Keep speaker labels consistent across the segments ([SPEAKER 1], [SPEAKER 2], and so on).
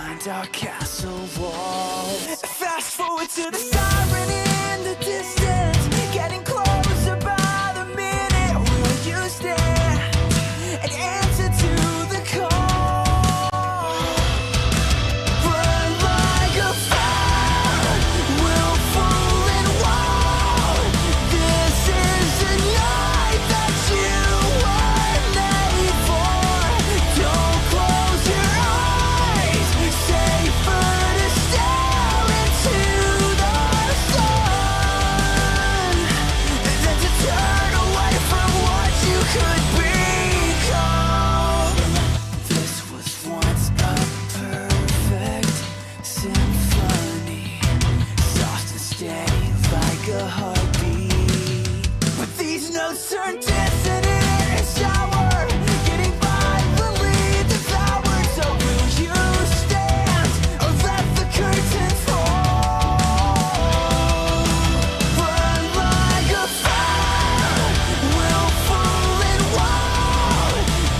[SPEAKER 1] behind our castle wall. Fast forward to the siren in the distance, getting closer by the minute. Will you stand and answer to the call? Burn like a fire, willful and wild. This is the night that you were made for. Don't close your eyes, safer to stare into the sun than to turn away from what you could become. This was once a perfect symphony, soft and steady like a heartbeat. But these notes turn dissonant and sour, getting violently devoured. So will you stand or let the curtains fall? Burn like a fire, willful and wild.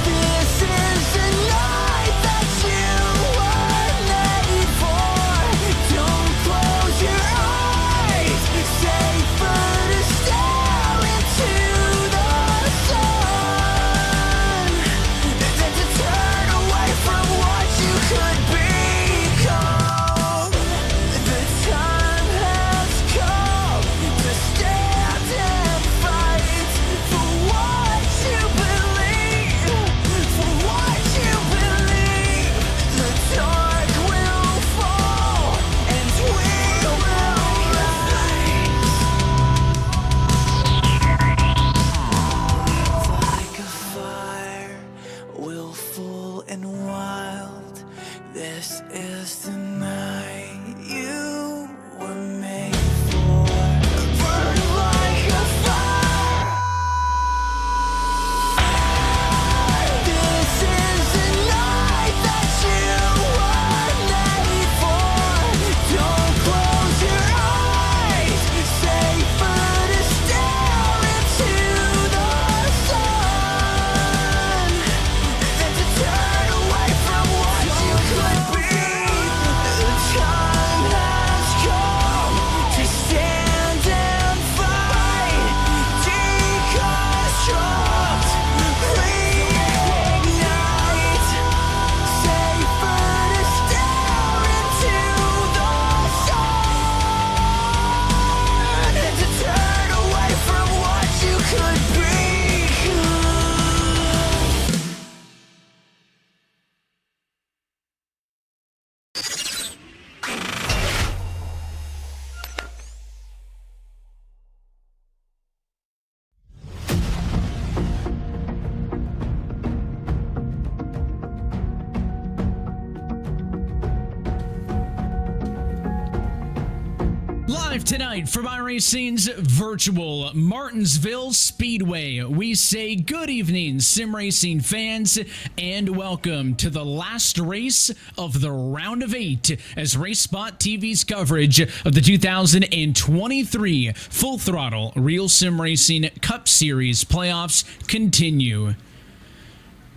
[SPEAKER 1] This is the night that you were made for. Don't close your eyes, safer to stare into the sun than to turn away from what you could become. The time has come to stand and fight for what you believe, for what you believe. The dark will fall and we will rise. Like a fire, willful and wild. This is the night you were made for. Burn like a fire. This is the night that you were made for. Don't close your eyes, safer to stare into the sun than to turn away from what you could be. The time has come to stand and fight, deconstruct, reignite. Safer to stare into the sun than to turn away from what you could become.
[SPEAKER 2] Live tonight from iRacing's virtual Martinsville Speedway, we say good evening, sim racing fans, and welcome to the last race of the round of 8 as RaceSpotTV's coverage of the 2023 Full Throttle RealSimRacing Cup Series playoffs continue.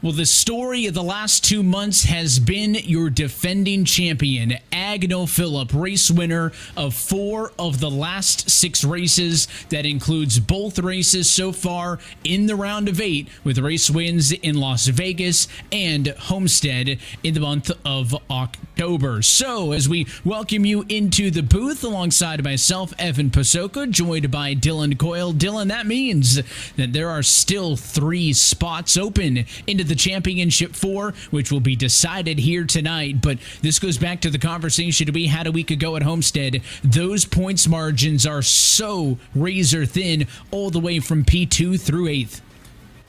[SPEAKER 2] Well, the story of the last 2 months has been your defending champion, Agno Phillip, race winner of 4 of the last 6 races. That includes both races so far in the round of 8, with race wins in Las Vegas and Homestead in the month of October. So, as we welcome you into the booth alongside myself, Evan Pasoka, joined by Dylan Coyle. Dylan, that means that there are still 3 spots open into the Championship 4, which will be decided here tonight. But this goes back to the conversation we had a week ago at Homestead. Those points margins are so razor thin all the way from P2 through 8th.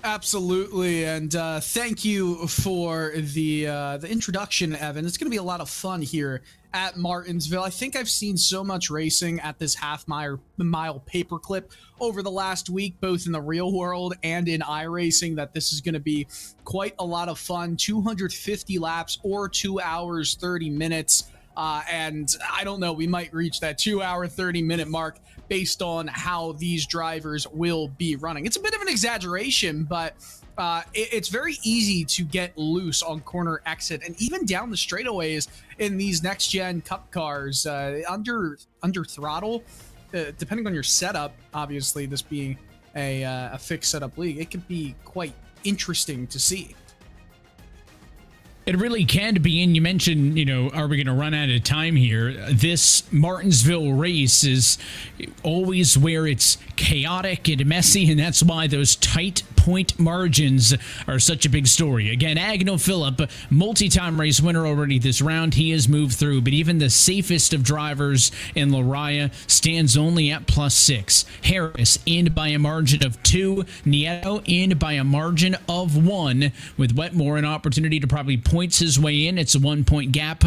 [SPEAKER 3] Absolutely, and thank you for the introduction, Evan. It's going to be a lot of fun here at Martinsville. I think I've seen so much racing at this half-mile paperclip over the last week, both in the real world and in iRacing, that this is going to be quite a lot of fun. 250 laps or 2 hours, 30 minutes. And I don't know, we might reach that 2 hour, 30-minute mark based on how these drivers will be running. It's a bit of an exaggeration, but It's very easy to get loose on corner exit and even down the straightaways in these next gen cup cars under throttle, depending on your setup. Obviously, this being a fixed setup league, it could be quite interesting to see.
[SPEAKER 2] It really can be, and you mentioned, are we going to run out of time here? This Martinsville race is always where it's chaotic and messy, and that's why those tight point margins are such a big story. Again, Agno Phillip, multi-time race winner already this round. He has moved through, but even the safest of drivers in Lariah stands only at +6. Harris in by a margin of 2. Nieto in by a margin of 1, with Wetmore an opportunity to probably points his way in. It's a 1-point gap.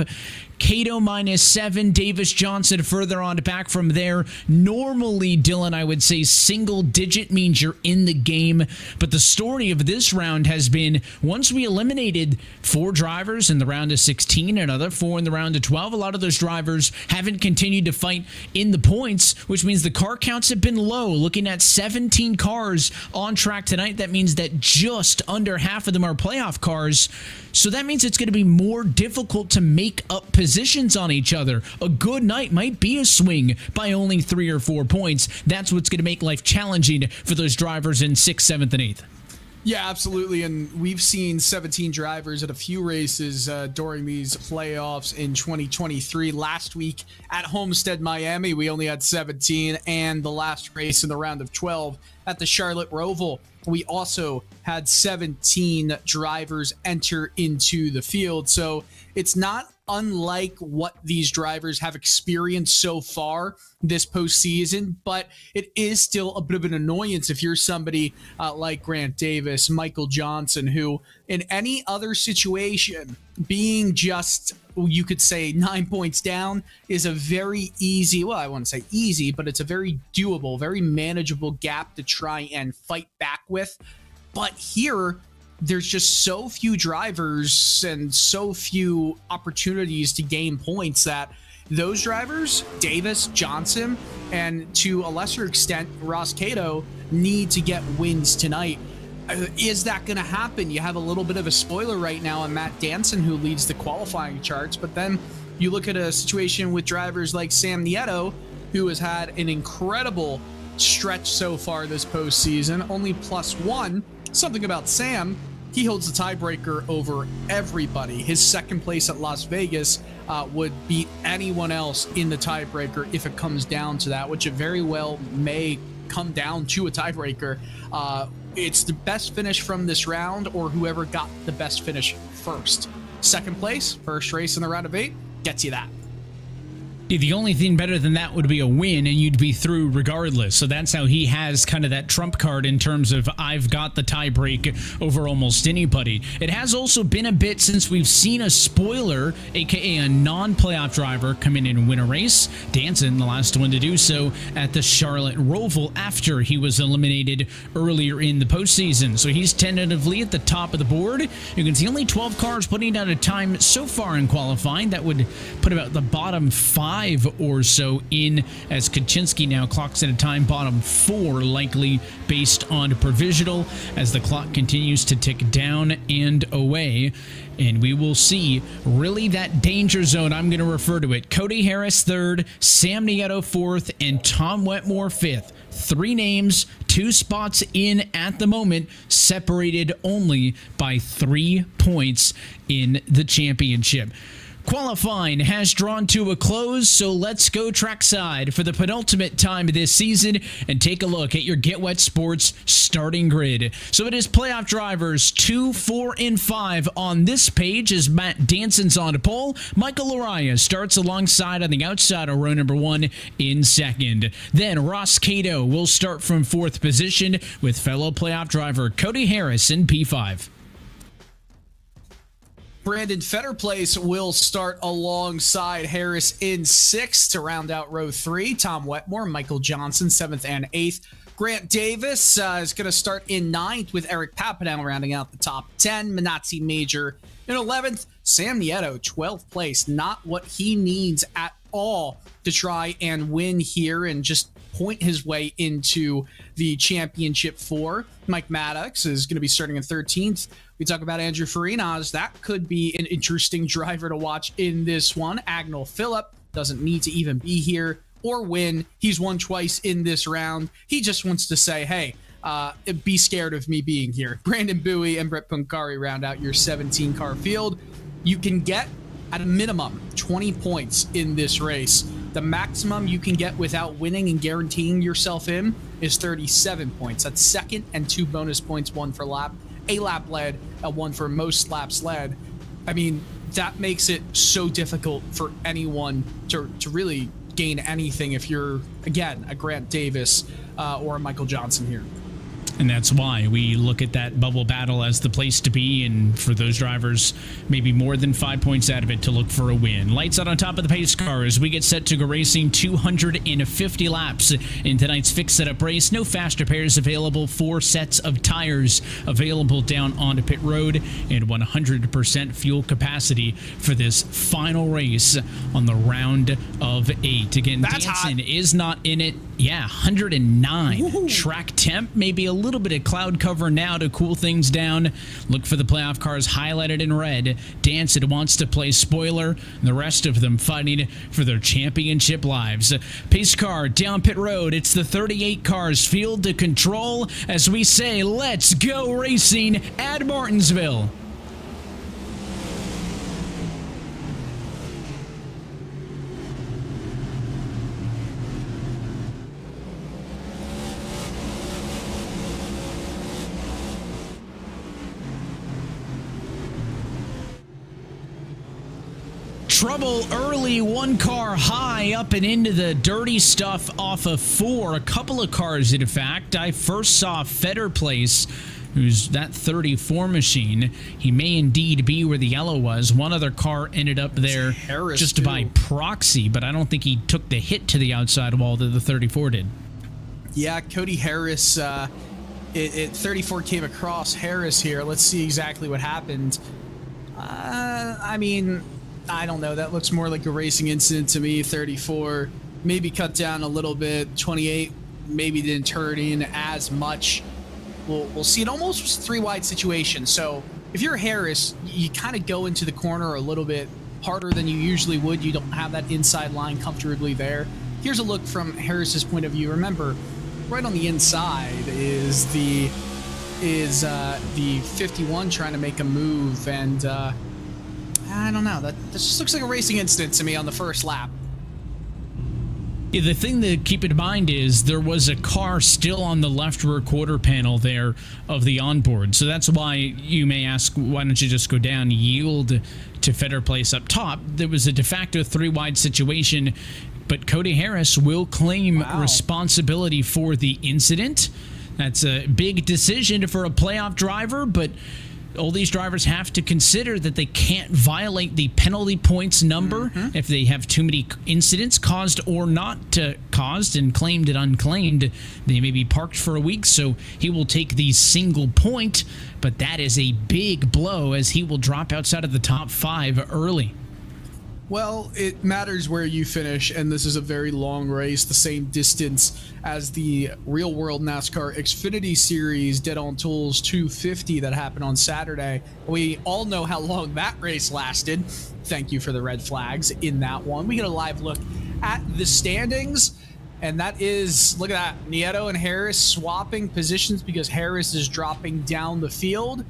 [SPEAKER 2] Cato -7. Davis Johnson further on back from there. Normally, Dylan, I would say single digit means you're in the game. But the story of this round has been, once we eliminated 4 drivers in the round of 16, another 4 in the round of 12, a lot of those drivers haven't continued to fight in the points, which means the car counts have been low. Looking at 17 cars on track tonight, that means that just under half of them are playoff cars. So that means it's going to be more difficult to make up positions on each other. A good night might be a swing by only 3 or 4 points. That's what's going to make life challenging for those drivers in 6th, 7th, and 8th.
[SPEAKER 3] Yeah, absolutely. And we've seen 17 drivers at a few races during these playoffs in 2023. Last week at Homestead, Miami, we only had 17. And the last race in the round of 12 at the Charlotte Roval, we also had 17 drivers enter into the field. So it's not unlike what these drivers have experienced so far this postseason, but it is still a bit of an annoyance if you're somebody like Grant Davis, Michael Johnson, who in any other situation, being just, you could say, 9 points down is a very easy, well, I wouldn't say easy, but it's a very doable, very manageable gap to try and fight back with. But here, there's just so few drivers and so few opportunities to gain points that those drivers, Davis, Johnson, and to a lesser extent, Ross Cato, need to get wins tonight. Is that going to happen? You have a little bit of a spoiler right now on Matt Danson, who leads the qualifying charts, but then you look at a situation with drivers like Sam Nieto, who has had an incredible stretch so far this postseason, only +1. Something about Sam, he holds the tiebreaker over everybody. His second place at Las Vegas would beat anyone else in the tiebreaker if it comes down to that, which it very well may come down to a tiebreaker. It's the best finish from this round, or whoever got the best finish first. Second place, first race in the round of 8, gets you that.
[SPEAKER 2] The only thing better than that would be a win, and you'd be through regardless. So that's how he has kind of that trump card in terms of, I've got the tiebreak over almost anybody. It has also been a bit since we've seen a spoiler, aka a non-playoff driver, come in and win a race. Danson, the last one to do so at the Charlotte Roval after he was eliminated earlier in the postseason. So he's tentatively at the top of the board. You can see only 12 cars putting out a time so far in qualifying. That would put about the bottom 5 or so in, as Kaczynski now clocks at a time bottom 4, likely based on provisional, as the clock continues to tick down and away. And we will see really that danger zone, I'm going to refer to it. Cody Harris 3rd, Sam Nieto 4th, and Tom Wetmore 5th. 3 names, 2 spots in at the moment, separated only by 3 points in the championship. Qualifying has drawn to a close, so let's go trackside for the penultimate time of this season and take a look at your Get Wet Sports starting grid. So it is playoff drivers 2, 4, and 5 on this page as Matt Danson's on pole. Michael Lariah starts alongside on the outside of row number 1 in second. Then Ross Cato will start from 4th position with fellow playoff driver Cody Harris in P5.
[SPEAKER 3] Brandon Fetterplace will start alongside Harris in 6th to round out row 3. Tom Wetmore, Michael Johnson, 7th and 8th. Grant Davis is going to start in 9th with Eric Papanow rounding out the top 10. Minazzi Major in 11th. Sam Nieto, 12th place. Not what he needs at all to try and win here and just point his way into the championship 4. Mike Maddox is going to be starting in 13th. We talk about Andrew Farinas. That could be an interesting driver to watch in this one. Agnell Phillip doesn't need to even be here or win. He's won twice in this round. He just wants to say, hey, be scared of me being here. Brandon Bowie and Brett Punkari round out your 17-car field. You can get, at a minimum, 20 points in this race. The maximum you can get without winning and guaranteeing yourself in is 37 points. That's second and 2 bonus points, 1 for lap, a lap led, and 1 for most laps led. I mean, that makes it so difficult for anyone to really gain anything if you're, again, a Grant Davis or a Michael Johnson here.
[SPEAKER 2] And that's why we look at that bubble battle as the place to be, and for those drivers, maybe more than 5 points out of it to look for a win. Lights out on top of the pace car as we get set to go racing 250 laps in tonight's fixed setup race. No fast repairs available, 4 sets of tires available down onto pit road, and 100% fuel capacity for this final race on the round of 8. Again,
[SPEAKER 3] That's
[SPEAKER 2] Danson
[SPEAKER 3] hot.
[SPEAKER 2] is not in it. Yeah, 109.
[SPEAKER 3] Woo-hoo.
[SPEAKER 2] Track temp, maybe a little bit of cloud cover now to cool things down. Look for the playoff cars highlighted in red. Danson wants to play spoiler, and the rest of them fighting for their championship lives. Pace car down pit road. It's the 38 cars field to control as we say, let's go racing at Martinsville. Trouble early, 1 car high up and into the dirty stuff off of 4. A couple of cars, in fact. I first saw Fetter Place, who's that 34 machine. He may indeed be where the yellow was. One other car ended up there
[SPEAKER 3] Harris,
[SPEAKER 2] just
[SPEAKER 3] too.
[SPEAKER 2] by proxy, but I don't think he took the hit to the outside wall that the 34 did.
[SPEAKER 3] Yeah, Cody Harris, 34 came across Harris here. Let's see exactly what happened. I mean, I don't know. That looks more like a racing incident to me. 34 maybe cut down a little bit. 28 maybe didn't turn in as much. We'll see. It almost was a 3-wide situation. So if you're Harris, you kind of go into the corner a little bit harder than you usually would. You don't have that inside line comfortably there. Here's a look from Harris's point of view. Remember, right on the inside is the 51 trying to make a move, and I don't know. This just looks like a racing incident to me on the first lap.
[SPEAKER 2] Yeah, the thing to keep in mind is there was a car still on the left rear quarter panel there of the onboard. So that's why you may ask, why don't you just go down, yield to Fetter Place up top? There was a de facto 3-wide situation, but Cody Harris will claim responsibility for the incident. That's a big decision for a playoff driver, but all these drivers have to consider that they can't violate the penalty points number if they have too many incidents caused or not caused and claimed and unclaimed. They may be parked for a week, so he will take the single point, but that is a big blow as he will drop outside of the top 5 early.
[SPEAKER 3] Well, it matters where you finish, and this is a very long race, the same distance as the Real World NASCAR Xfinity Series Dead on Tools 250 that happened on Saturday. We all know how long that race lasted. Thank you for the red flags in that one. We get a live look at the standings, and that is, look at that, Nieto and Harris swapping positions because Harris is dropping down the field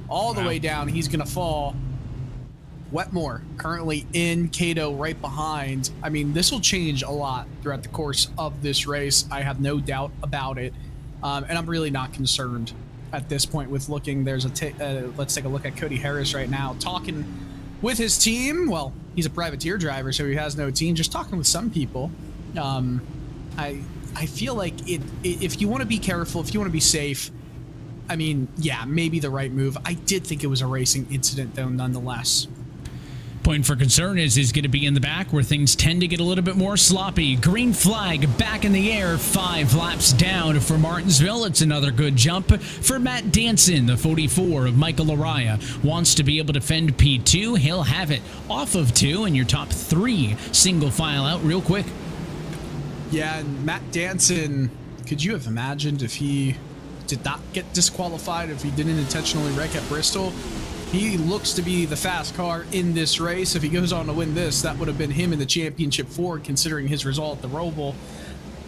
[SPEAKER 3] all the way down. He's going to fall. Wetmore currently in, Cato right behind. I mean, this will change a lot throughout the course of this race. I have no doubt about it. And I'm really not concerned at this point with looking. There's let's take a look at Cody Harris right now, talking with his team. Well, he's a privateer driver, so he has no team, just talking with some people. I feel like if you want to be careful, if you want to be safe, I mean, yeah, maybe the right move. I did think it was a racing incident, though, nonetheless.
[SPEAKER 2] Point for concern is he's going to be in the back where things tend to get a little bit more sloppy. Green flag back in the air, 5 laps down for Martinsville. It's another good jump for Matt Danson, the 44 of Michael Araya. Wants to be able to defend P2. He'll have it off of 2, and your top 3 single file out real quick.
[SPEAKER 3] Yeah, and Matt Danson, could you have imagined if he did not get disqualified, if he didn't intentionally wreck at Bristol? He looks to be the fast car in this race. If he goes on to win this, that would have been him in the championship 4, considering his result at the Roval.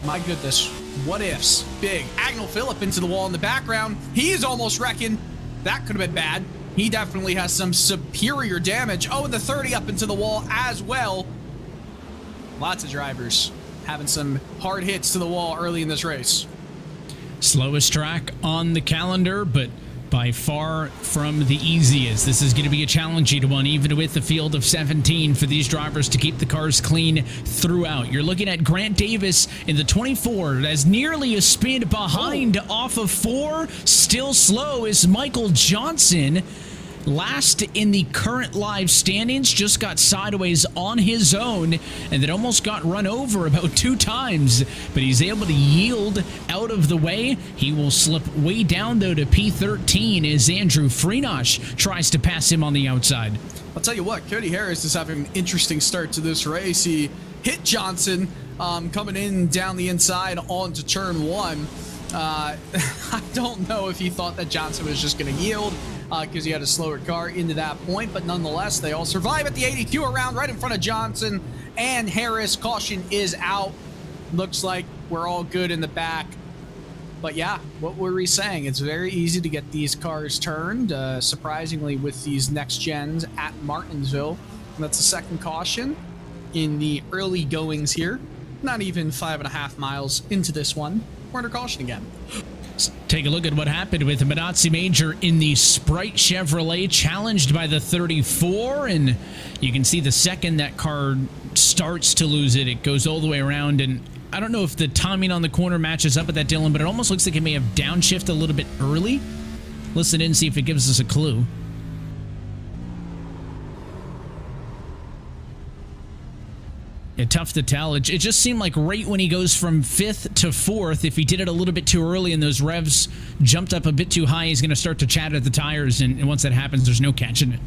[SPEAKER 3] My goodness, what ifs? Big. Agnell Phillip into the wall in the background. He is almost wrecking. That could have been bad. He definitely has some superior damage. Oh, and the 30 up into the wall as well. Lots of drivers having some hard hits to the wall early in this race.
[SPEAKER 2] Slowest track on the calendar, but by far from the easiest. This is going to be a challenging one, even with the field of 17 for these drivers to keep the cars clean throughout. You're looking at Grant Davis in the 24 as nearly a spin behind off of 4. Still slow is Michael Johnson. Last in the current live standings, just got sideways on his own and then almost got run over about 2 times, but he's able to yield out of the way. He will slip way down though to P13 as Andrew Freenosh tries to pass him on the outside.
[SPEAKER 3] I'll tell you what, Cody Harris is having an interesting start to this race. He hit Johnson coming in down the inside onto turn 1. I don't know if he thought that Johnson was just going to yield because he had a slower car into that point, but nonetheless, they all survive at the 82 around right in front of Johnson and Harris. Caution is out. Looks like we're all good in the back. But yeah, what were we saying? It's very easy to get these cars turned, surprisingly, with these next gens at Martinsville. And that's the second caution in the early goings here. Not even 5.5 miles into this one. We're under caution again.
[SPEAKER 2] Take a look at what happened with Minotzi Major in the Sprite Chevrolet, challenged by the 34, and you can see the second that car starts to lose it, it goes all the way around, and I don't know if the timing on the corner matches up with that, Dylan, but it almost looks like it may have downshift a little bit early. Listen in and see if it gives us a clue. Yeah, tough to tell. It just seemed like right when he goes from 5th to 4th, if he did it a little bit too early and those revs jumped up a bit too high, he's going to start to chatter the tires, and once that happens, there's no catching it.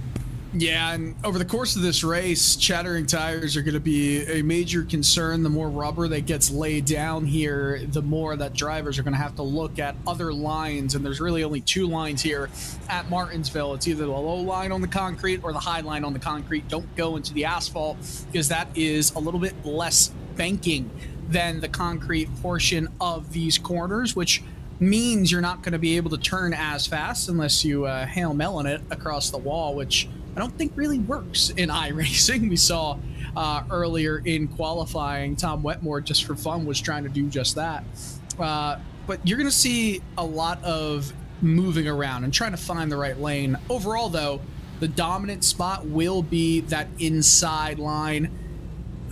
[SPEAKER 3] Yeah, and over the course of this race, chattering tires are going to be a major concern. The more rubber that gets laid down here, the more that drivers are going to have to look at other lines, and there's really only 2 lines here at Martinsville. It's either the low line on the concrete or the high line on the concrete. Don't go into the asphalt because that is a little bit less banking than the concrete portion of these corners, which means you're not going to be able to turn as fast unless you Hail Melon it across the wall, which I don't think really works in iRacing. We saw earlier in qualifying, Tom Wetmore, just for fun, was trying to do just that. But you're going to see a lot of moving around and trying to find the right lane. Overall, though, the dominant spot will be that inside line.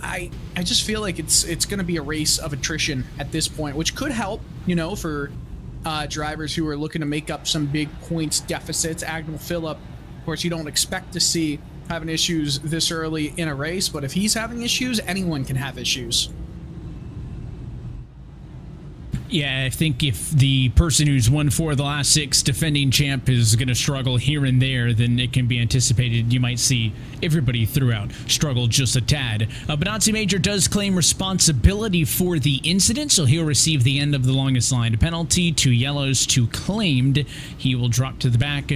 [SPEAKER 3] I just feel like it's going to be a race of attrition at this point, which could help, you know, for drivers who are looking to make up some big points deficits. Agnell Phillip, of course, you don't expect to see having issues this early in a race, but if he's having issues, anyone can have issues.
[SPEAKER 2] Yeah, I think if the person who's won 4 of the last 6 defending champ is going to struggle here and there, then it can be anticipated you might see everybody throughout struggle just a tad. Minotzi Major does claim responsibility for the incident, so he'll receive the end of the longest line penalty. 2 yellows, 2 claimed. He will drop to the back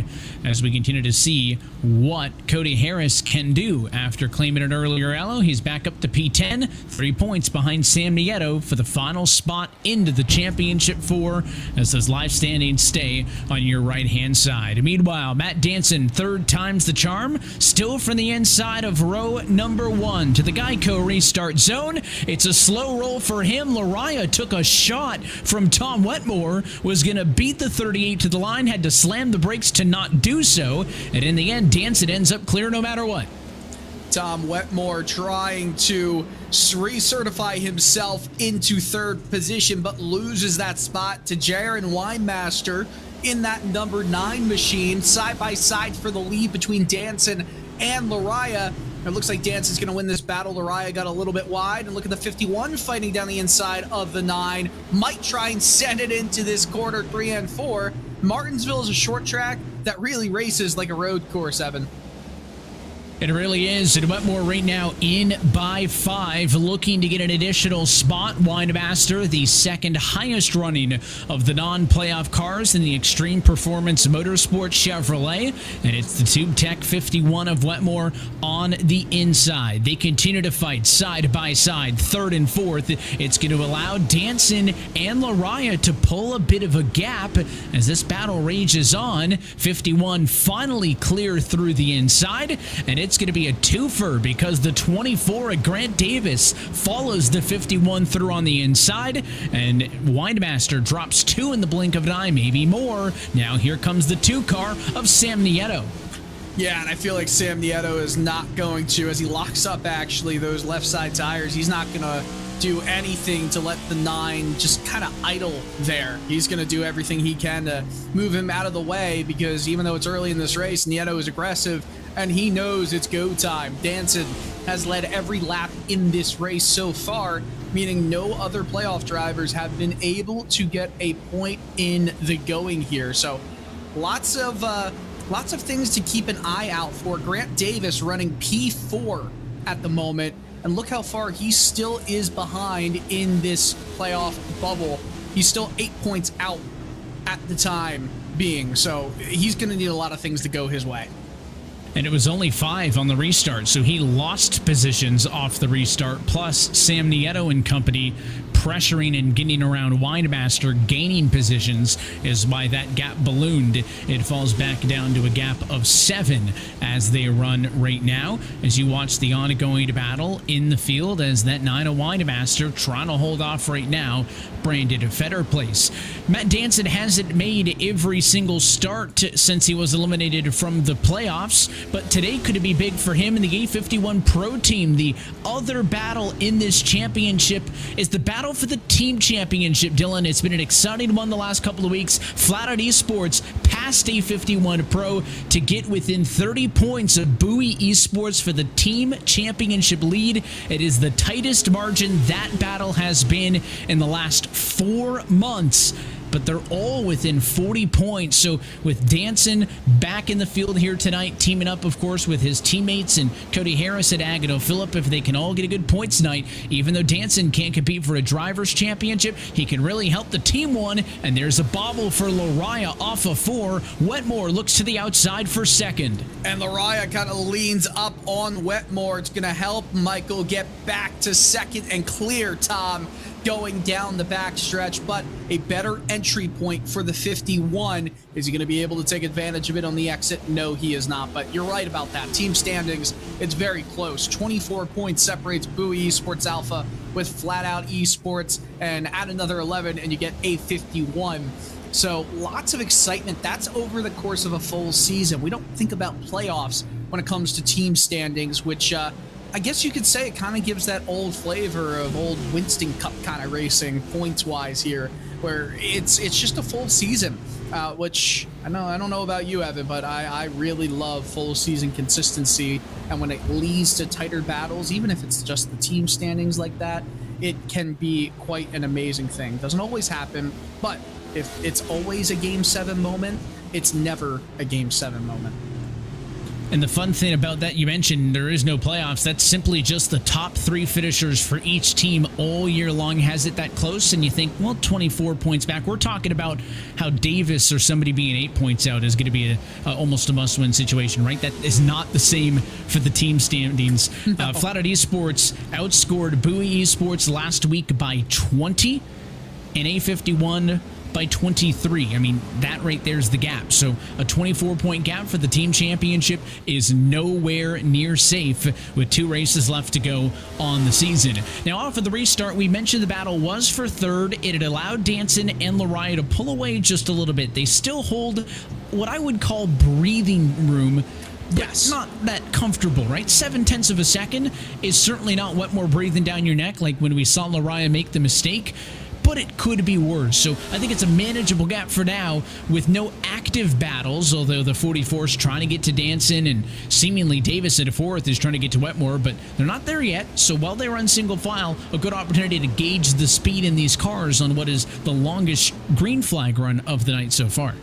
[SPEAKER 2] as we continue to see what Cody Harris can do after claiming an earlier yellow. He's back up to P10, 3 points behind Sam Nieto for the final spot into the Championship 4 as those live standings stay on your right-hand side. Meanwhile, Matt Danson, 3rd time's the charm, still from the inside of row number 1 to the Geico restart zone. It's a slow roll for him. Lariah took a shot from Tom Wetmore, was going to beat the 38 to the line, had to slam the brakes to not do so, and in the end, Danson ends up clear no matter what.
[SPEAKER 3] Tom Wetmore trying to recertify himself into 3rd position, but loses that spot to Jaron Winemaster in that number 9 machine. Side by side for the lead between Danson and Lariah. It looks like Danson's going to win this battle. Lariah got a little bit wide, and look at the 51 fighting down the inside of the 9. Might try and send it into this quarter 3 and 4. Martinsville is a short track that really races like a road course, Evan.
[SPEAKER 2] It really is. And Wetmore right now in by 5, looking to get an additional spot. Windmaster, the second highest running of the non-playoff cars in the Extreme Performance Motorsport Chevrolet. And it's the Tube Tech 51 of Wetmore on the inside. They continue to fight side by side, 3rd and 4th. It's going to allow Danson and Lariah to pull a bit of a gap as this battle rages on. 51 finally clear through the inside, and it's going to be a twofer because the 24 at Grant Davis follows the 51 through on the inside, and Windmaster drops 2 in the blink of an eye, maybe more. Now here comes the 2 car of Sam Nieto.
[SPEAKER 3] Yeah, and I feel like Sam Nieto is not going to, as he locks up actually those left side tires, he's not going to do anything to let the 9 just kind of idle there. He's going to do everything he can to move him out of the way, because even though it's early in this race, Nieto is aggressive and he knows it's go time. Danson has led every lap in this race so far, meaning no other playoff drivers have been able to get a point in the going here. So lots of things to keep an eye out for. Grant Davis running P4 at the moment, and look how far he still is behind in this playoff bubble. He's still 8 points out at the time being, so he's going to need a lot of things to go his way.
[SPEAKER 2] And it was only 5 on the restart, so he lost positions off the restart, plus Sam Nieto and company pressuring and getting around Windmaster, gaining positions is why that gap ballooned. It falls back down to a gap of 7 as they run right now. As you watch the ongoing battle in the field, as that 9 of Windmaster trying to hold off right now, Brandon Fetter place. Matt Danson hasn't made every single start since he was eliminated from the playoffs, but today could be big for him in the A51 Pro Team. The other battle in this championship is the battle for the team championship, Dylan. It's been an exciting one the last couple of weeks. Flat Out Esports passed A51 Pro to get within 30 points of Bowie Esports for the team championship lead. It is the tightest margin that battle has been in the last 4 months, but they're all within 40 points. So with Danson back in the field here tonight, teaming up, of course, with his teammates and Cody Harris at Agado Phillip, if they can all get a good point tonight, even though Danson can't compete for a driver's championship, he can really help the team one. And there's a bobble for Lariah off of 4. Wetmore looks to the outside for second.
[SPEAKER 3] And Lariah kind of leans up on Wetmore. It's going to help Michael get back to second and clear Tom going down the back stretch, but a better entry point for the 51. Is he going to be able to take advantage of it on the exit? No, he is not, but you're right about that. Team standings, it's very close. 24 points separates Bowie Esports Alpha with Flat Out Esports, and add another 11 and you get A51. So lots of excitement. That's over the course of a full season. We don't think about playoffs when it comes to team standings, which I guess you could say it kind of gives that old flavor of old Winston Cup kind of racing points-wise here, where it's just a full season, which I don't know about you, Evan, but I really love full season consistency. And when it leads to tighter battles, even if it's just the team standings like that, it can be quite an amazing thing. Doesn't always happen, but if it's always a Game 7 moment, it's never a Game 7 moment.
[SPEAKER 2] And the fun thing about that, you mentioned there is no playoffs. That's simply just the top 3 finishers for each team all year long has it that close. And you think, well, 24 points back. We're talking about how Davis or somebody being 8 points out is going to be almost a must-win situation, right? That is not the same for the team standings. No. Flat Out Esports outscored Bowie Esports last week by 20 in A51 by 23. I mean, that right there's the gap. So a 24-point gap for the team championship is nowhere near safe with 2 races left to go on the season. Now, off of the restart, we mentioned the battle was for 3rd. It had allowed Danson and Lariah to pull away just a little bit. They still hold what I would call breathing room. Yes. Not that comfortable, right? 0.7 of a second is certainly not Wetmore breathing down your neck like when we saw Lariah make the mistake. but it could be worse. So I think it's a manageable gap for now with no active battles, although the 44 is trying to get to Danson and seemingly Davis at a fourth is trying to get to Wetmore, but they're not there yet. So while they run single file, a good opportunity to gauge the speed in these cars on what is the longest green flag run of the night so far.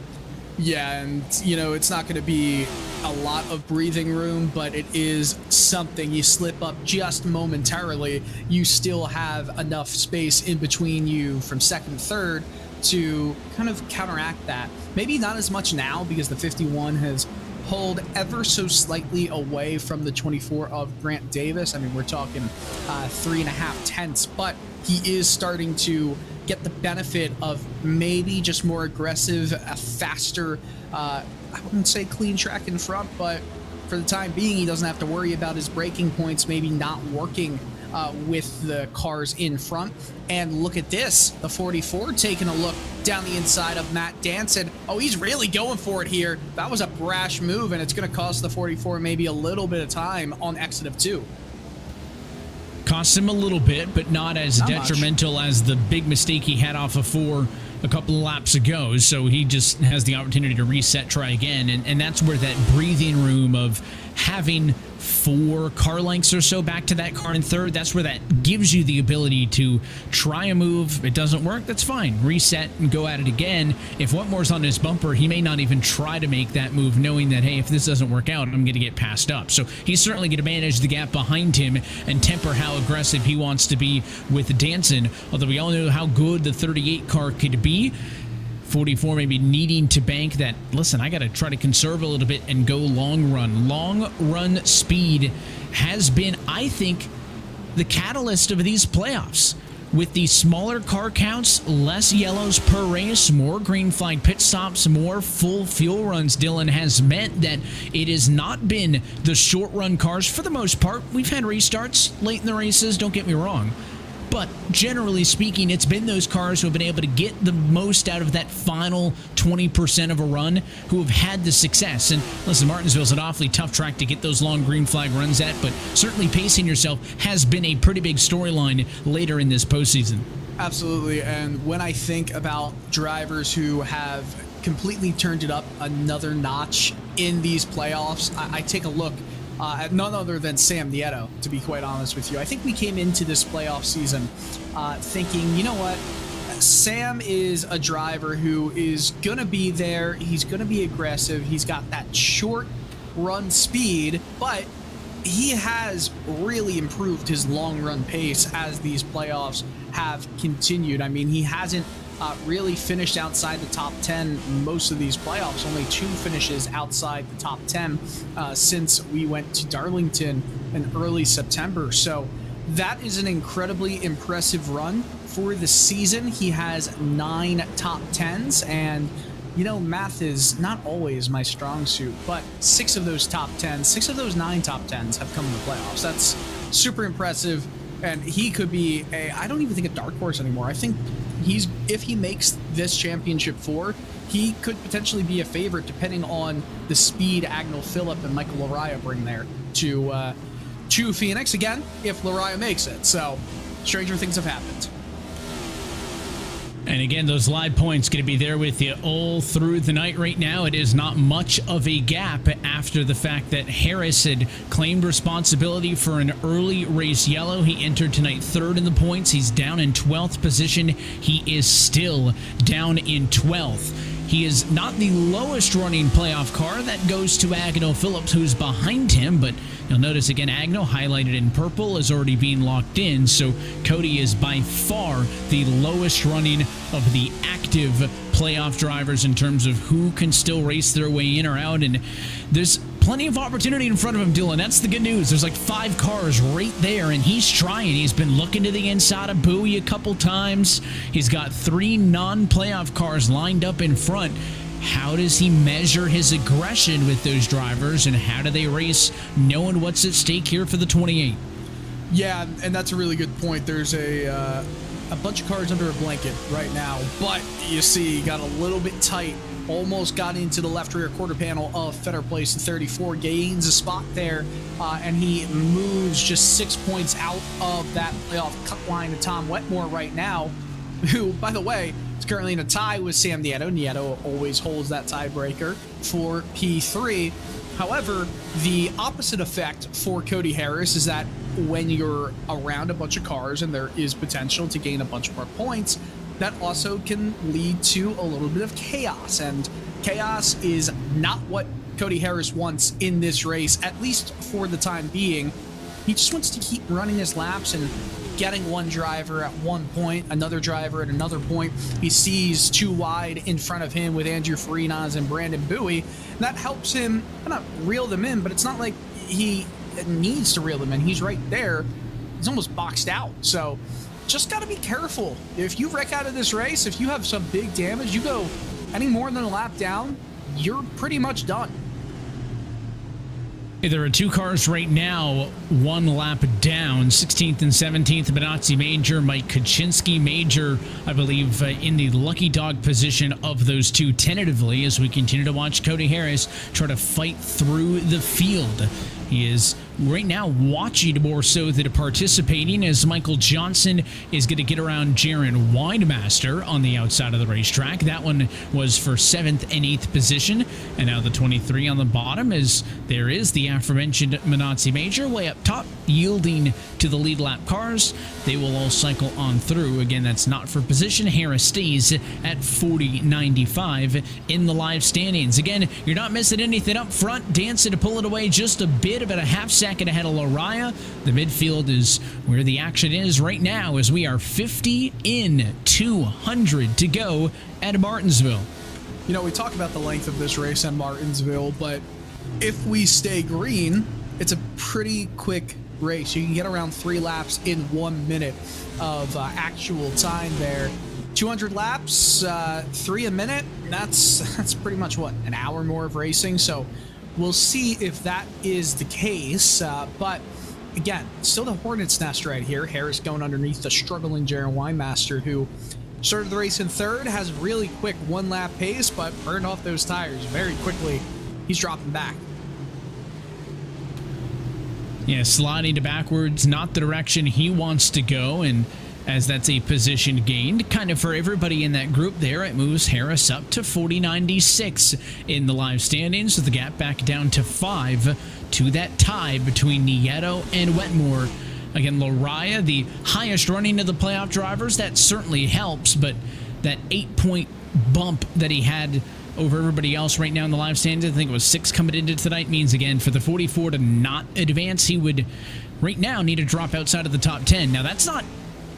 [SPEAKER 3] Yeah, and you know, it's not going to be a lot of breathing room, but it is something. You slip up just momentarily, you still have enough space in between you from second and third to kind of counteract that. Maybe not as much now because the 51 has pulled ever so slightly away from the 24 of Grant Davis. I mean, we're talking 3.5 tenths, but he is starting to get the benefit of maybe just more aggressive, a faster, I wouldn't say clean track in front, but for the time being, he doesn't have to worry about his braking points maybe not working with the cars in front. And look at this, the 44 taking a look down the inside of Matt Danson. Oh, he's really going for it here. That was a brash move, and it's going to cost the 44 maybe a little bit of time on exit of 2.
[SPEAKER 2] Costs him a little bit, but not as detrimental
[SPEAKER 3] much
[SPEAKER 2] as the big mistake he had off of 4 a couple of laps ago. So he just has the opportunity to reset, try again. And that's where that breathing room of having 4 car lengths or so back to that car in third, that's where that gives you the ability to try a move. It doesn't work, that's fine. Reset and go at it again. If Wetmore's on his bumper, he may not even try to make that move, knowing that, hey, if this doesn't work out, I'm going to get passed up. So he's certainly going to manage the gap behind him and temper how aggressive he wants to be with Danson. Although we all know how good the 38 car could be. 44 maybe needing to bank that, listen, I got to try to conserve a little bit and go long run. Long run speed has been, I think, the catalyst of these playoffs. With the smaller car counts, less yellows per race, more green flag pit stops, more full fuel runs, Dylan, has meant that it has not been the short run cars for the most part. We've had restarts late in the races, don't get me wrong. But generally speaking, it's been those cars who have been able to get the most out of that final 20% of a run who have had the success. And listen, Martinsville's an awfully tough track to get those long green flag runs at, but certainly pacing yourself has been a pretty big storyline later in this postseason.
[SPEAKER 3] Absolutely. And when I think about drivers who have completely turned it up another notch in these playoffs, I take a look at none other than Sam Nieto, to be quite honest with you. I think we came into this playoff season thinking, you know what, Sam is a driver who is going to be there. He's going to be aggressive. He's got that short run speed, but he has really improved his long run pace as these playoffs have continued. I mean, he hasn't really finished outside the top 10 most of these playoffs. Only 2 finishes outside the top 10 since we went to Darlington in early September. So that is an incredibly impressive run for the season. He has 9 top 10s, and you know, math is not always my strong suit, but 6 of those top 10s, 6 of those 9 top 10s have come in the playoffs. That's super impressive. And he could be I don't even think a dark horse anymore. I think if he makes this championship 4, he could potentially be a favorite depending on the speed Agnel Phillip and Michael Lariah bring there to Phoenix again, if Lariah makes it. So stranger things have happened.
[SPEAKER 2] And again, those live points going to be there with you all through the night right now. It is not much of a gap after the fact that Harris had claimed responsibility for an early race yellow. He entered tonight 3rd in the points. He's down in 12th position. He is still down in 12th. He is not the lowest running playoff car. That goes to Agnel Phillips, who's behind him, but you'll notice again, Agnel, highlighted in purple, is already being locked in, so Cody is by far the lowest running of the active playoff drivers in terms of who can still race their way in or out, and there's plenty of opportunity in front of him, Dylan. That's the good news. There's like 5 cars right there, and he's trying. He's been looking to the inside of Bowie a couple times. He's got 3 non-playoff cars lined up in front. How does he measure his aggression with those drivers, and how do they race knowing what's at stake here for the 28?
[SPEAKER 3] Yeah, and that's a really good point. There's a bunch of cars under a blanket right now, but you see, got a little bit tight. Almost got into the left rear quarter panel of Fetter Place in 34, gains a spot there, and he moves just 6 points out of that playoff cut line to Tom Wetmore right now. who, by the way, is currently in a tie with Sam Nieto. Nieto always holds that tiebreaker for P3. However, the opposite effect for Cody Harris is that when you're around a bunch of cars and there is potential to gain a bunch more points, that also can lead to a little bit of chaos. And chaos is not what Cody Harris wants in this race, at least for the time being. He just wants to keep running his laps and getting one driver at one point, another driver at another point. He sees two wide in front of him with Andrew Farinas and Brandon Bowie. And that helps him not reel them in, but it's not like he needs to reel them in. He's right there. He's almost boxed out. So just got to be careful. If you wreck out of this race, if you have some big damage, you go any more than a lap down, you're pretty much done.
[SPEAKER 2] There are two cars right now, one lap down, 16th and 17th, Benazzi Major, Mike Kaczynski Major, I believe, in the lucky dog position of those two tentatively as we continue to watch Cody Harris try to fight through the field. He is right now watching more so than participating as Michael Johnson is going to get around Jaron Windmaster on the outside of the racetrack. That one was for 7th and 8th position. And now the 23 on the bottom as there is the aforementioned Benazzi Major way up top, yielding to the lead lap cars. They will all cycle on through. Again, that's not for position. Harris stays at 40.95 in the live standings. Again, you're not missing anything up front. Dancing to pull it away just a bit, about a half second ahead of Lariah. The midfield is where the action is right now as we are 50 in, 200 to go at Martinsville.
[SPEAKER 3] You know, we talk about the length of this race at Martinsville, but if we stay green, it's a pretty quick race. You can get around 3 laps in 1 minute of actual time there. 200 laps, 3 a minute. That's pretty much what, an hour more of racing. So we'll see if that is the case. But again, still the Hornet's Nest right here. Harris going underneath the struggling Jaron Weinmaster, who started the race in 3rd, has really quick 1 lap pace, but burned off those tires very quickly. He's dropping back.
[SPEAKER 2] Yeah, sliding to backwards, not the direction he wants to go, and as that's a position gained, kind of for everybody in that group there, it moves Harris up to 40.96 in the live standings, with the gap back down to 5 to that tie between Nieto and Wetmore. Again, Lariah, the highest running of the playoff drivers, that certainly helps, but that 8-point bump that he had over everybody else right now in the live standings, I think it was 6 coming into tonight, means again for the 44 to not advance, he would right now need to drop outside of the top 10. Now that's not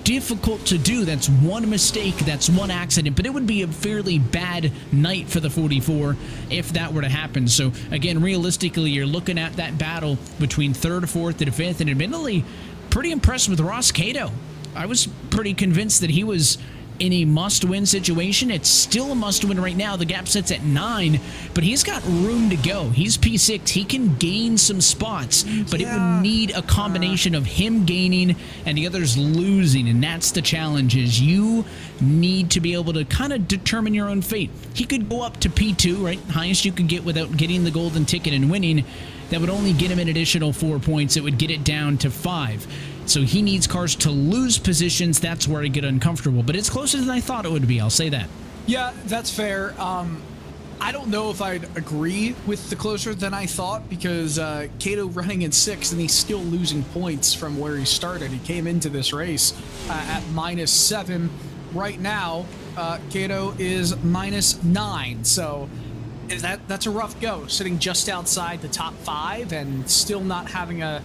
[SPEAKER 2] difficult to do. That's one mistake, that's one accident, but it would be a fairly bad night for the 44 if that were to happen. So again, realistically, you're looking at that battle between 3rd, 4th, and 5th, and admittedly, pretty impressed with Ross Cato. I was pretty convinced that he was in a must-win situation. It's still a must-win right now. The gap sits at 9, but he's got room to go. He's P6. He can gain some spots, but it would need a combination of him gaining and the others losing, and that's the challenge, is you need to be able to kind of determine your own fate. He could go up to P2, right? Highest you could get without getting the golden ticket and winning. That would only get him an additional 4 points. It would get it down to 5. So he needs cars to lose positions. That's where I get uncomfortable. But it's closer than I thought it would be. I'll say that.
[SPEAKER 3] Yeah, that's fair. I don't know if I'd agree with the closer than I thought, because Cato running in 6th and he's still losing points from where he started. He came into this race at -7. Right now, Cato is -9. So that's a rough go, sitting just outside the top 5 and still not having a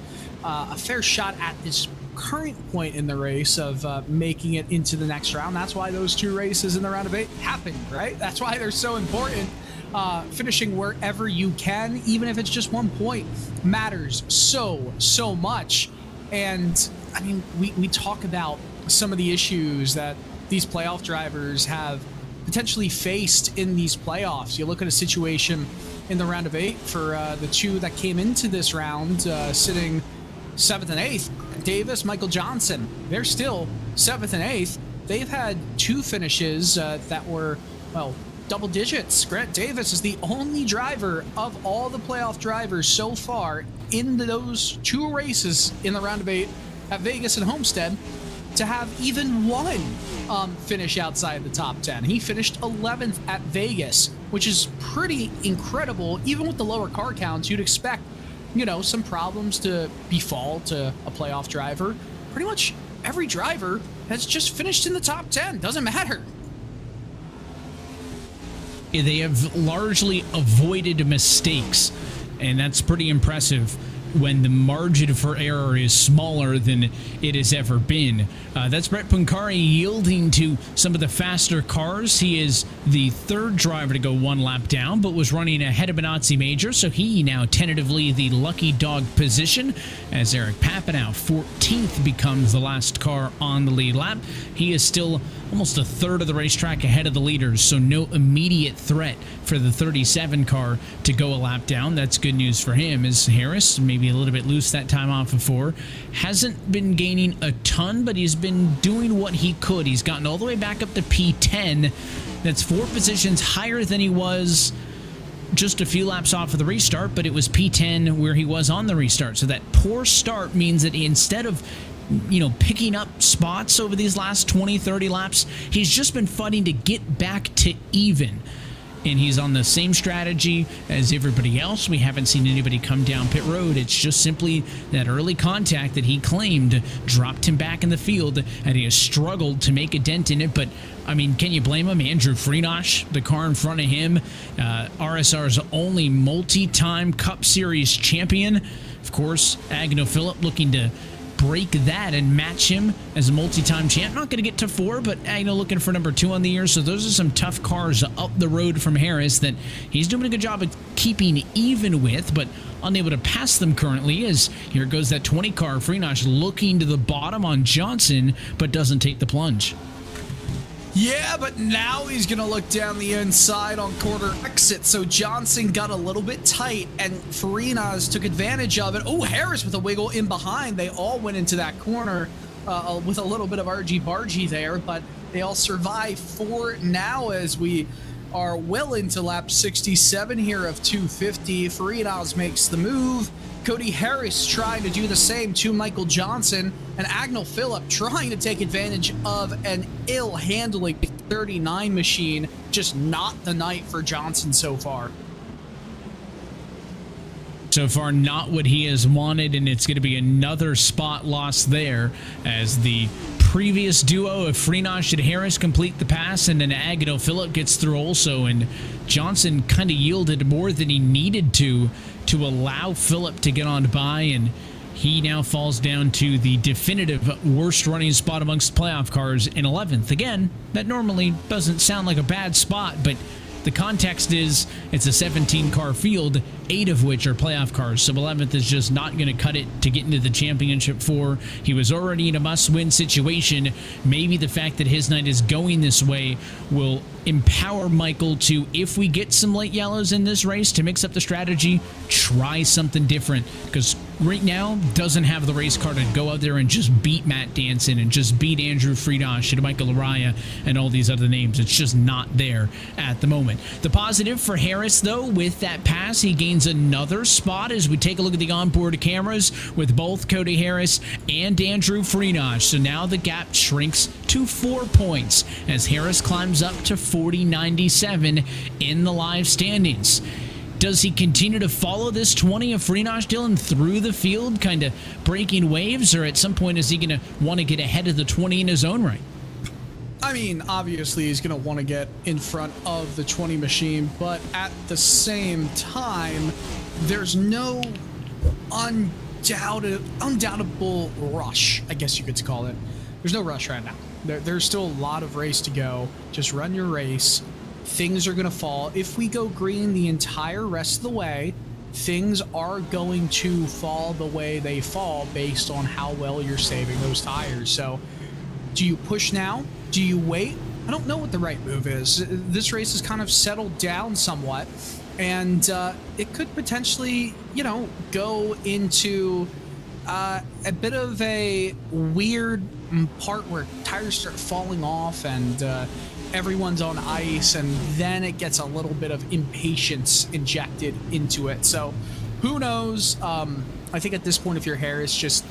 [SPEAKER 3] fair shot at this current point in the race of making it into the next round. That's why those 2 races in the round of 8 happen, right? That's why they're so important. Finishing wherever you can, even if it's just 1 point, matters so much. And I mean, we talk about some of the issues that these playoff drivers have potentially faced in these playoffs. You look at a situation in the round of 8 for the 2 that came into this round, sitting 7th and 8th, Davis, Michael Johnson. They're still 7th and 8th. They've had 2 finishes that were, well, double digits. Grant Davis is the only driver of all the playoff drivers so far in those 2 races in the round of 8 at Vegas and Homestead to have even one finish outside the top 10. He finished 11th at Vegas, which is pretty incredible. Even with the lower car counts, you'd expect, you know, some problems to befall to a playoff driver. Pretty much every driver has just finished in the top 10. Doesn't matter.
[SPEAKER 2] They have largely avoided mistakes, and that's pretty impressive when the margin for error is smaller than it has ever been. That's Brett Puncari yielding to some of the faster cars. He is the third driver to go one lap down, but was running ahead of Benazzi Major, so he now tentatively the lucky dog position, as Eric Papanow, 14th, becomes the last car on the lead lap. He is still almost a third of the racetrack ahead of the leaders, so no immediate threat for the 37 car to go a lap down. That's good news for him, as Harris, maybe a little bit loose that time off of 4, hasn't been gaining a ton, but he's been doing what he could. He's gotten all the way back up to P10. That's 4 positions higher than he was just a few laps off of the restart, but it was P10 where he was on the restart. So that poor start means that instead of, you know, picking up spots over these last 20, 30 laps, he's just been fighting to get back to even. And he's on the same strategy as everybody else. We haven't seen anybody come down pit road. It's just simply that early contact that he claimed dropped him back in the field, and he has struggled to make a dent in it. But, I mean, can you blame him? Andrew Freenosh, the car in front of him, RSR's only multi-time Cup Series champion. Of course, Agno Phillip looking to break that and match him as a multi-time champ. Not going to get to 4, but Agno looking for number 2 on the year. So those are some tough cars up the road from Harris that he's doing a good job of keeping even with, but unable to pass them currently, as here goes that 20 car. Freenosh looking to the bottom on Johnson, but doesn't take the plunge.
[SPEAKER 3] Yeah, but now he's going to look down the inside on corner exit. So Johnson got a little bit tight, and Farinas took advantage of it. Oh, Harris with a wiggle in behind. They all went into that corner with a little bit of argy-bargy there, but they all survive for now as we are well into lap 67 here of 250. Farinas makes the move. Cody Harris trying to do the same to Michael Johnson, and Agnel Phillip trying to take advantage of an ill-handling 39 machine. Just not the night for Johnson so far.
[SPEAKER 2] So far, not what he has wanted, and it's going to be another spot lost there as the previous duo of Freenosh and Harris complete the pass, and then Agnel Phillip gets through also, and Johnson kind of yielded more than he needed to allow Phillip to get on by, and he now falls down to the definitive worst running spot amongst playoff cars in 11th. Again, that normally doesn't sound like a bad spot, but the context is it's a 17-car field, 8 of which are playoff cars, so 11th is just not going to cut it to get into the championship 4. He was already in a must-win situation. Maybe the fact that his night is going this way will empower Michael to, if we get some late yellows in this race, to mix up the strategy, try something different, because right now doesn't have the race car to go out there and just beat Matt Danson and just beat Andrew Freenosh and Michael Araya and all these other names. It's just not there at the moment. The positive for Harris, though, with that pass, he gains another spot as we take a look at the onboard cameras with both Cody Harris and Andrew Freenosh. So now the gap shrinks to 4 points as Harris climbs up to 40.97 in the live standings. Does he continue to follow this 20 of Freenosh, Dylan, through the field, kind of breaking waves, or at some point is he going to want to get ahead of the 20 in his own right?
[SPEAKER 3] I mean, obviously he's going to want to get in front of the 20 machine, but at the same time, there's no undoubtable rush, I guess you could call it. There's no rush right now. There's still a lot of race to go. Just run your race. Things are going to fall. If we go green the entire rest of the way, things are going to fall the way they fall based on how well you're saving those tires. So do you push now? Do you wait? I don't know what the right move is. This race has kind of settled down somewhat, and it could potentially, you know, go into a bit of a weird part where tires start falling off and everyone's on ice, and then it gets a little bit of impatience injected into it. So who knows? I think at this point, if you're Harris, just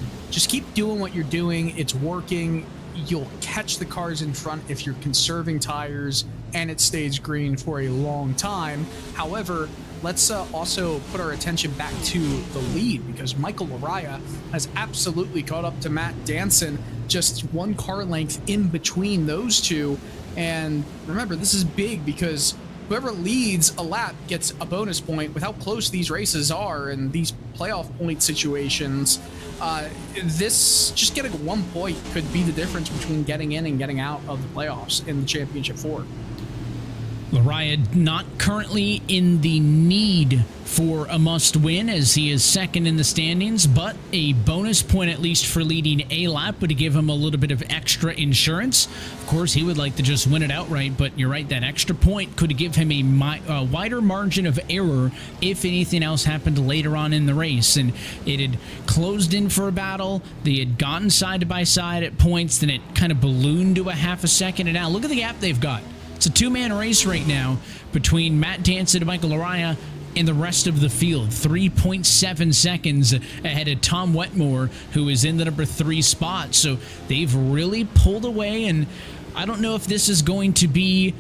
[SPEAKER 3] keep doing what you're doing. It's working. you'll catch the cars in front if you're conserving tires and it stays green for a long time. However, let's also put our attention back to the lead, because Michael Laraya has absolutely caught up to Matt Danson, just one car length in between those two. And remember, this is big because whoever leads a lap gets a bonus point. With how close these races are and these playoff point situations, this just getting 1 point could be the difference between getting in and getting out of the playoffs in the Championship 4.
[SPEAKER 2] Laraya not currently in the need for a must-win, as he is second in the standings, but a bonus point at least for leading a lap would give him a little bit of extra insurance. Of course, he would like to just win it outright, but you're right, that extra point could give him a wider margin of error if anything else happened later on in the race. And it had closed in for a battle, they had gotten side by side at points, then it kind of ballooned to a half a second, and now look at the gap they've got. It's a two-man race right now between Matt Danson and Michael Laraya and the rest of the field. 3.7 seconds ahead of Tom Wetmore, who is in the number 3 spot. So they've really pulled away, and I don't know if this is going to be,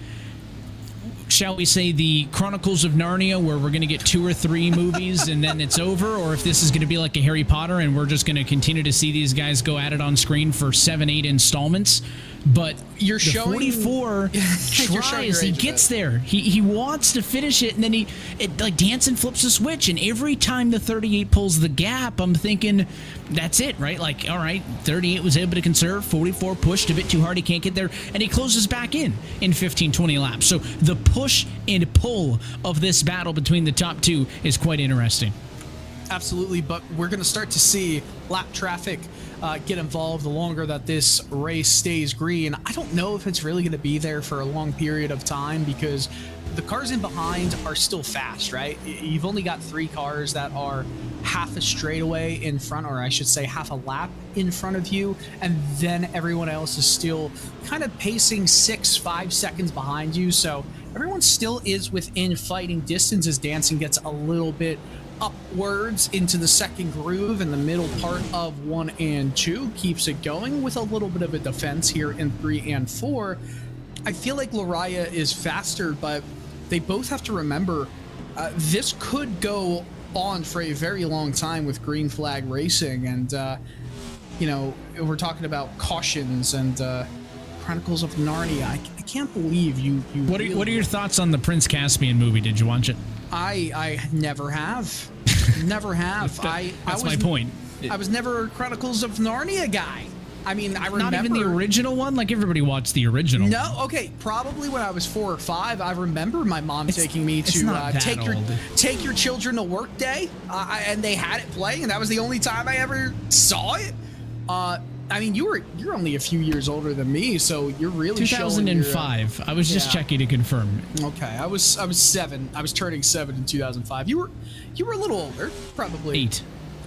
[SPEAKER 2] shall we say, the Chronicles of Narnia, where we're going to get 2 or 3 movies and then it's over, or if this is going to be like a Harry Potter and we're just going to continue to see these guys go at it on screen for 7-8 installments. But
[SPEAKER 3] you're showing
[SPEAKER 2] 44 tries, he gets there. He wants to finish it, and then like Danson flips a switch, and every time the 38 pulls the gap, I'm thinking, that's it, right? Like, all right, 38 was able to conserve, 44 pushed a bit too hard, he can't get there, and he closes back in 15, 20 laps. So the push and pull of this battle between the top two is quite interesting.
[SPEAKER 3] Absolutely, but we're going to start to see lap traffic get involved the longer that this race stays green. I don't know if it's really going to be there for a long period of time, because the cars in behind are still fast, right? You've only got 3 cars that are half a straightaway in front, or I should say half a lap in front of you, and then everyone else is still kind of pacing 5 seconds behind you. So everyone still is within fighting distance as Danson gets a little bit upwards into the second groove, in the middle part of 1 and 2, keeps it going with a little bit of a defense here in 3 and 4. I feel like Laraya is faster, but they both have to remember this could go on for a very long time with green flag racing, and you know, we're talking about cautions and Chronicles of Narnia. I can't believe you
[SPEAKER 2] What are your thoughts on the Prince Caspian movie? Did you watch it?
[SPEAKER 3] I never have. Never have.
[SPEAKER 2] That's my point.
[SPEAKER 3] I was never a Chronicles of Narnia guy. I mean, I remember.
[SPEAKER 2] Not even the original one? Like, everybody watched the original.
[SPEAKER 3] No, okay, probably when I was 4 or 5. I remember my mom taking me to take your children to work day, and they had it playing, and that was the only time I ever saw it. I mean, you're only a few years older than me, so you're really
[SPEAKER 2] 2005.
[SPEAKER 3] Showing
[SPEAKER 2] I was just checking to confirm.
[SPEAKER 3] Okay, I was 7. I was turning 7 in 2005. You were a little older, probably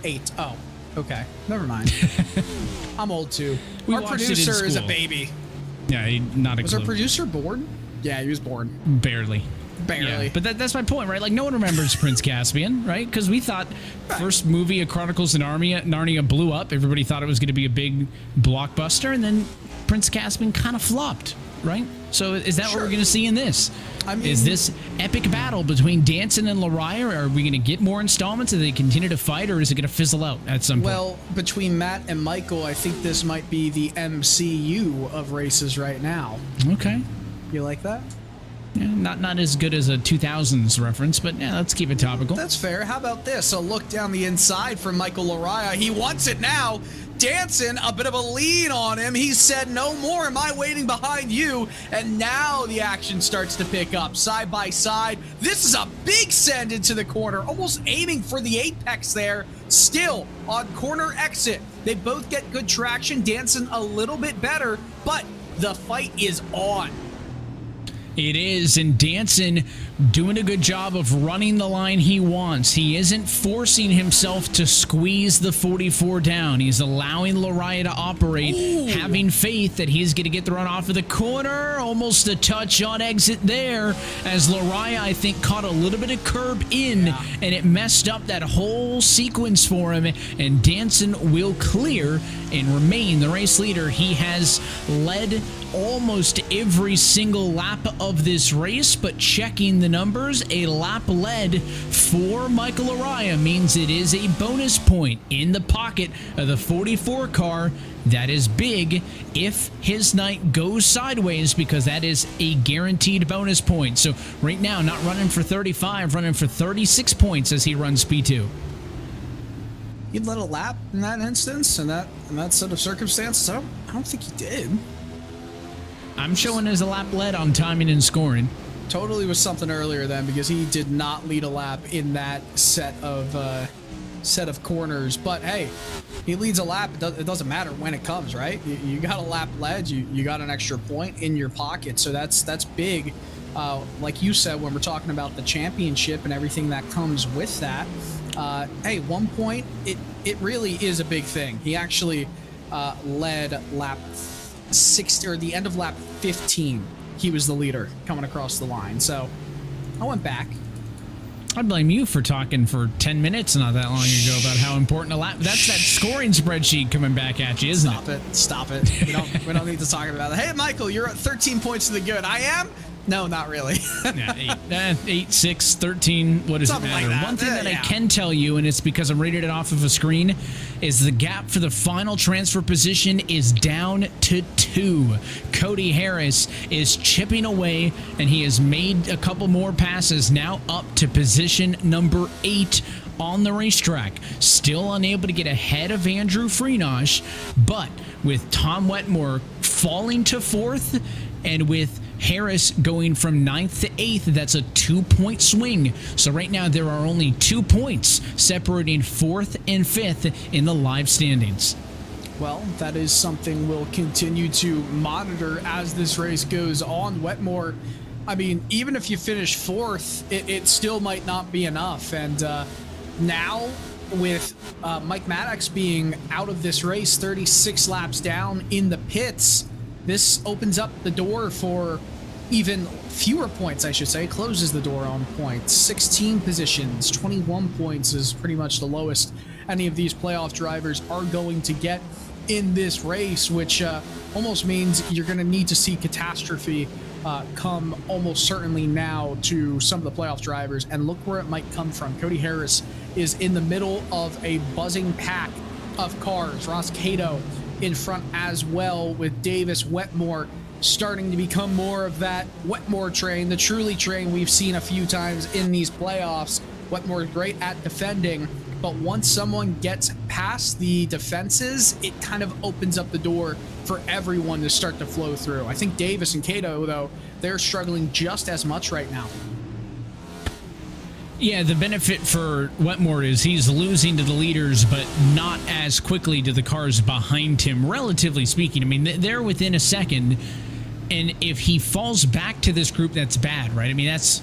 [SPEAKER 2] 8.
[SPEAKER 3] Oh, okay. Never mind. I'm old too.
[SPEAKER 2] We
[SPEAKER 3] Our
[SPEAKER 2] watched it in
[SPEAKER 3] producer is a
[SPEAKER 2] school.
[SPEAKER 3] baby.
[SPEAKER 2] Yeah, not a
[SPEAKER 3] Was
[SPEAKER 2] clue.
[SPEAKER 3] our producer born? Yeah, he was born.
[SPEAKER 2] Barely.
[SPEAKER 3] Barely.
[SPEAKER 2] Yeah, but that's my point, right? Like, no one remembers Prince Caspian, right? Because we thought first movie of Chronicles of Narnia blew up. Everybody thought it was going to be a big blockbuster, and then Prince Caspian kind of flopped, right? So is that what we're going to see in this?
[SPEAKER 3] I mean,
[SPEAKER 2] is this epic battle between Danson and Laraya? Are we going to get more installments? Are they continue to fight, or is it going to fizzle out at some point?
[SPEAKER 3] Well, between Matt and Michael, I think this might be the MCU of races right now.
[SPEAKER 2] Okay.
[SPEAKER 3] You like that?
[SPEAKER 2] Yeah, not as good as a 2000s reference, but yeah, let's keep it topical.
[SPEAKER 3] That's fair. How about this? A look down the inside from Michael Laraya. He wants it now. Danson, a bit of a lead on him. He said, no more am I waiting behind you. And now the action starts to pick up side by side. This is a big send into the corner, almost aiming for the apex there. Still on corner exit. They both get good traction. Danson a little bit better, but the fight is on.
[SPEAKER 2] It is, and Danson doing a good job of running the line he wants. He isn't forcing himself to squeeze the 44 down. He's allowing Lariah to operate, having faith that he's going to get the run off of the corner. Almost a touch on exit there, as Lariah, I think, caught a little bit of curb in, and it messed up that whole sequence for him, and Danson will clear and remain the race leader. He has led almost every single lap of this race, but checking the numbers, a lap led for Michael Araya means it is a bonus point in the pocket of the 44 car. That is big if his night goes sideways, because that is a guaranteed bonus point. So right now, not running for 35, running for 36 points as he runs P2.
[SPEAKER 3] He'd let a lap in that instance, in that set of circumstances. I don't think he did.
[SPEAKER 2] I'm showing as a lap led on timing and scoring.
[SPEAKER 3] Totally was something earlier then, because he did not lead a lap in that set of corners. But hey, he leads a lap. It doesn't matter when it comes, right? You got a lap led. You got an extra point in your pocket, so that's big. Like you said, when we're talking about the championship and everything that comes with that. Hey, 1 point, it really is a big thing. He actually led lap 60, or the end of lap 15. He was the leader coming across the line. So I went back.
[SPEAKER 2] I blame you for talking for 10 minutes not that long ago about how important a lap. That's that scoring spreadsheet coming back at you, isn't it?
[SPEAKER 3] Stop it. We don't need to talk about it. Hey, Michael, you're at 13 points to the good. I am? No, not really.
[SPEAKER 2] Yeah, 8, 6, 13, what does
[SPEAKER 3] Something
[SPEAKER 2] it matter?
[SPEAKER 3] like that.
[SPEAKER 2] One thing that I can tell you, and it's because I'm reading it off of a screen, is the gap for the final transfer position is down to 2. Cody Harris is chipping away, and he has made a couple more passes, now up to position number 8 on the racetrack. Still unable to get ahead of Andrew Freenosh, but with Tom Wetmore falling to 4th, and with Harris going from 9th to 8th, that's a 2-point swing. So right now there are only 2 points separating 4th and 5th in the live standings.
[SPEAKER 3] Well, that is something we'll continue to monitor as this race goes on. Wetmore, I mean, even if you finish 4th, it still might not be enough. And now with Mike Maddox being out of this race, 36 laps down in the pits, this opens up the door for even fewer points, I should say. Closes the door on points. 16 positions, 21 points is pretty much the lowest any of these playoff drivers are going to get in this race, which almost means you're going to need to see catastrophe come almost certainly now to some of the playoff drivers. And look where it might come from. Cody Harris is in the middle of a buzzing pack of cars. Ross Cato in front as well, with Davis Wetmore starting to become more of that Wetmore train, the truly train we've seen a few times in these playoffs. Wetmore is great at defending, but once someone gets past the defenses, it kind of opens up the door for everyone to start to flow through. I think Davis and Cato, though, they're struggling just as much right now.
[SPEAKER 2] Yeah, the benefit for Wetmore is he's losing to the leaders, but not as quickly to the cars behind him, relatively speaking. I mean, they're within a second, and if he falls back to this group, that's bad, right? I mean, that's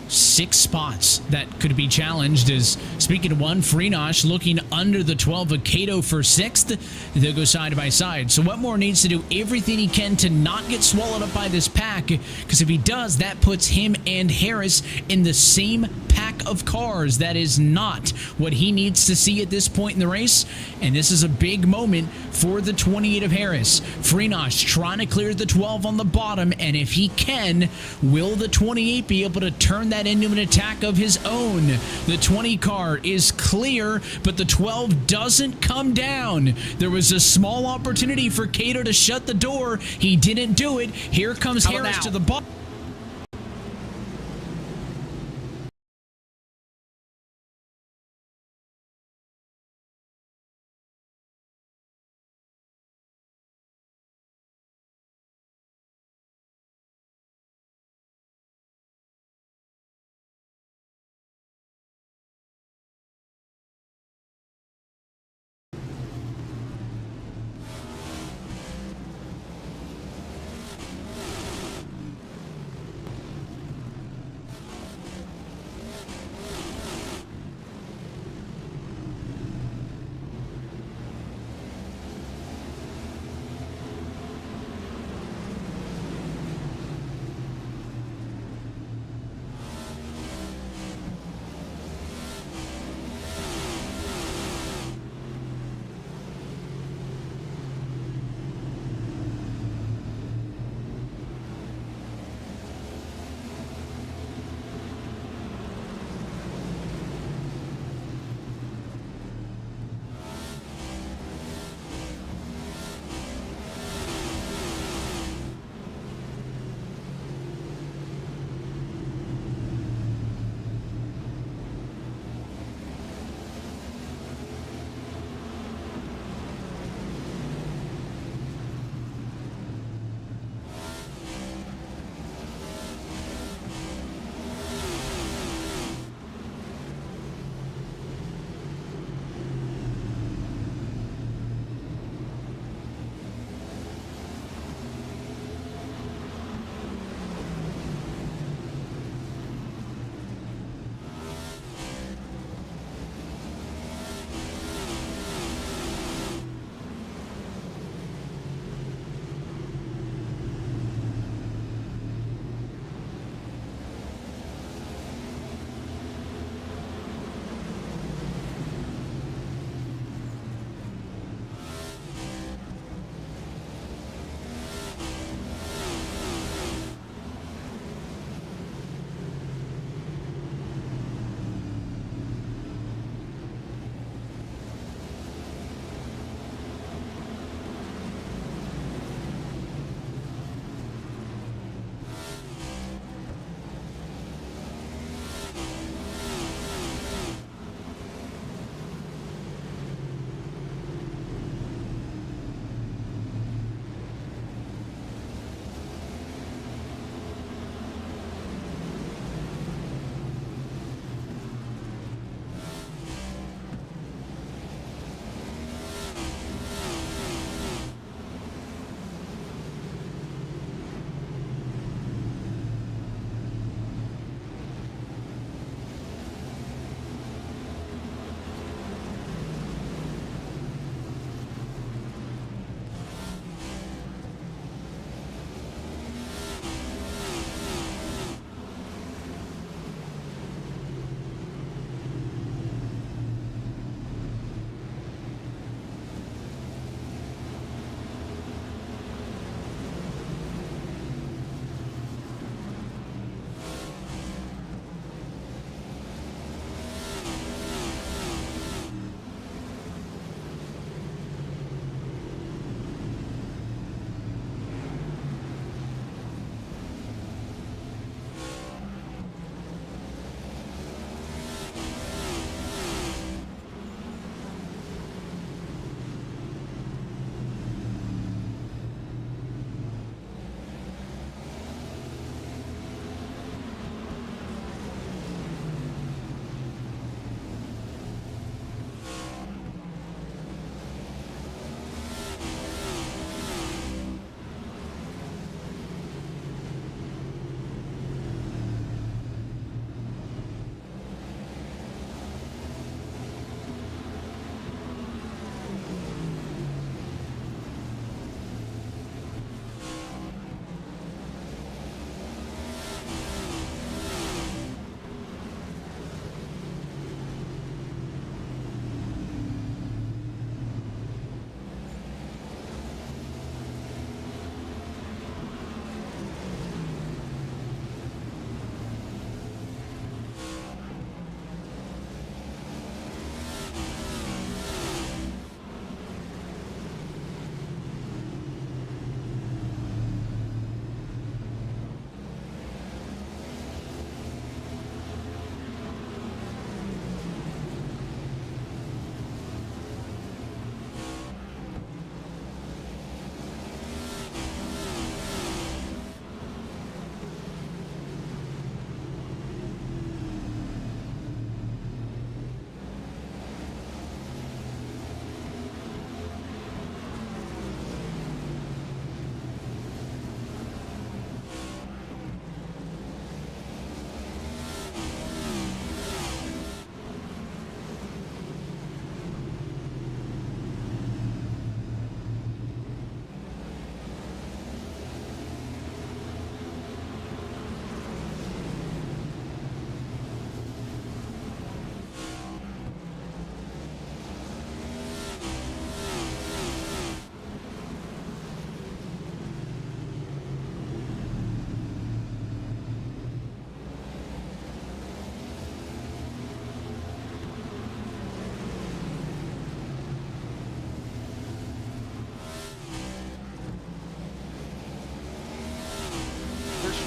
[SPEAKER 2] 6 spots that could be challenged. As speaking of one, Freenosh looking under the 12 of Cato for 6th. They'll go side by side. So Wetmore needs to do everything he can to not get swallowed up by this pack, because if he does, that puts him and Harris in the same pack of cars. That is not what he needs to see at this point in the race, and this is a big moment for the 28 of Harris. Freenosh trying to clear the 12 on the bottom, and if he can, will the 28 be able to turn that into an attack of his own? The 20 car is clear, but the 12 doesn't come down. There was a small opportunity for Cato to shut the door. He didn't do it. Here comes Harris to the bottom.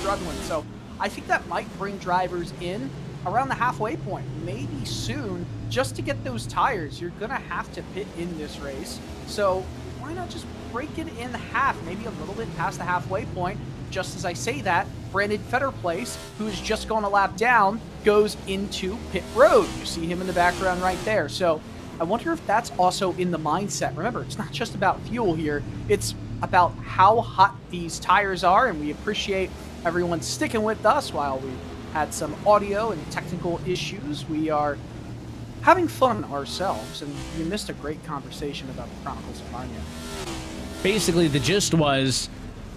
[SPEAKER 4] struggling. So I think that might bring drivers in around the halfway point, maybe soon, just to get those tires. You're going to have to pit in this race. So why not just break it in half, maybe a little bit past the halfway point? Just as I say that, Brandon Fetterplace, who's just gone a lap down, goes into pit road. You see him in the background right there. So I wonder if that's also in the mindset. Remember, it's not just about fuel here. It's about how hot these tires are, and we appreciate everyone sticking with us while we had some audio and technical issues. We are having fun ourselves, and you missed a great conversation about the Chronicles of Narnia.
[SPEAKER 2] Basically, the gist was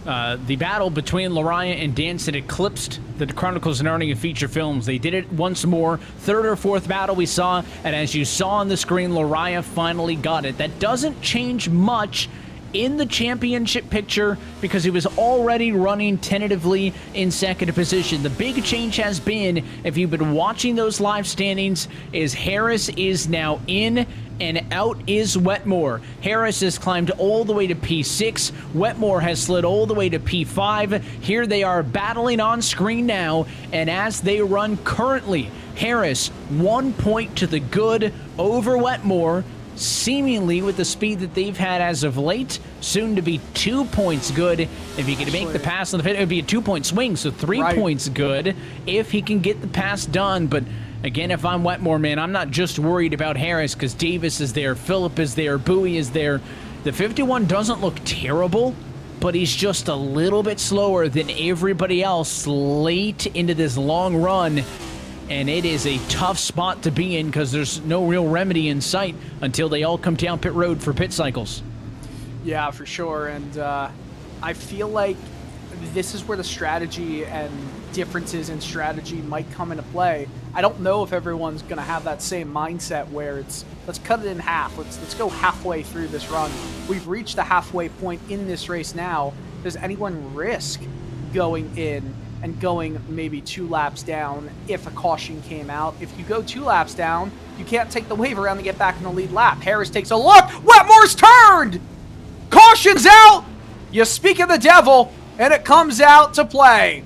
[SPEAKER 2] the battle between Lariah and Danson eclipsed the Chronicles of Narnia feature films. They did it once more. Third or fourth battle we saw, and as you saw on the screen, Lariah finally got it. That doesn't change much in the championship picture because he was already running tentatively in second position. The big change has been, if you've been watching those live standings, is Harris is now in and out is Wetmore. Harris has climbed all the way to P6. Wetmore has slid all the way to P5. Here they are battling on screen now, and as they run currently, Harris 1 point to the good over Wetmore, seemingly with the speed that they've had as of late, soon to be 2 points good. If he can make the pass on the pit, it would be a 2-point swing, so 3 points good if he can get the pass done. But again, if I'm Wetmore, man, I'm not just worried about Harris because Davis is there, Phillip is there, Bowie is there. The 51 doesn't look terrible, but he's just a little bit slower than everybody else late into this long run. And it is a tough spot to be in because there's no real remedy in sight until they all come down pit road for pit cycles.
[SPEAKER 4] Yeah, for sure. And I feel like this is where the strategy and differences in strategy might come into play. I don't know if everyone's going to have that same mindset where it's, let's cut it in half. Let's go halfway through this run. We've reached the halfway point in this race now. Does anyone risk going in and going maybe 2 laps down if a caution came out? If you go 2 laps down, you can't take the wave around to get back in the lead lap. Harris takes a look. Wetmore's turned! Caution's out! You speak of the devil, and it comes out to play.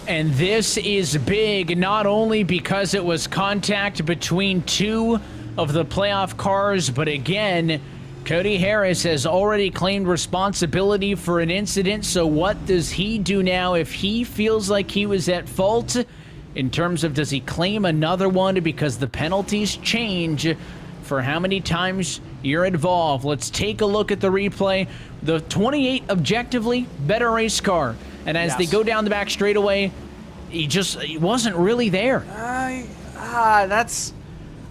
[SPEAKER 2] And this is big, not only because it was contact between 2 of the playoff cars, but again, Cody Harris has already claimed responsibility for an incident, so what does he do now if he feels like he was at fault? In terms of, does he claim another one because the penalties change for how many times you're involved? Let's take a look at the replay. The 28 objectively better race car, and as they go down the back straightaway, he wasn't really there.
[SPEAKER 4] That's,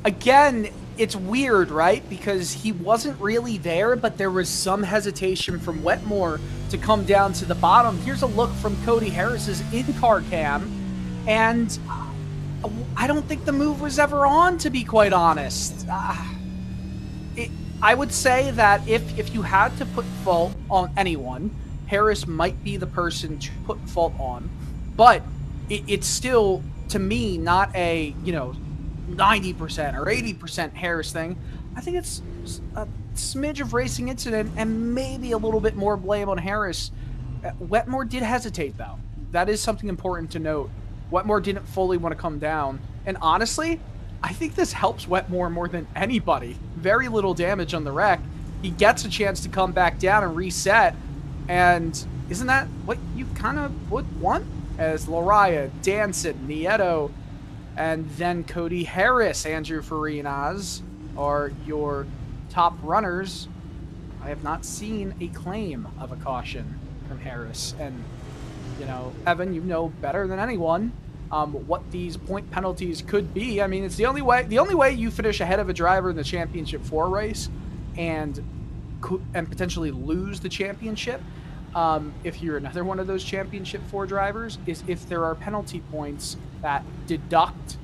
[SPEAKER 4] again, it's weird, right? Because he wasn't really there, but there was some hesitation from Wetmore to come down to the bottom. Here's a look from Cody Harris's in-car cam, and I don't think the move was ever on, to be quite honest. I would say that if you had to put fault on anyone, Harris might be the person to put fault on, but it's still, to me, not a, 90% or 80% Harris thing. I think it's a smidge of racing incident and maybe a little bit more blame on Harris. Wetmore did hesitate, though. That is something important to note. Wetmore didn't fully want to come down. And honestly, I think this helps Wetmore more than anybody. Very little damage on the wreck. He gets a chance to come back down and reset. And isn't that what you kind of would want? As Lariah, Danson, Nieto, and then Cody Harris, Andrew Farinas are your top runners. I have not seen a claim of a caution from Harris. And, Evan, you know better than anyone what these point penalties could be. I mean, it's the only way you finish ahead of a driver in the Championship 4 race and potentially lose the championship, if you're another one of those Championship 4 drivers, is if there are penalty points that deduct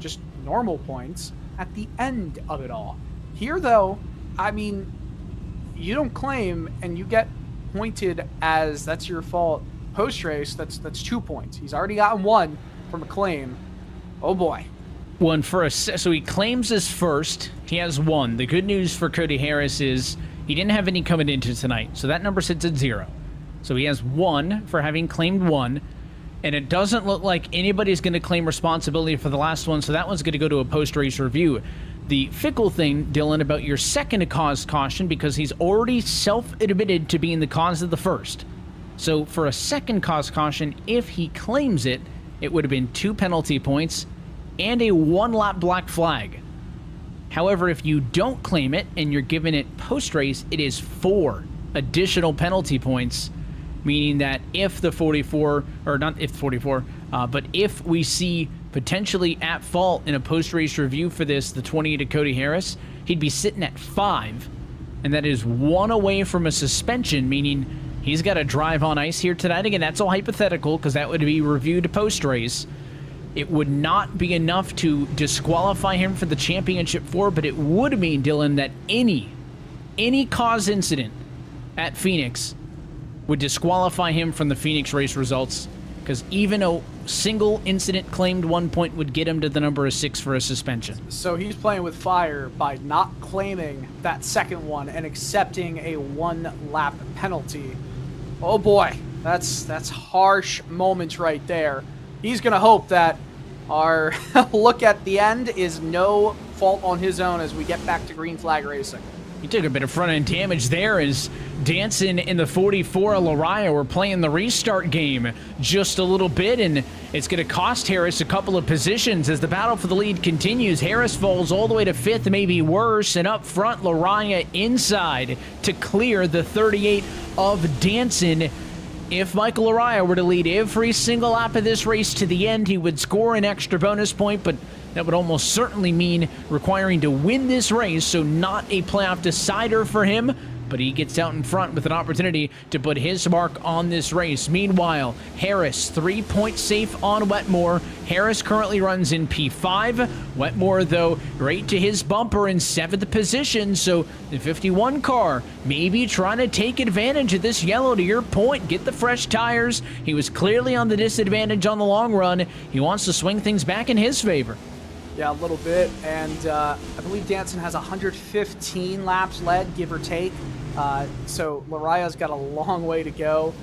[SPEAKER 4] just normal points at the end of it all. Here, though, I mean, you don't claim and you get pointed as that's your fault post-race, that's 2 points. He's already gotten 1 from a claim. Oh boy.
[SPEAKER 2] One first. So he claims his first. He has 1. The good news for Cody Harris is he didn't have any coming into tonight, so that number sits at 0. So he has 1 for having claimed 1. and it doesn't look like anybody's going to claim responsibility for the last one, so that one's going to go to a post-race review. The fickle thing, Dylan, about your second cause caution, because he's already self-admitted to being the cause of the first. So for a second cause caution, if he claims it, it would have been 2 penalty points and a 1-lap black flag. However, if you don't claim it and you're given it post-race, it is 4 additional penalty points, meaning that if the 44, or not if 44, but if we see potentially at fault in a post-race review for this, the 20 to Cody Harris, he'd be sitting at 5, and that is 1 away from a suspension, meaning he's got to drive on ice here tonight. Again, that's all hypothetical because that would be reviewed post-race. It would not be enough to disqualify him for the championship 4, but it would mean, Dylan, that any cause incident at Phoenix would disqualify him from the Phoenix race results, because even a single incident claimed 1 point would get him to the number of 6 for a suspension.
[SPEAKER 4] So he's playing with fire by not claiming that second one and accepting a 1-lap penalty. Oh boy, that's harsh moments right there. He's going to hope that our look at the end is no fault on his own as we get back to green flag racing.
[SPEAKER 2] He took a bit of front-end damage there as Danson in the 44 Lariah were playing the restart game just a little bit, and it's going to cost Harris a couple of positions as the battle for the lead continues. Harris falls all the way to 5th, maybe worse, and up front, Lariah inside to clear the 38 of Danson. If Michael Lariah were to lead every single lap of this race to the end, he would score an extra bonus point, but that would almost certainly mean requiring to win this race, so not a playoff decider for him, but he gets out in front with an opportunity to put his mark on this race. Meanwhile, Harris, 3-point safe on Wetmore. Harris currently runs in P5. Wetmore, though, right to his bumper in 7th position, so the 51 car maybe trying to take advantage of this yellow, to your point, get the fresh tires. He was clearly on the disadvantage on the long run. He wants to swing things back in his favor.
[SPEAKER 4] Yeah, a little bit, and I believe Danson has 115 laps led, give or take. So Lariah's got a long way to go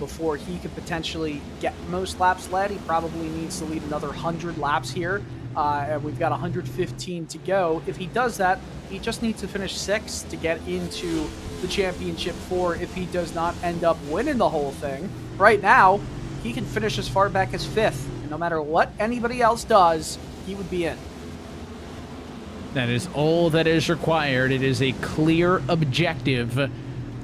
[SPEAKER 4] before he could potentially get most laps led. He probably needs to lead another 100 laps here, and we've got 115 to go. If he does that, he just needs to finish 6th to get into the championship 4 if he does not end up winning the whole thing. Right now, he can finish as far back as 5th, and no matter what anybody else does, he would be in.
[SPEAKER 2] That is all that is required. It is a clear objective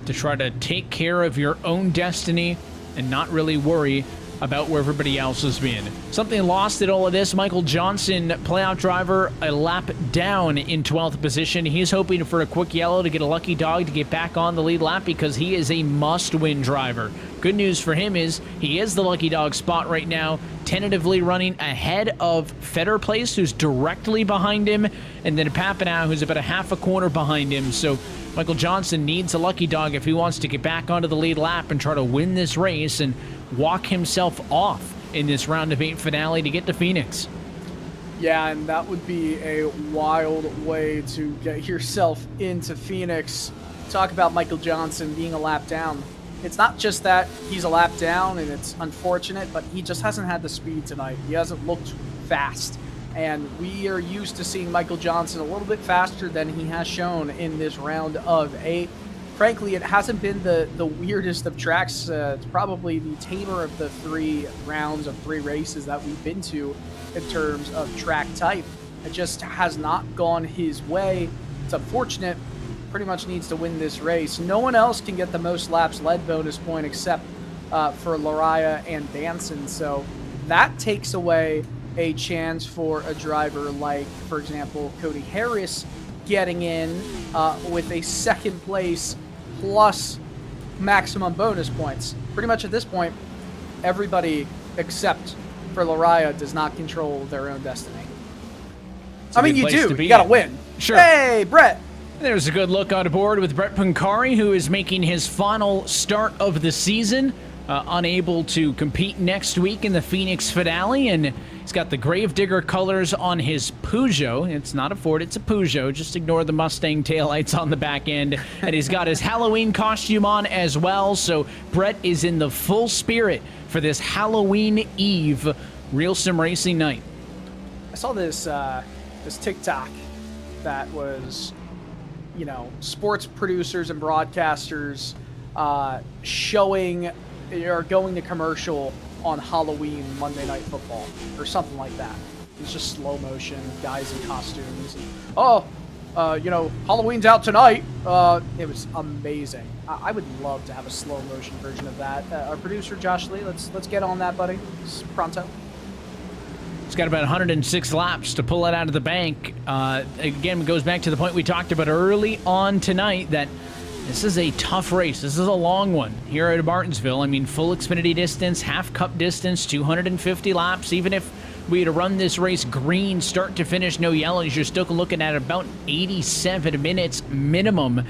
[SPEAKER 2] to try to take care of your own destiny and not really worry about where everybody else has been. Something lost in all of this, Michael Johnson, playoff driver, a lap down in 12th position. He's hoping for a quick yellow to get a lucky dog to get back on the lead lap because he is a must-win driver. Good news for him is he is the lucky dog spot right now, tentatively running ahead of Feder Place, who's directly behind him, and then Papanow, who's about a half a corner behind him. So Michael Johnson needs a lucky dog if he wants to get back onto the lead lap and try to win this race and walk himself off in this round of 8 finale to get to Phoenix.
[SPEAKER 4] Yeah, and that would be a wild way to get yourself into Phoenix. Talk about Michael Johnson being a lap down. It's not just that he's a lap down and it's unfortunate, but he just hasn't had the speed tonight. He hasn't looked fast. And we are used to seeing Michael Johnson a little bit faster than he has shown in this round of 8. Frankly, it hasn't been the weirdest of tracks. It's probably the tamer of the 3 rounds of 3 races that we've been to in terms of track type. It just has not gone his way. It's unfortunate. Pretty much needs to win this race. No one else can get the most laps led bonus point except for Lariah and Danson. So that takes away a chance for a driver like, for example, Cody Harris getting in with a 2nd place plus maximum bonus points. Pretty much at this point, everybody except for Lariah does not control their own destiny. I mean, you do. You gotta win.
[SPEAKER 2] Sure.
[SPEAKER 4] Hey, Brett.
[SPEAKER 2] There's a good look on board with Brett Pancari, who is making his final start of the season. unable to compete next week in the Phoenix finale, and he's got the Gravedigger colors on his Peugeot. It's not a Ford, it's a Peugeot. Just ignore the Mustang taillights on the back end. And he's got his Halloween costume on as well, so Brett is in the full spirit for this Halloween Eve RealSimRacing night.
[SPEAKER 4] I saw this this TikTok that was, you know, sports producers and broadcasters showing or going to commercial on Halloween Monday Night Football or something like that. It's just slow motion, guys in costumes. And, you know, Halloween's out tonight. It was amazing. I would love to have a slow motion version of that. Our producer Josh Lee, let's get on that, buddy. It's pronto.
[SPEAKER 2] It's got about 106 laps to pull it out of the bank. Again, it goes back to the point we talked about early on tonight that this is a tough race. This is a long one here at Martinsville. I mean, full Xfinity distance, half cup distance, 250 laps. Even if we had to run this race green, start to finish, no yellows, you're still looking at about 87 minutes minimum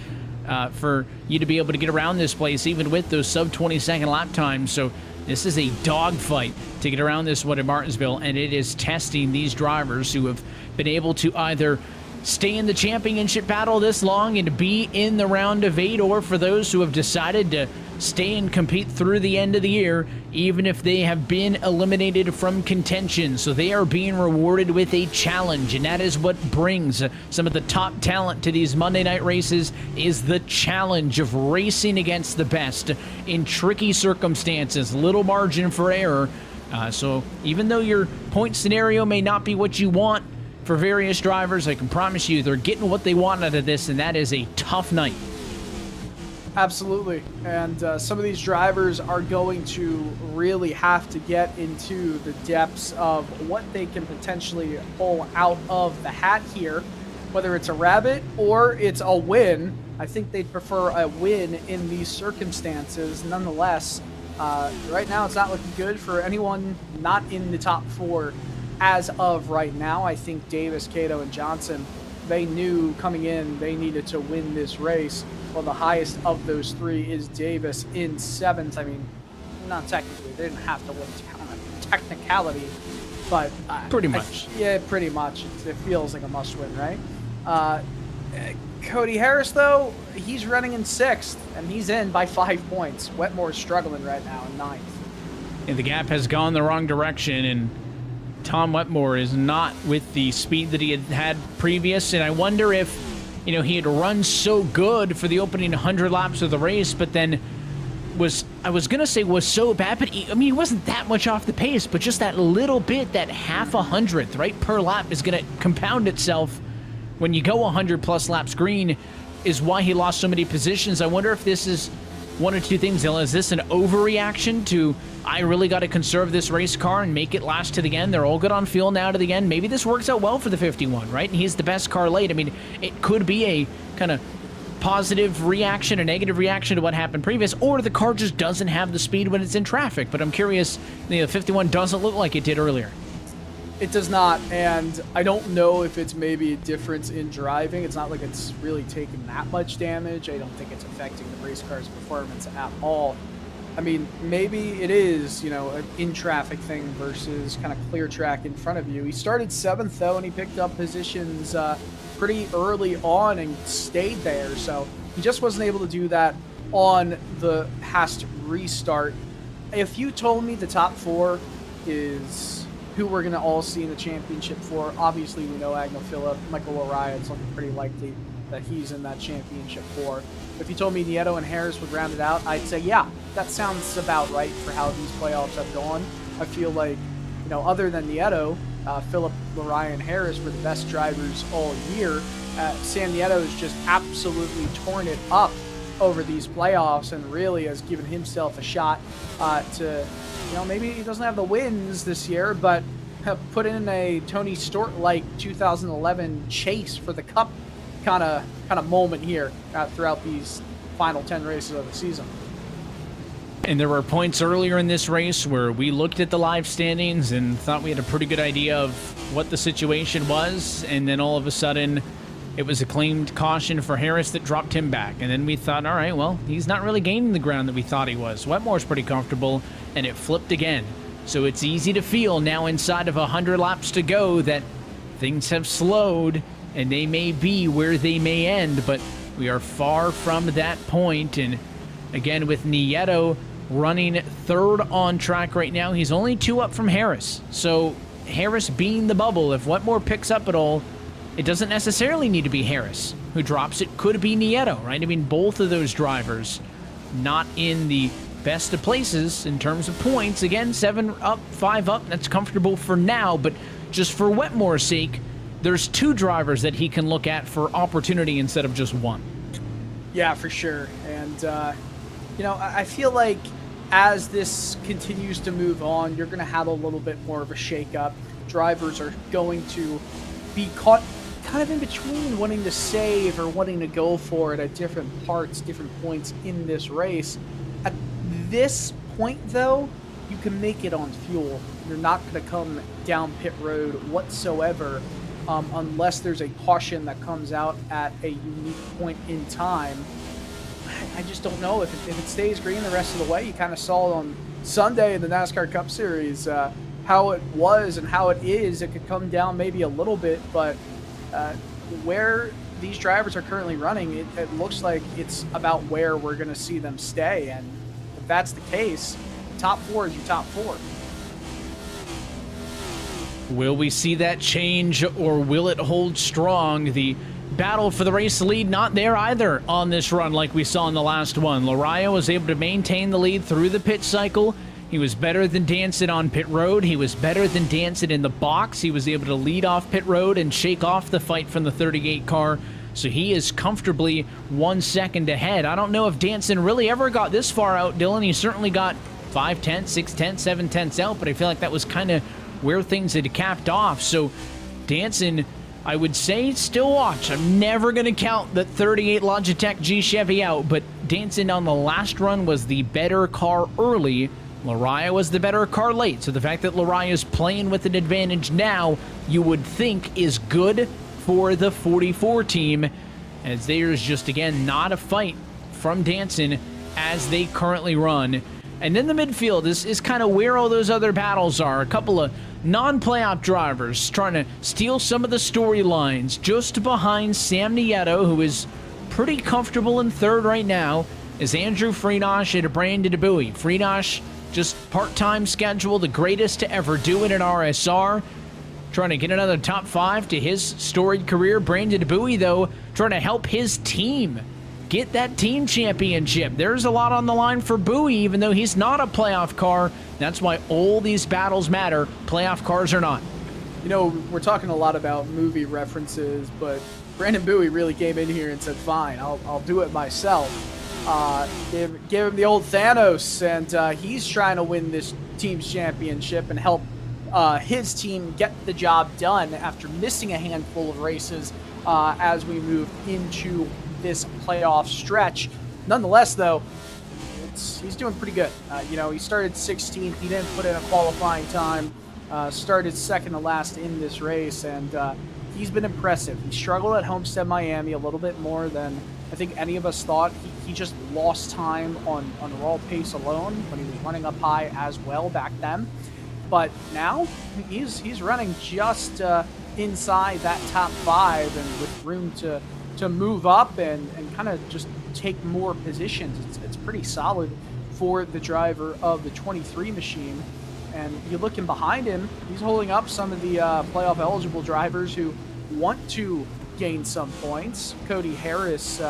[SPEAKER 2] for you to be able to get around this place, even with those sub 20-second lap times. So this is a dogfight to get around this one at Martinsville, and it is testing these drivers who have been able to either stay in the championship battle this long and be in the round of 8, or for those who have decided to stay and compete through the end of the year, even if they have been eliminated from contention. So they are being rewarded with a challenge, and that is what brings some of the top talent to these Monday night races, is the challenge of racing against the best in tricky circumstances, little margin for error. So even though your point scenario may not be what you want for various drivers, I can promise you they're getting what they want out of this, and that is a tough night.
[SPEAKER 4] Absolutely. And some of these drivers are going to really have to get into the depths of what they can potentially pull out of the hat here, whether it's a rabbit or it's a win. I think they'd prefer a win in these circumstances. Nonetheless, right now it's not looking good for anyone not in the top 4 as of right now. I think Davis, Cato, and Johnson, they knew coming in they needed to win this race. Well, the highest of those 3 is Davis in 7th. I mean, not technically. They didn't have to win technicality, but
[SPEAKER 2] pretty much.
[SPEAKER 4] Yeah, pretty much. It feels like a must-win, right? Cody Harris, though, he's running in 6th, and he's in by 5 points. Wetmore's struggling right now in 9th.
[SPEAKER 2] And the gap has gone the wrong direction, and Tom Wetmore is not with the speed that he had previous, and I wonder if, you know, he had run so good for the opening 100 laps of the race, but then was so bad, but he wasn't that much off the pace, but just that little bit, that half a hundredth, right, per lap is going to compound itself when you go 100 plus laps green, is why he lost so many positions. I wonder if this is one or two things. Is this an overreaction to, I really got to conserve this race car and make it last to the end? They're all good on fuel now to the end. Maybe this works out well for the 51, right? And he's the best car late. I mean, it could be a kind of positive reaction, a negative reaction to what happened previous, or the car just doesn't have the speed when it's in traffic. But I'm curious, the 51 doesn't look like it did earlier.
[SPEAKER 4] It does not, and I don't know if it's maybe a difference in driving. It's not like it's really taking that much damage. I don't think it's affecting the race car's performance at all. I mean, maybe it is, you know, an in-traffic thing versus kind of clear track in front of you. He started 7th, though, and he picked up positions pretty early on and stayed there. So he just wasn't able to do that on the past restart. If you told me the top 4 is who we're going to all see in the championship for, obviously we know Agnew Phillip, Michael O'Reilly, it's looking pretty likely that he's in that championship for. If you told me Nieto and Harris would round it out, I'd say, yeah, that sounds about right for how these playoffs have gone. I feel like, you know, other than Nieto, Phillip, Lariah, and Harris were the best drivers all year. Sam Nieto has just absolutely torn it up over these playoffs and really has given himself a shot to, you know, maybe he doesn't have the wins this year, but put in a Tony Stewart-like 2011 chase for the Cup kind of moment here throughout these final 10 races of the season.
[SPEAKER 2] And there were points earlier in this race where we looked at the live standings and thought we had a pretty good idea of what the situation was, and then all of a sudden it was a claimed caution for Harris that dropped him back. And then we thought, all right, well, he's not really gaining the ground that we thought he was. Wetmore's pretty comfortable, and it flipped again. So it's easy to feel now inside of 100 laps to go that things have slowed, and they may be where they may end, but we are far from that point. And again, with Nieto running third on track right now, he's only 2 up from Harris. So Harris being the bubble, if Wetmore picks up at all, it doesn't necessarily need to be Harris who drops. It could be Nieto, right? I mean, both of those drivers not in the best of places in terms of points. Again, 7 up, 5 up, that's comfortable for now, but just for Wetmore's sake, there's 2 drivers that he can look at for opportunity instead of just 1.
[SPEAKER 4] Yeah, for sure. And, you know, I feel like as this continues to move on, you're going to have a little bit more of a shakeup. Drivers are going to be caught kind of in between wanting to save or wanting to go for it at different parts, different points in this race. At this point, though, you can make it on fuel. You're not going to come down pit road whatsoever unless there's a caution that comes out at a unique point in time. I just don't know if it stays green the rest of the way. You kind of saw it on Sunday in the NASCAR Cup Series, how it was and how it is. It could come down maybe a little bit, but where these drivers are currently running, it looks like it's about where we're going to see them stay. And if that's the case, top 4 is your top 4.
[SPEAKER 2] Will we see that change, or will it hold strong? The battle for the race lead not there either on this run like we saw in the last one. Lariah was able to maintain the lead through the pit cycle. He was better than Danson on pit road. He was better than Danson in the box. He was able to lead off pit road and shake off the fight from the 38 car. So he is comfortably 1 second ahead. I don't know if Danson really ever got this far out, Dylan. He certainly got 5/10, 6/10, 7/10 out, but I feel like that was kind of where things had capped off. So Danson, I would say, still watch. I'm never going to count the 38 Logitech G Chevy out, but Danson on the last run was the better car early. Lariah was the better car late. So the fact that Lariah is playing with an advantage now, you would think is good for the 44 team, as there's just, again, not a fight from Danson as they currently run. And then the midfield is kind of where all those other battles are. A couple of non-playoff drivers trying to steal some of the storylines just behind Sam Nieto, who is pretty comfortable in third right now, is Andrew Freenosh and Brandon DeBuey. Freenosh, just part-time schedule, the greatest to ever do it in RSR. Trying to get another top 5 to his storied career. Brandon DeBuey, though, trying to help his team get that team championship. There's a lot on the line for Bowie, even though he's not a playoff car. That's why all these battles matter, playoff cars or not.
[SPEAKER 4] You know, we're talking a lot about movie references, but Brandon Bowie really came in here and said, fine, I'll do it myself. Give him the old Thanos, and he's trying to win this team's championship and help his team get the job done after missing a handful of races as we move into this playoff stretch. Nonetheless, though, he's doing pretty good. You know, he started 16th. He didn't put in a qualifying time. Started second to last in this race, and he's been impressive. He struggled at Homestead, Miami a little bit more than I think any of us thought. He just lost time on raw pace alone when he was running up high as well back then. But now he's running just inside that top 5 and with room to move up and kind of just take more positions. It's pretty solid for the driver of the 23 machine. And you look in behind him, he's holding up some of the playoff eligible drivers who want to gain some points. Cody Harris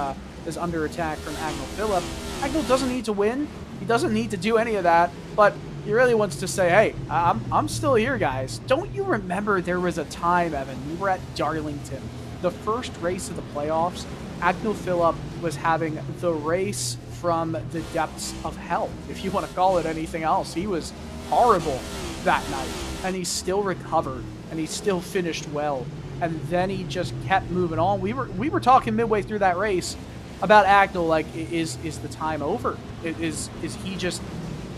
[SPEAKER 4] is under attack from Agnell Phillip. Agnell doesn't need to win. He doesn't need to do any of that, but he really wants to say, hey, I'm still here, guys. Don't you remember there was a time, Evan, we were at Darlington, the first race of the playoffs. Agnell Phillip was having the race from the depths of hell, if you want to call it anything else. He was horrible that night, and he still recovered, and he still finished well. And then he just kept moving on. We were talking midway through that race about Agnell, like, is the time over? Is he just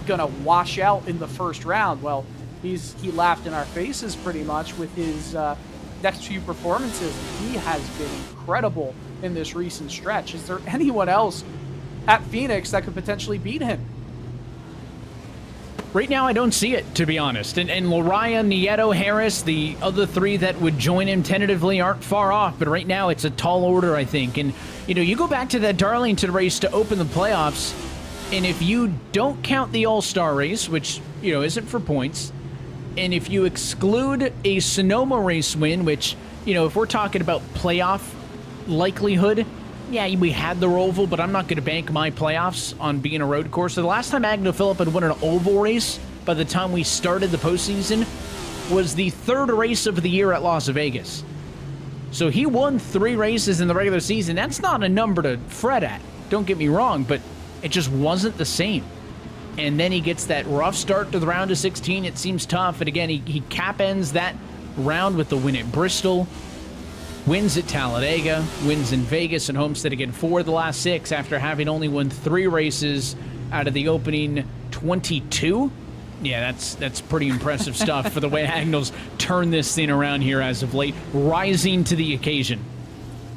[SPEAKER 4] gonna wash out in the first round? Well, he laughed in our faces pretty much with his next few performances. He has been incredible in this recent stretch. Is there anyone else at Phoenix that could potentially beat him?
[SPEAKER 2] Right now, I don't see it, to be honest. And Lariah, Nieto, Harris, the other three that would join him tentatively aren't far off. But right now, it's a tall order, I think. And, you know, you go back to that Darlington race to open the playoffs, and if you don't count the All-Star race, which, you know, isn't for points, and if you exclude a Sonoma race win, which, you know, if we're talking about playoff likelihood, yeah, we had the Roval, but I'm not going to bank my playoffs on being a road course. So the last time Agnew Phillip had won an oval race by the time we started the postseason was the third race of the year at Las Vegas. So he won 3 races in the regular season. That's not a number to fret at. Don't get me wrong, but it just wasn't the same. And then he gets that rough start to the round of 16. It seems tough. And again, he cap ends that round with the win at Bristol. Wins at Talladega, wins in Vegas and Homestead again 4 of the last 6 after having only won 3 races out of the opening 22. Yeah, that's pretty impressive stuff for the way Agnell's turned this thing around here as of late, rising to the occasion.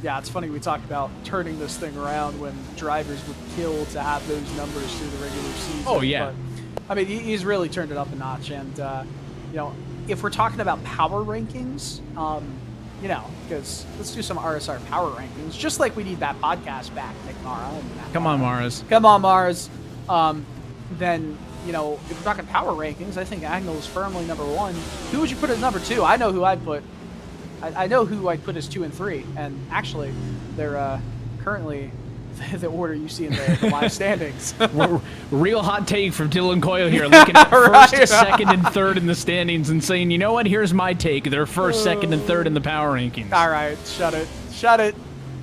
[SPEAKER 4] Yeah, it's funny we talk about turning this thing around when drivers would kill to have those numbers through the regular season.
[SPEAKER 2] Oh, yeah.
[SPEAKER 4] But, I mean, he's really turned it up a notch. And, you know, if we're talking about power rankings, you know, because let's do some RSR power rankings, just like we need that podcast back, Nick Mara.
[SPEAKER 2] Come on, Mars.
[SPEAKER 4] Come on, Mars. Then, you know, if we're talking power rankings, I think Agnell is firmly number 1. Who would you put as number 2? I know who I'd put. I know who I'd put as 2 and 3. And actually, they're currently the order you see in the live standings.
[SPEAKER 2] Real hot take from Dylan Coyle here, looking at first, second, and third in the standings and saying, you know what, here's my take. They're first, second, and third in the power rankings.
[SPEAKER 4] All right, shut it. Shut it.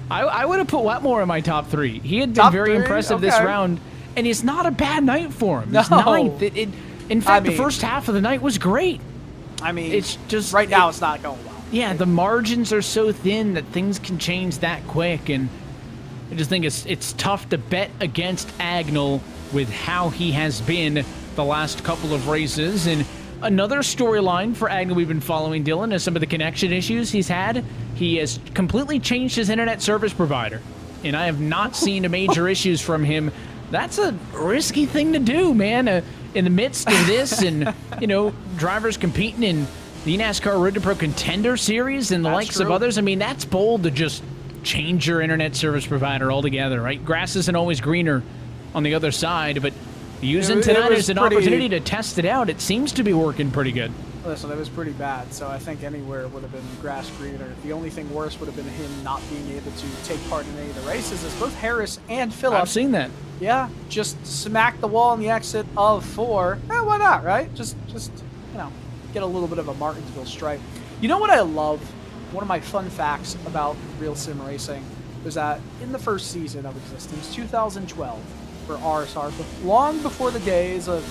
[SPEAKER 2] I would have put Wetmore in my top 3. He had been very impressive this round, and it's not a bad night for him. He's ninth. In fact, the first half of the night was great.
[SPEAKER 4] I mean,
[SPEAKER 2] it's just
[SPEAKER 4] right now it's not going well.
[SPEAKER 2] Yeah, the margins are so thin that things can change that quick, and I just think it's tough to bet against Agnell with how he has been the last couple of races. And another storyline for Agnell we've been following, Dylan, is some of the connection issues he's had. He has completely changed his internet service provider, and I have not seen major issues from him. That's a risky thing to do, man, in the midst of this and, you know, drivers competing in the NASCAR Road to Pro Contender Series and the likes of others. I mean, that's bold to just change your internet service provider altogether, right? Grass isn't always greener on the other side, but using tonight as an opportunity to test it out, it seems to be working pretty good.
[SPEAKER 4] Listen, it was pretty bad, so I think anywhere would have been grass greener. The only thing worse would have been him not being able to take part in any of the races, as both Harris and Phillip.
[SPEAKER 2] I've seen that.
[SPEAKER 4] Yeah, just smack the wall on the exit of 4. Why not, right? Just you know, get a little bit of a Martinsville stripe. You know what I love? One of my fun facts about RealSimRacing was that in the first season of existence, 2012, for RSR, long before the days of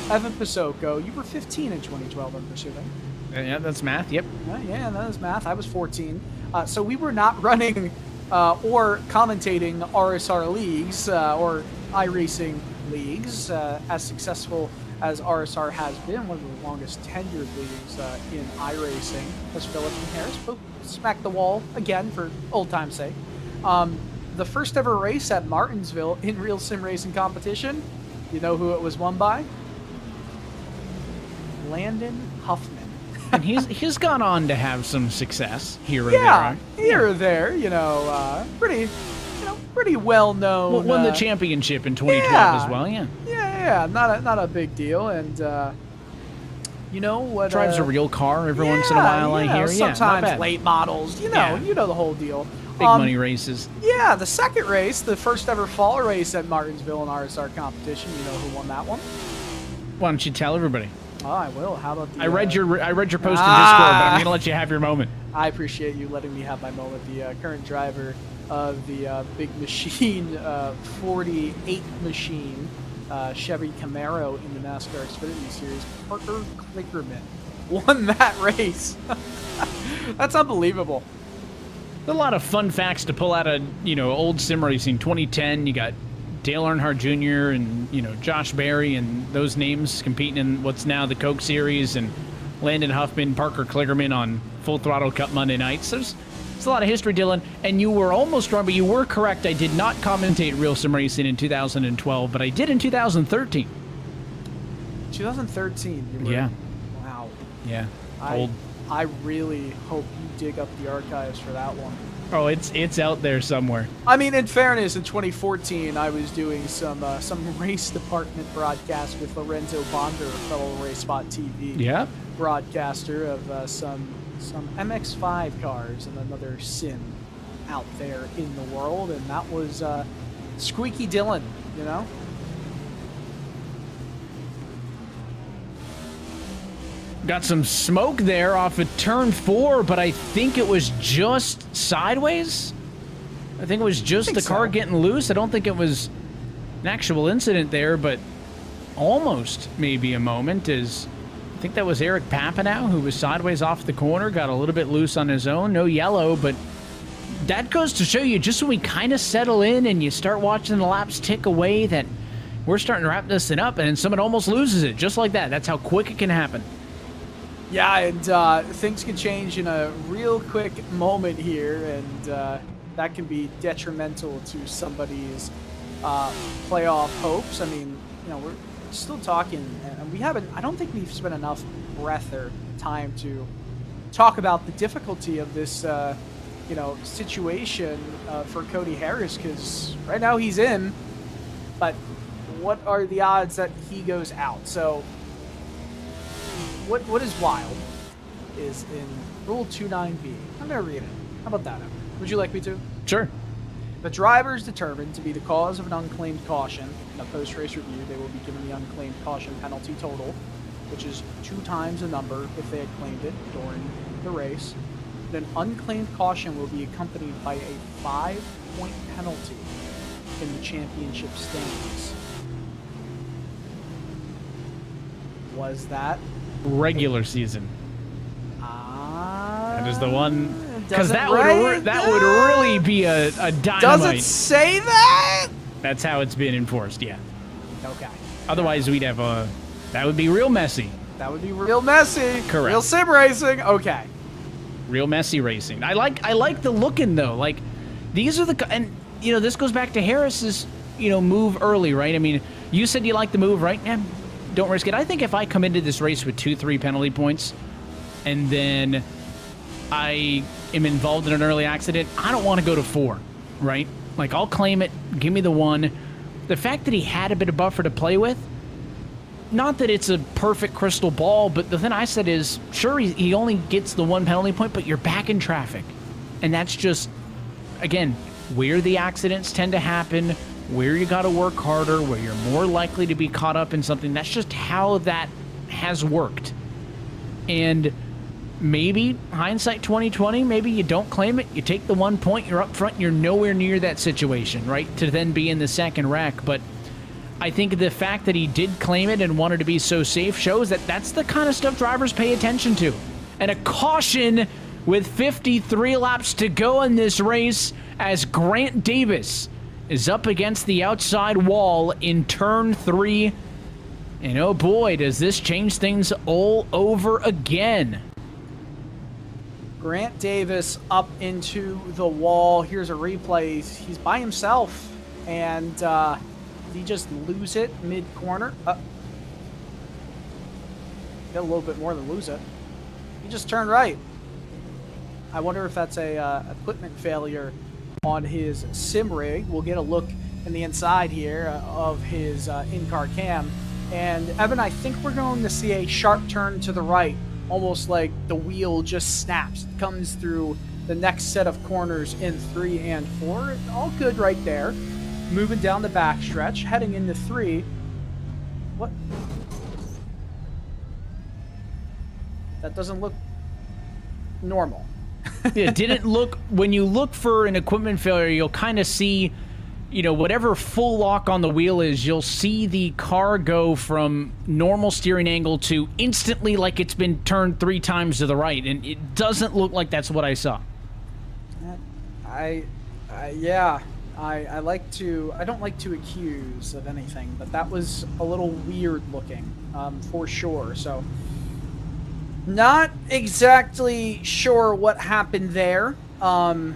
[SPEAKER 4] Evan Pisoko, you were 15 in 2012, I'm presuming.
[SPEAKER 2] Yeah, that's math, yep.
[SPEAKER 4] Yeah, that is math. I was 14. So we were not running or commentating RSR leagues or iRacing leagues as successful as RSR has been, one of the longest tenured leagues in iRacing, as Phillip and Harris both smacked the wall again for old time's sake. The first ever race at Martinsville in RealSimRacing competition, you know who it was won by? Landon Huffman.
[SPEAKER 2] And he's gone on to have some success here or there.
[SPEAKER 4] Here or there, you know, pretty well known.
[SPEAKER 2] Won the championship in 2012 as well, yeah.
[SPEAKER 4] Yeah, not a big deal, and you know what?
[SPEAKER 2] Drives a real car every once in a while. I hear.
[SPEAKER 4] Sometimes late models. You know the whole deal.
[SPEAKER 2] Big money races.
[SPEAKER 4] Yeah, the second race, the first ever fall race at Martinsville in RSR competition. You know who won that one?
[SPEAKER 2] Why don't you tell everybody?
[SPEAKER 4] Oh, I will. How about the?
[SPEAKER 2] I read your post in Discord, but I'm gonna let you have your moment.
[SPEAKER 4] I appreciate you letting me have my moment. The current driver of the big machine, 48 machine. Chevy Camaro in the NASCAR Xfinity Series, Parker Kligerman won that race. That's unbelievable.
[SPEAKER 2] A lot of fun facts to pull out of, you know, old sim racing. 2010, you got Dale Earnhardt Jr. and, you know, Josh Berry and those names competing in what's now the Coke Series, and Landon Huffman, Parker Kligerman on Full Throttle Cup Monday nights. There's a lot of history, Dylan, and you were almost wrong, but you were correct. I did not commentate RealSimRacing in 2012, but I did in 2013.
[SPEAKER 3] 2013. You were,
[SPEAKER 2] Yeah.
[SPEAKER 3] Wow.
[SPEAKER 2] Yeah. Old.
[SPEAKER 3] I really hope you dig up the archives for that one.
[SPEAKER 2] Oh, it's out there somewhere.
[SPEAKER 3] I mean, in fairness, in 2014, I was doing some race department broadcast with Lorenzo Bonder, fellow RaceSpotTV
[SPEAKER 2] Yeah.
[SPEAKER 3] broadcaster of some MX-5 cars and another sim out there in the world, and that was Squeaky Dylan, you know?
[SPEAKER 2] Got some smoke there off of turn 4, but I think it was just sideways. I think it was just the car getting loose. I don't think it was an actual incident there, but almost maybe a moment. I think that was Eric Papanow, who was sideways off the corner, got a little bit loose on his own. No yellow, but that goes to show you, just when we kind of settle in and you start watching the laps tick away, that we're starting to wrap this thing up, and someone almost loses it, just like that. That's how quick it can happen.
[SPEAKER 3] Yeah, and things can change in a real quick moment here, and that can be detrimental to somebody's playoff hopes. I mean, you know, we're still talking, and we haven't, I don't think we've spent enough breath or time to talk about the difficulty of this, you know, situation for Cody Harris, because right now he's in, but what are the odds that he goes out? So what is wild is in Rule 29B. I'm going to read it. How about that, Evan? Would you like me to?
[SPEAKER 2] Sure.
[SPEAKER 3] The driver is determined to be the cause of an unclaimed caution. In a post-race review, they will be given the unclaimed caution penalty total, which is 2 times the number if they had claimed it during the race. An unclaimed caution will be accompanied by a 5-point penalty in the championship standings. Was that
[SPEAKER 2] Regular season. That is the one, because that would really be a dynamite.
[SPEAKER 3] Does it say that?
[SPEAKER 2] That's how it's been enforced, yeah.
[SPEAKER 3] Okay.
[SPEAKER 2] Otherwise, we'd have that would be real messy.
[SPEAKER 3] That would be real messy.
[SPEAKER 2] Correct.
[SPEAKER 3] Real sim racing. Okay.
[SPEAKER 2] Real messy racing. I like the looking though. Like, these are and you know, this goes back to Harris's, you know, move early, right? I mean, you said you like the move, right? Yeah. Don't risk it. I think if I come into this race with 2-3 penalty points, and then I am involved in an early accident, I don't want to go to 4, right? Like, I'll claim it. Give me the 1. The fact that he had a bit of buffer to play with, not that it's a perfect crystal ball, but the thing I said is, sure, he only gets the 1 penalty point, but you're back in traffic. And that's just, again, where the accidents tend to happen, where you got to work harder, where you're more likely to be caught up in something. That's just how that has worked. And maybe hindsight 2020, maybe you don't claim it, you take the 1 point, you're up front, you're nowhere near that situation, right, to then be in the second wreck. But I think the fact that he did claim it and wanted to be so safe shows that that's the kind of stuff drivers pay attention to. And a caution with 53 laps to go in this race as Grant Davis is up against the outside wall in turn 3. And oh boy, does this change things all over again.
[SPEAKER 3] Grant Davis up into the wall. Here's a replay. He's by himself, and did he just lose it mid-corner? Got a little bit more than lose it. He just turned right. I wonder if that's a equipment failure on his sim rig. We'll get a look in the inside here of his in-car cam. And Evan, I think we're going to see a sharp turn to the right, almost like the wheel just snaps. It comes through the next set of corners in 3 and 4. All good right there. Moving down the backstretch, heading into 3. What? That doesn't look normal.
[SPEAKER 2] It didn't look, when you look for an equipment failure, you'll kind of see, you know, whatever full lock on the wheel is, you'll see the car go from normal steering angle to instantly like it's been turned 3 times to the right, and it doesn't look like that's what I saw.
[SPEAKER 3] Yeah, I don't like to accuse of anything, but that was a little weird looking, for sure. So
[SPEAKER 4] Not exactly sure what happened there. And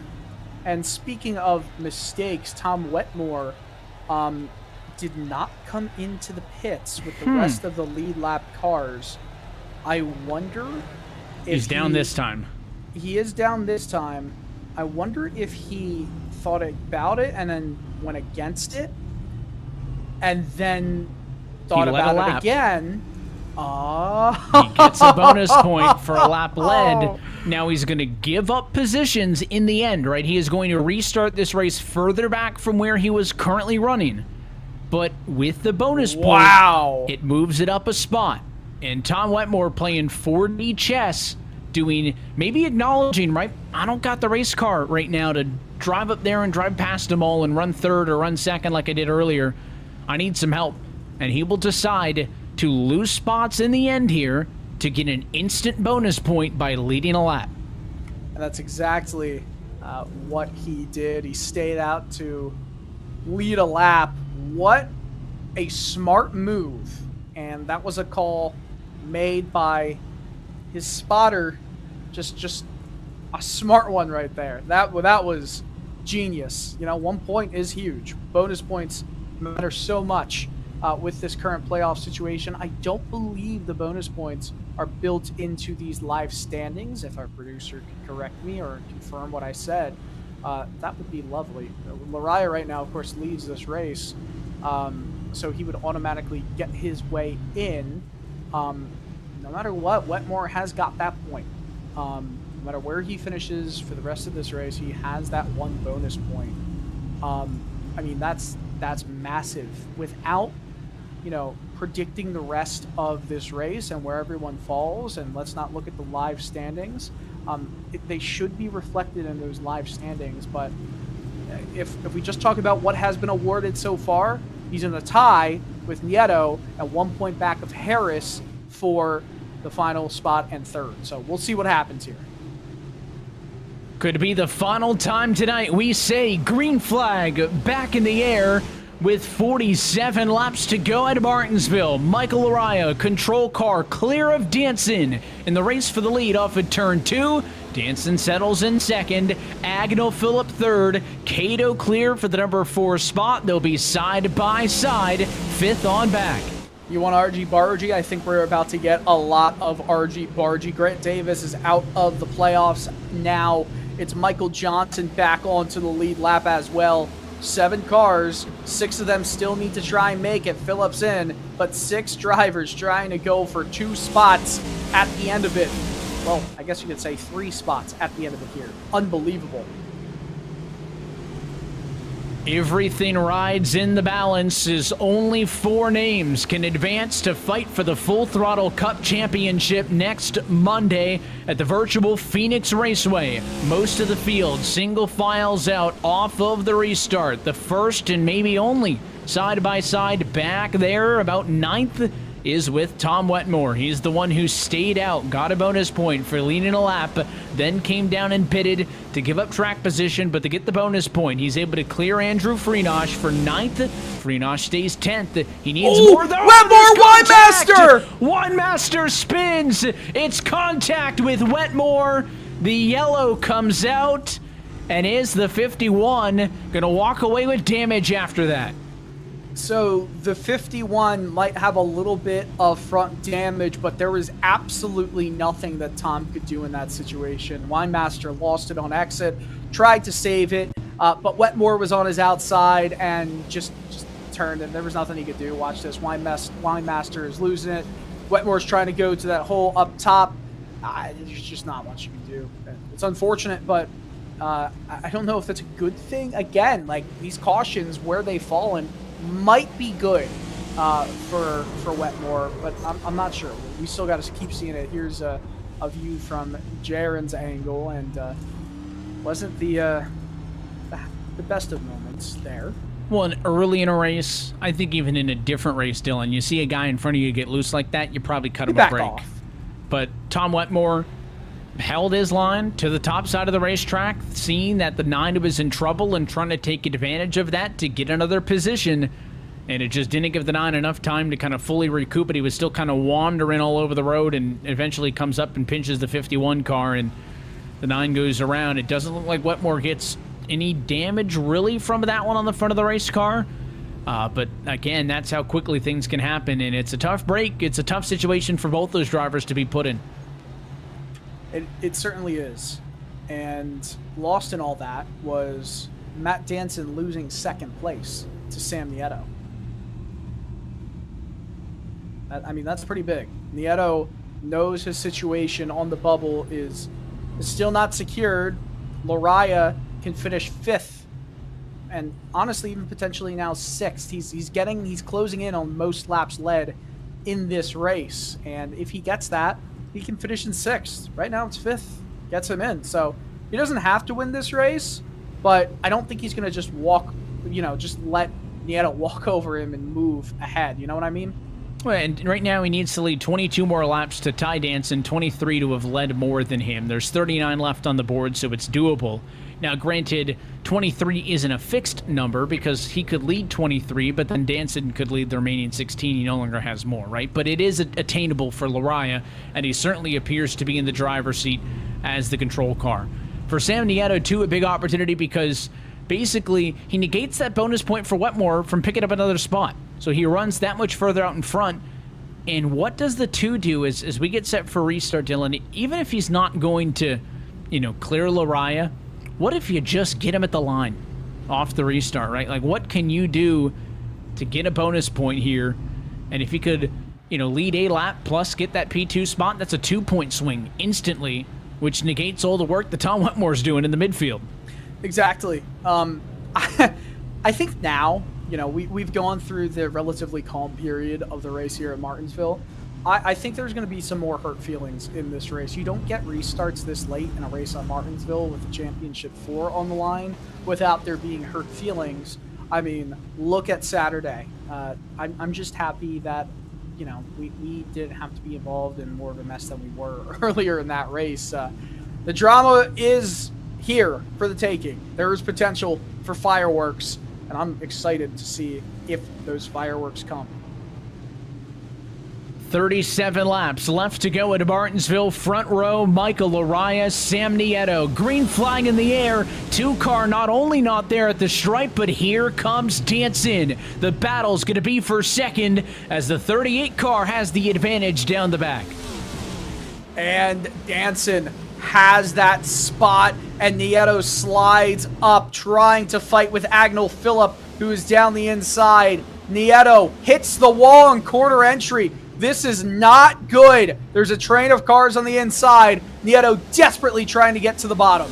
[SPEAKER 4] speaking of mistakes, Tom Wetmore did not come into the pits with the rest of the lead lap cars. I wonder if
[SPEAKER 2] He's down this time.
[SPEAKER 4] He is down this time. I wonder if he thought about it and then went against it and then thought about it again.
[SPEAKER 2] He gets a bonus point for a lap led. Now he's going to give up positions in the end, right? He is going to restart this race further back from where he was currently running. But with the bonus point, it moves it up a spot. And Tom Wetmore playing 4D chess, doing, maybe acknowledging, right, I don't got the race car right now to drive up there and drive past them all and run third or run second like I did earlier. I need some help. And he will decide to lose spots in the end here to get an instant bonus point by leading a lap.
[SPEAKER 4] And that's exactly what he did. He stayed out to lead a lap. What a smart move. And that was a call made by his spotter. Just a smart one right there. That was genius. You know, 1 point is huge. Bonus points matter so much with this current playoff situation. I don't believe the bonus points are built into these live standings. If our producer could correct me or confirm what I said, that would be lovely. Lariah right now, of course, leads this race, so he would automatically get his way in. No matter what, Wetmore has got that point. No matter where he finishes for the rest of this race, he has that one bonus point. I mean, that's massive. Without, you know, predicting the rest of this race and where everyone falls, and let's not look at the live standings. They should be reflected in those live standings, but if we just talk about what has been awarded so far, he's in a tie with Nieto at 1 point back of Harris for the final spot and third. So we'll see what happens here.
[SPEAKER 2] Could be the final time tonight. We say green flag back in the air with 47 laps to go at Martinsville. Michael Lariah, control car, clear of Danson in the race for the lead off of turn 2. Danson settles in second. Agnell Phillip third. Cato clear for the number 4 spot. They'll be side by side, fifth on back.
[SPEAKER 4] You want RG Bargy? I think we're about to get a lot of RG Bargy. Grant Davis is out of the playoffs now. It's Michael Johnson back onto the lead lap as well. 7 cars, 6 of them still need to try and make it. Phillips in, but 6 drivers trying to go for 2 spots at the end of it. Well, I guess you could say 3 spots at the end of it here. Unbelievable.
[SPEAKER 2] Everything rides in the balance as only 4 names can advance to fight for the Full Throttle Cup Championship next Monday at the virtual Phoenix Raceway. Most of the field single files out off of the restart. The first and maybe only side by side back there about 9th is with Tom Wetmore. He's the one who stayed out, got a bonus point for leading a lap, then came down and pitted to give up track position, but to get the bonus point, he's able to clear Andrew Freenosh for 9th. Freenosh stays 10th. He needs more though.
[SPEAKER 4] Wetmore, Winemaster!
[SPEAKER 2] Winemaster spins. It's contact with Wetmore. The yellow comes out and is the 51. Gonna walk away with damage after that.
[SPEAKER 4] So the 51 might have a little bit of front damage, but there was absolutely nothing that Tom could do in that situation. Winemaster lost it on exit, tried to save it, but Wetmore was on his outside and just turned, and there was nothing he could do. Watch this. Winemaster is losing it. Wetmore's trying to go to that hole up top. There's just not much you can do. It's unfortunate, but I don't know if that's a good thing. Again, like, these cautions, where they've fallen, might be good for Wetmore, but I'm not sure. We still got to keep seeing it. Here's a view from Jaren's angle, and wasn't the best of moments there.
[SPEAKER 2] Well, and early in a race, I think even in a different race, Dylan, you see a guy in front of you get loose like that, you probably cut him a break.
[SPEAKER 4] Off.
[SPEAKER 2] But Tom Wetmore held his line to the top side of the racetrack, seeing that the 9 was in trouble and trying to take advantage of that to get another position. and it just didn't give the 9 enough time to kind of fully recoup it. He was still kind of wandering all over the road and eventually comes up and pinches the 51 car, and the 9 goes around. It doesn't look like Wetmore gets any damage really from that one on the front of the race car. But again, that's how quickly things can happen, and it's a tough break. It's a tough situation for both those drivers to be put in.
[SPEAKER 3] It certainly is. And lost in all that was Matt Danson losing second place to Sam Nieto. I mean, that's pretty big. Nieto knows his situation on the bubble is still not secured. Lariah can finish 5th, and honestly, even potentially now 6th. He's closing in on most laps led in this race, and if he gets that, he can finish in 6th. Right now, it's 5th. Gets him in, so he doesn't have to win this race, but I don't think he's going to just just let Nieto walk over him and move ahead. You know what I mean?
[SPEAKER 2] Well, and right now he needs to lead 22 more laps to tie Danson, 23 to have led more than him. There's 39 left on the board, so it's doable. Now, granted, 23 isn't a fixed number because he could lead 23, but then Danson could lead the remaining 16. He no longer has more, right? But it is attainable for Lariah, and he certainly appears to be in the driver's seat as the control car. For Sam Nieto, too, a big opportunity because basically he negates that bonus point for Wetmore from picking up another spot. So he runs that much further out in front. And what does the 2 do as we get set for restart, Dylan? Even if he's not going to, clear Lariah, what if you just get him at the line off the restart, right? Like, what can you do to get a bonus point here? And if he could, lead a lap plus get that P2 spot, that's a 2-point swing instantly, which negates all the work that Tom Wetmore's doing in the midfield.
[SPEAKER 3] Exactly. I think now, we've gone through the relatively calm period of the race here at Martinsville. I think there's going to be some more hurt feelings in this race. You don't get restarts this late in a race on Martinsville with the Championship 4 on the line without there being hurt feelings. I mean, look at Saturday. I'm just happy that, we didn't have to be involved in more of a mess than we were earlier in that race. The drama is here for the taking. There is potential for fireworks, and I'm excited to see if those fireworks come.
[SPEAKER 2] 37 laps left to go at Martinsville. Front row, Michael Lariah, Sam Nieto. Green flag in the air. 2 car not only not there at the stripe, but here comes Danson. The battle's going to be for second as the 38 car has the advantage down the back.
[SPEAKER 3] And Danson has that spot, and Nieto slides up, trying to fight with Agnell Phillip, who is down the inside. Nieto hits the wall on corner entry. This is not good. There's a train of cars on the inside. Nieto desperately trying to get to the bottom.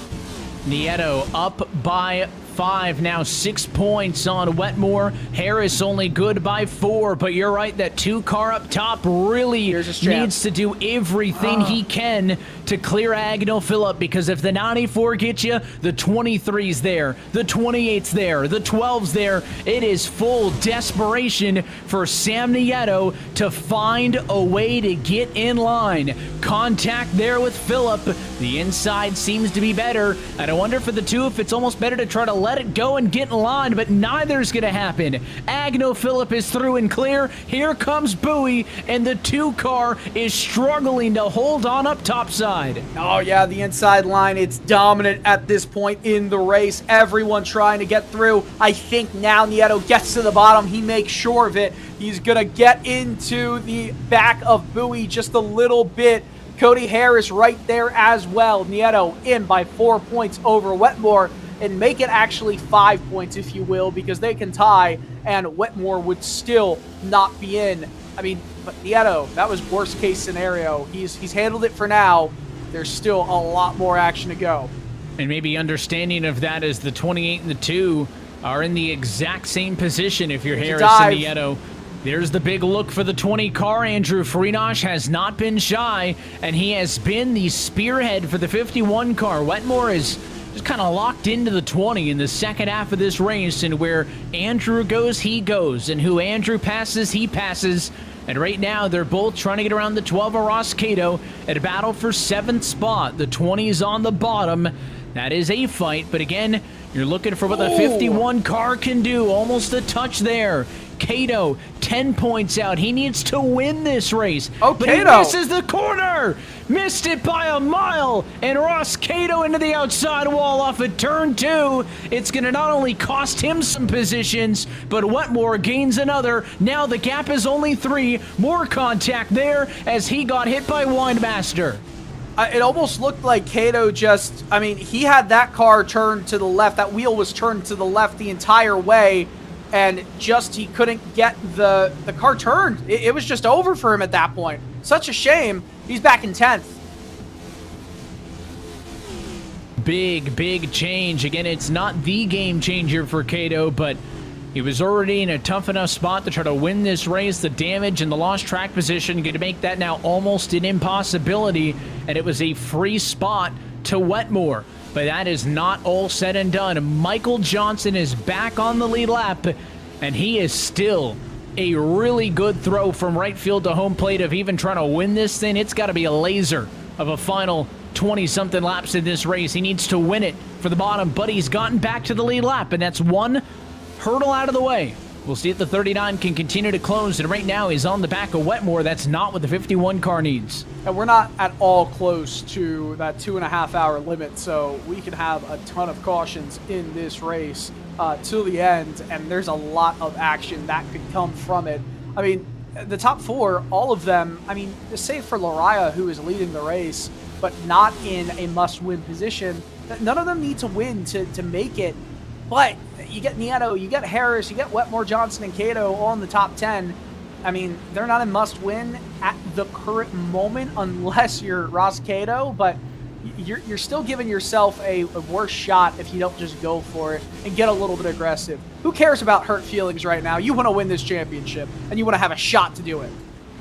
[SPEAKER 2] Nieto up by 5, now 6 points on Wetmore. Harris only good by 4, but you're right, that 2 car up top really needs to do everything he can to clear Agnell Phillip, because if the 94 gets you, the 23's there, the 28's there, the 12's there. It is full desperation for Sam Nieto to find a way to get in line. Contact there with Phillip. The inside seems to be better. And I wonder for the 2 if it's almost better to try to let it go and get in line, but neither's going to happen. Agnell Phillip is through and clear. Here comes Bowie, and the 2 car is struggling to hold on up topside.
[SPEAKER 3] Oh yeah, the inside line, it's dominant at this point in the race. Everyone trying to get through. I think now Nieto gets to the bottom. He makes sure of it. He's going to get into the back of Bowie just a little bit. Cody Harris right there as well. Nieto in by 4 points over Wetmore, and make it actually 5 points, if you will, because they can tie, and Wetmore would still not be in. I mean, but Nieto, that was worst case scenario. He's handled it for now. There's still a lot more action to go.
[SPEAKER 2] And maybe understanding of that is the 28 and the 2 are in the exact same position if you're Harris and Nieto. There's the big look for the 20 car. Andrew Freenosh has not been shy, and he has been the spearhead for the 51 car. Wetmore is just kind of locked into the 20 in the second half of this race, and where Andrew goes, he goes, and who Andrew passes, he passes. And right now, they're both trying to get around the 12 of Ross Cato at a battle for 7th spot. The 20 is on the bottom. That is a fight, but again, you're looking for what the 51 car can do. Almost a touch there. Cato, 10 points out. He needs to win this race.
[SPEAKER 4] Oh,
[SPEAKER 2] but he
[SPEAKER 4] Cato.
[SPEAKER 2] misses the corner. Missed it by a mile. And Ross Cato into the outside wall off of turn 2. It's going to not only cost him some positions, but Wetmore gains another. Now the gap is only 3. More contact there as he got hit by Windmaster.
[SPEAKER 4] It almost looked like Cato just, I mean, he had that car turned to the left. That wheel was turned to the left the entire way, and just he couldn't get the car turned. It was just over for him at that point. Such a shame. He's back in 10th.
[SPEAKER 2] Big change. Again, it's not the game changer for Cato, but he was already in a tough enough spot to try to win this race. The damage and the lost track position going to make that now almost an impossibility, and it was a free spot to Wetmore. But that is not all said and done. Michael Johnson is back on the lead lap, and he is still a really good throw from right field to home plate of even trying to win this thing. It's got to be a laser of a final 20-something laps in this race. He needs to win it for the bottom, but he's gotten back to the lead lap, and that's one hurdle out of the way. We'll see if the 39 can continue to close, and right now he's on the back of Wetmore. That's not what the 51 car needs.
[SPEAKER 4] And we're not at all close to that 2.5-hour limit, so we can have a ton of cautions in this race to the end, and there's a lot of action that could come from it. I mean, the top 4, all of them, I mean, save for Lariah, who is leading the race, but not in a must-win position. None of them need to win to make it, but you get Nieto, you get Harris, you get Wetmore, Johnson, and Cato all in the top 10. I mean, they're not a must-win at the current moment unless you're Ross Cato, but you're still giving yourself a worse shot if you don't just go for it and get a little bit aggressive. Who cares about hurt feelings right now? You want to win this championship, and you want to have a shot to do it.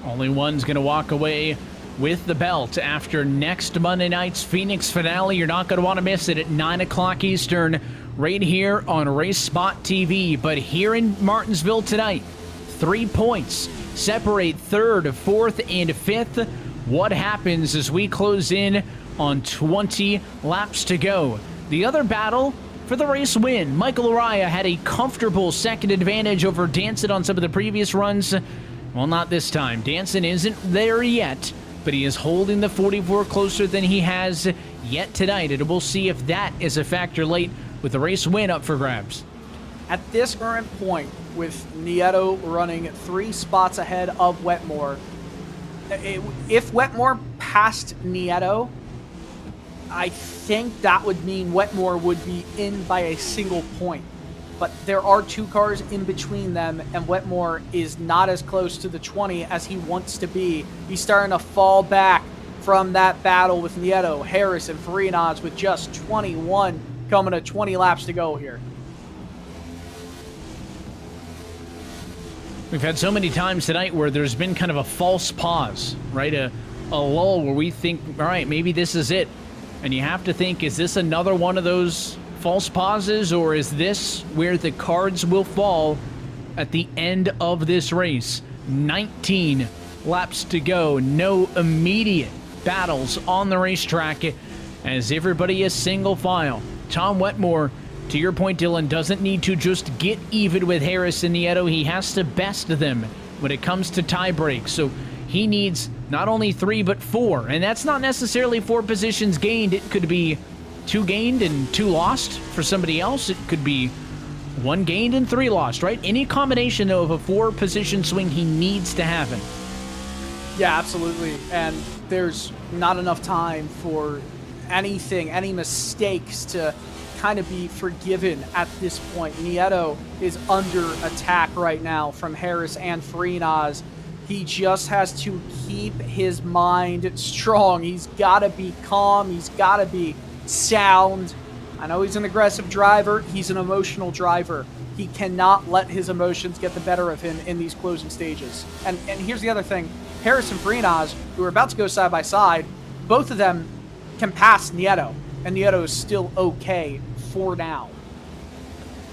[SPEAKER 2] Only one's going to walk away with the belt after next Monday night's Phoenix finale. You're not going to want to miss it at 9 o'clock Eastern right here on RaceSpotTV. But here in Martinsville tonight, 3 points separate 3rd, 4th, and 5th. What happens as we close in on 20 laps to go? The other battle for the race win. Michael Araya had a comfortable second advantage over Danson on some of the previous runs. Well, not this time. Danson isn't there yet, but he is holding the 44 closer than he has yet tonight. And we'll see if that is a factor late with the race win up for grabs.
[SPEAKER 4] At this current point, with Nieto running 3 spots ahead of Wetmore, if Wetmore passed Nieto, I think that would mean Wetmore would be in by a single point. But there are 2 cars in between them, and Wetmore is not as close to the 20 as he wants to be. He's starting to fall back from that battle with Nieto, Harris, and Farinas with just 21 coming to 20 laps to go here.
[SPEAKER 2] We've had so many times tonight where there's been kind of a false pause, right? A lull where we think, all right, maybe this is it. And you have to think, is this another one of those false pauses, or is this where the cards will fall at the end of this race? 19 laps to go. No immediate battles on the racetrack as everybody is single file. Tom Wetmore, to your point, Dylan, doesn't need to just get even with Harris and Nieto. He has to best them when it comes to tie breaks. So he needs not only 3, but 4. And that's not necessarily 4 positions gained. It could be 2 gained and 2 lost for somebody else. It could be 1 gained and 3 lost, right? Any combination, though, of a 4-position swing he needs to happen.
[SPEAKER 4] Yeah, absolutely. And there's not enough time for anything, any mistakes to kind of be forgiven at this point. Nieto is under attack right now from Harris and Farinas. He just has to keep his mind strong. He's got to be calm. He's got to be sound. I know he's an aggressive driver. He's an emotional driver. He cannot let his emotions get the better of him in these closing stages. And here's the other thing. Harris and Farinas, who are about to go side by side, both of them can pass Nieto, and Nieto is still okay for now.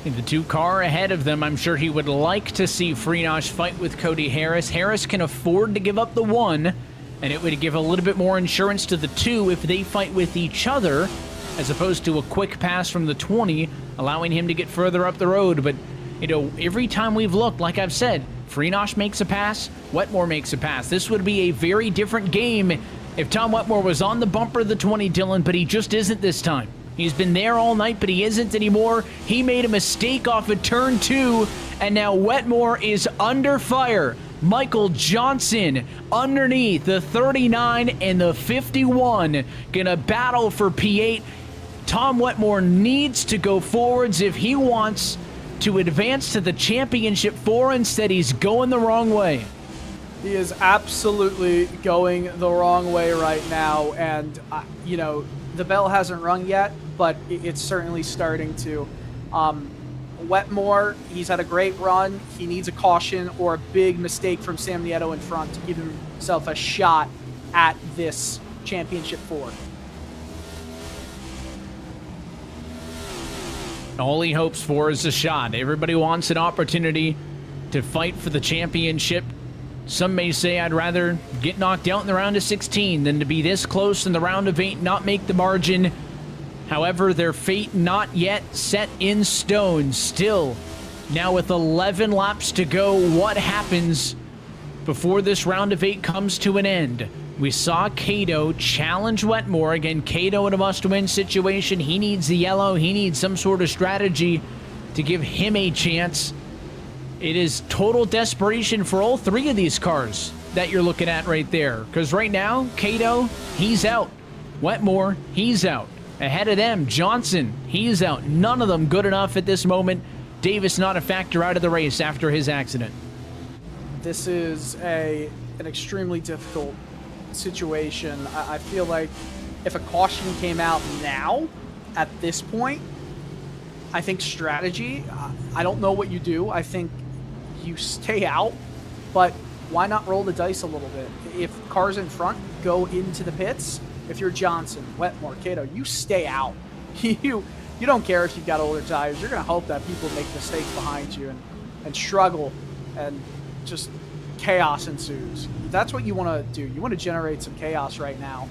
[SPEAKER 2] In the 2 car ahead of them, I'm sure he would like to see Farinas fight with Cody Harris. Harris can afford to give up the 1, and it would give a little bit more insurance to the 2 if they fight with each other, as opposed to a quick pass from the 20, allowing him to get further up the road. But You know, every time we've looked, like I've said, Freenosh makes a pass, Wetmore makes a pass. This would be a very different game if Tom Wetmore was on the bumper of the 20, Dylan, but he just isn't this time. He's been there all night, but he isn't anymore. He made a mistake off of turn 2, and now Wetmore is under fire. Michael Johnson underneath the 39 and the 51. Gonna battle for P8. Tom Wetmore needs to go forwards if he wants to advance to the championship 4. Instead, he's going the wrong way.
[SPEAKER 4] He is absolutely going the wrong way right now, and you know, the bell hasn't rung yet, but it's certainly starting to. Wetmore, he's had a great run. He needs a caution or a big mistake from Sam Nieto in front to give himself a shot at this championship 4.
[SPEAKER 2] All he hopes for is a shot. Everybody wants an opportunity to fight for the championship. Some may say I'd rather get knocked out in the round of 16 than to be this close in the round of 8, not make the margin. However, their fate not yet set in stone. Still, now with 11 laps to go, what happens before this round of 8 comes to an end? We saw Kato challenge Wetmore. Again, Kato in a must-win situation. He needs the yellow. He needs some sort of strategy to give him a chance. It is total desperation for all 3 of these cars that you're looking at right there. Because right now, Kato, he's out. Wetmore, he's out. Ahead of them, Johnson, he's out. None of them good enough at this moment. Davis not a factor out of the race after his accident.
[SPEAKER 4] This is an extremely difficult situation. I feel like if a caution came out now, at this point, I think strategy, I don't know what you do. I think you stay out, but why not roll the dice a little bit? If cars in front go into the pits, if you're Johnson, Wetmore, Kato, you stay out. You don't care if you've got older tires. You're going to hope that people make mistakes behind you and struggle, and just chaos ensues. That's what you want to do. You want to generate some chaos right now.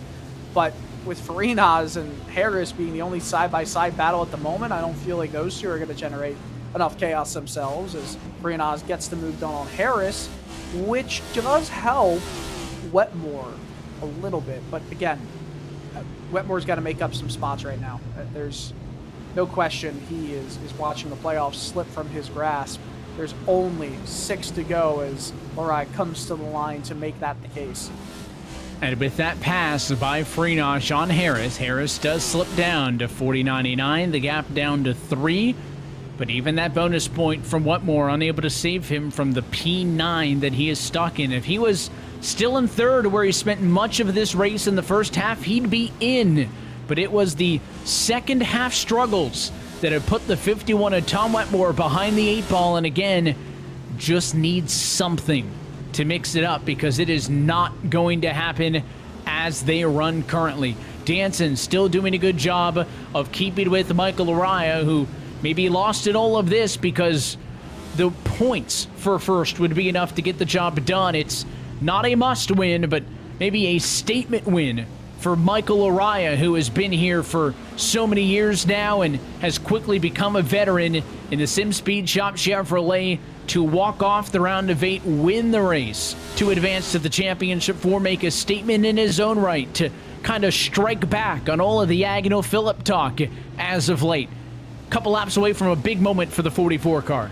[SPEAKER 4] But with Farinas and Harris being the only side-by-side battle at the moment, I don't feel like those two are going to generate enough chaos themselves, as Farinas gets the move done on Harris, which does help Wetmore a little bit. But again, Wetmore's got to make up some spots right now. There's no question he is watching the playoffs slip from his grasp. There's only 6 to go as Loraj comes to the line to make that the case.
[SPEAKER 2] And with that pass by Freenosh on Harris, Harris does slip down to 40.99, the gap down to 3. But even that bonus point from Wetmore unable to save him from the P9 that he is stuck in. If he was still in third, where he spent much of this race in the first half, he'd be in. But it was the second half struggles that have put the 51 of Tom Wetmore behind the 8 ball, and again, just needs something to mix it up, because it is not going to happen as they run currently. Danson still doing a good job of keeping with Michael Araya, who maybe lost in all of this because the points for first would be enough to get the job done. It's not a must win, but maybe a statement win for Michael Araya, who has been here for so many years now and has quickly become a veteran in the Sim Speed Shop Chevrolet, to walk off the round of 8, win the race, to advance to the championship 4, make a statement in his own right, to kind of strike back on all of the Agnew Phillip talk as of late. Couple laps away from a big moment for the 44 car.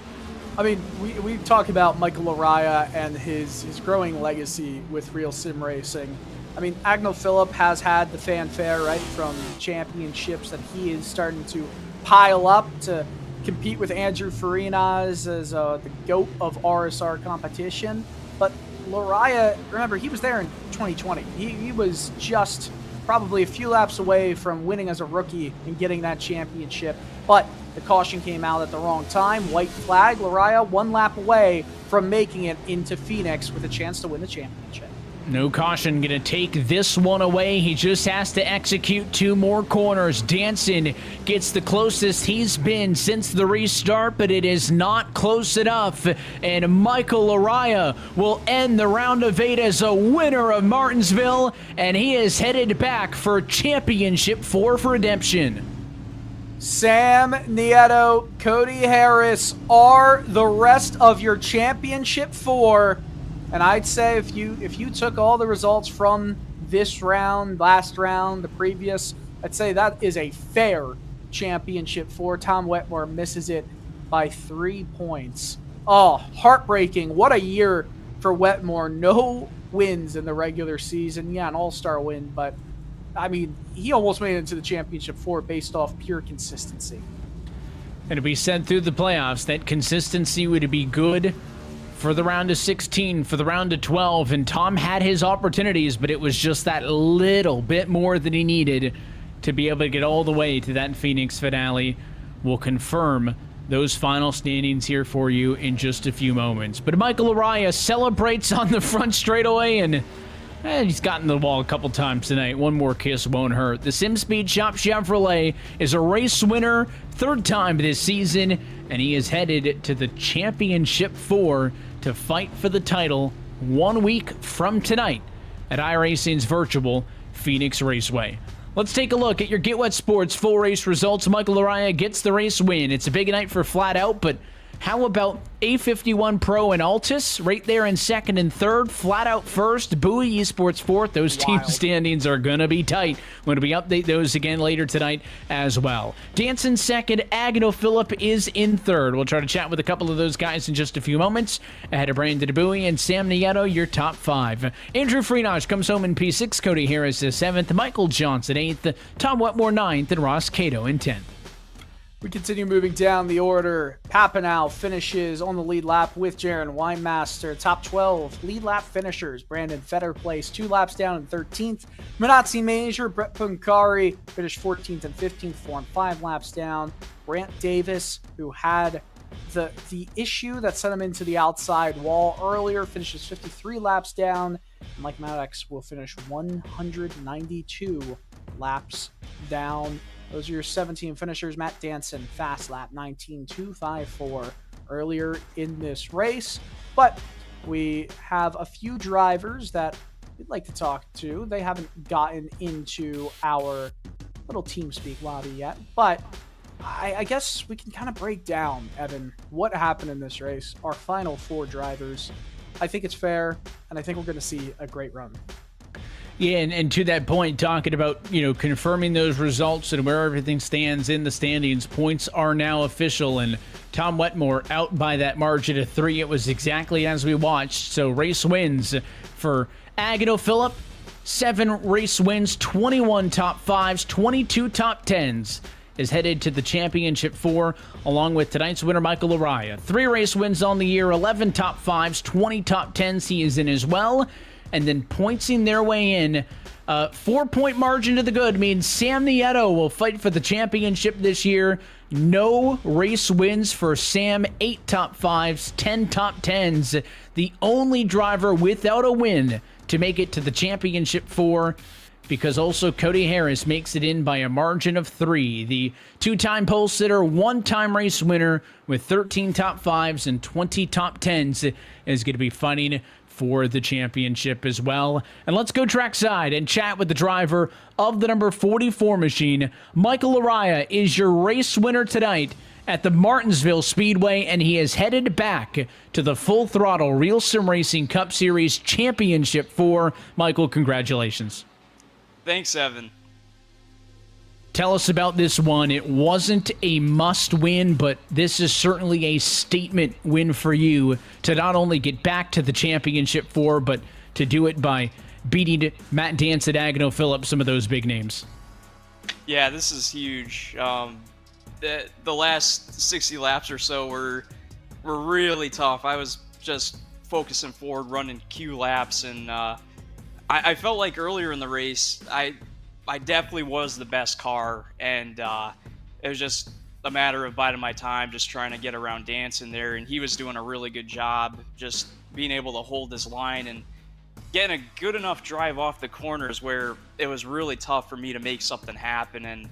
[SPEAKER 4] I mean, we talk about Michael Araya and his growing legacy with RealSimRacing. I mean, Agnew Phillip has had the fanfare, right, from championships that he is starting to pile up to compete with Andrew Farinas as the GOAT of RSR competition. But Araya, remember, he was there in 2020. He was just probably a few laps away from winning as a rookie and getting that championship. But the caution came out at the wrong time. White flag. Araya 1 lap away from making it into Phoenix with a chance to win the championship.
[SPEAKER 2] No caution going to take this one away. He just has to execute 2 more corners. Danson gets the closest he's been since the restart, but it is not close enough. And Michael Araya will end the round of 8 as a winner of Martinsville, and he is headed back for championship 4 for redemption.
[SPEAKER 4] Sam Nieto, Cody Harris are the rest of your championship 4. And I'd say if you took all the results from this round, last round, the previous, I'd say that is a fair championship 4. Tom Wetmore misses it by 3 points. Oh, heartbreaking. What a year for Wetmore. No wins in the regular season. Yeah, an all-star win, but I mean, he almost made it into the championship 4 based off pure consistency.
[SPEAKER 2] And we said through the playoffs that consistency would be good for the round of 16, for the round of 12, and Tom had his opportunities, but it was just that little bit more that he needed to be able to get all the way to that Phoenix finale. We'll confirm those final standings here for you in just a few moments. But Michael Araya celebrates on the front straightaway, and he's gotten the wall a couple times tonight. One more kiss won't hurt. The SimSpeed Shop Chevrolet is a race winner, 3rd time this season, and he is headed to the Championship 4 to fight for the title 1 week from tonight at iRacing's virtual Phoenix Raceway. Let's take a look at your Get Wet Sports full race results. Michael Araya gets the race win. It's a big night for Flat Out, but how about A51 Pro and Altus right there in 2nd and 3rd? Flat Out 1st, Bowie Esports 4th. Those team standings are going to be tight. We're going to update those again later tonight as well. Danson 2nd, Agno Phillip is in 3rd. We'll try to chat with a couple of those guys in just a few moments. Ahead of Brandon Bowie and Sam Nieto, your top 5. Andrew Freenage comes home in P6, Cody Harris is 7th, Michael Johnson 8th, Tom Wetmore 9th, and Ross Cato in 10th.
[SPEAKER 4] We continue moving down the order. Papanow finishes on the lead lap with Jaron Weinmaster. Top 12 lead lap finishers. Brandon Fetter placed 2 laps down in 13th. Minazzi Major, Brett Punkari finished 14th and 15th, 4 and 5 laps down. Brant Davis, who had the issue that sent him into the outside wall earlier, finishes 53 laps down. And Mike Maddox will finish 192 laps down. Those are your 17 finishers. Matt Danson, fast lap 19.254 earlier in this race. But we have a few drivers that we'd like to talk to. They haven't gotten into our little TeamSpeak lobby yet. But I guess we can kind of break down, Evan, what happened in this race. Our final 4 drivers. I think it's fair, and I think we're going to see a great run.
[SPEAKER 2] Yeah, and to that point, talking about, confirming those results and where everything stands in the standings, points are now official, and Tom Wetmore out by that margin of 3. It was exactly as we watched. So race wins for Agno Phillip, 7 race wins, 21 top 5s, 22 top 10s, is headed to the Championship 4, along with tonight's winner, Michael Araya. 3 race wins on the year, 11 top 5s, 20 top 10s he is in as well. And then pointsing their way in, 4-point margin to the good means Sam Nieto will fight for the championship this year. No race wins for Sam. 8 top 5s, 10 top 10s. The only driver without a win to make it to the championship 4, because also Cody Harris makes it in by a margin of 3. The 2-time pole sitter, 1-time race winner with 13 top 5s and 20 top 10s is going to be fighting for the championship as well. And let's go trackside and chat with the driver of the number 44 machine. Michael Araya is your race winner tonight at the Martinsville Speedway, and he is headed back to the Full Throttle RealSimRacing Cup Series Championship 4. Michael, congratulations.
[SPEAKER 5] Thanks, Evan.
[SPEAKER 2] Tell us about this one. It wasn't a must win, but this is certainly a statement win for you to not only get back to the Championship 4, but to do it by beating Matt Danson, Agno Phillip, some of those big names.
[SPEAKER 5] Yeah, this is huge. The last 60 laps or so were really tough. I was just focusing forward, running Q laps, and I felt like earlier in the race, I definitely was the best car, and it was just a matter of biding my time, just trying to get around Danson there, and he was doing a really good job just being able to hold his line and getting a good enough drive off the corners where it was really tough for me to make something happen, and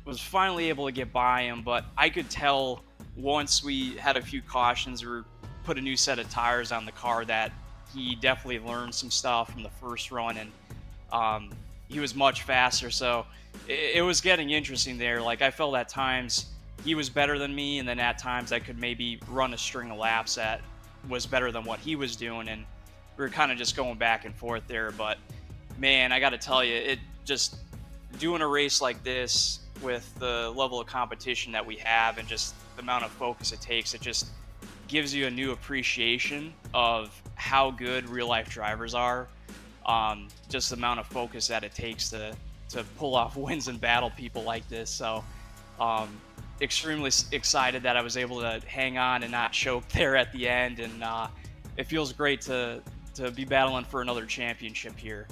[SPEAKER 5] was finally able to get by him. But I could tell once we had a few cautions or put a new set of tires on the car that he definitely learned some stuff from the first run, and he was much faster. So it was getting interesting there. Like, I felt at times he was better than me, and then at times I could maybe run a string of laps that was better than what he was doing, and we were kind of just going back and forth there. But man, I got to tell you, it just doing a race like this with the level of competition that we have and just the amount of focus it takes, it just gives you a new appreciation of how good real life drivers are. Just the amount of focus that it takes to pull off wins and battle people like this. So extremely excited that I was able to hang on and not choke there at the end, and it feels great to be battling for another championship here.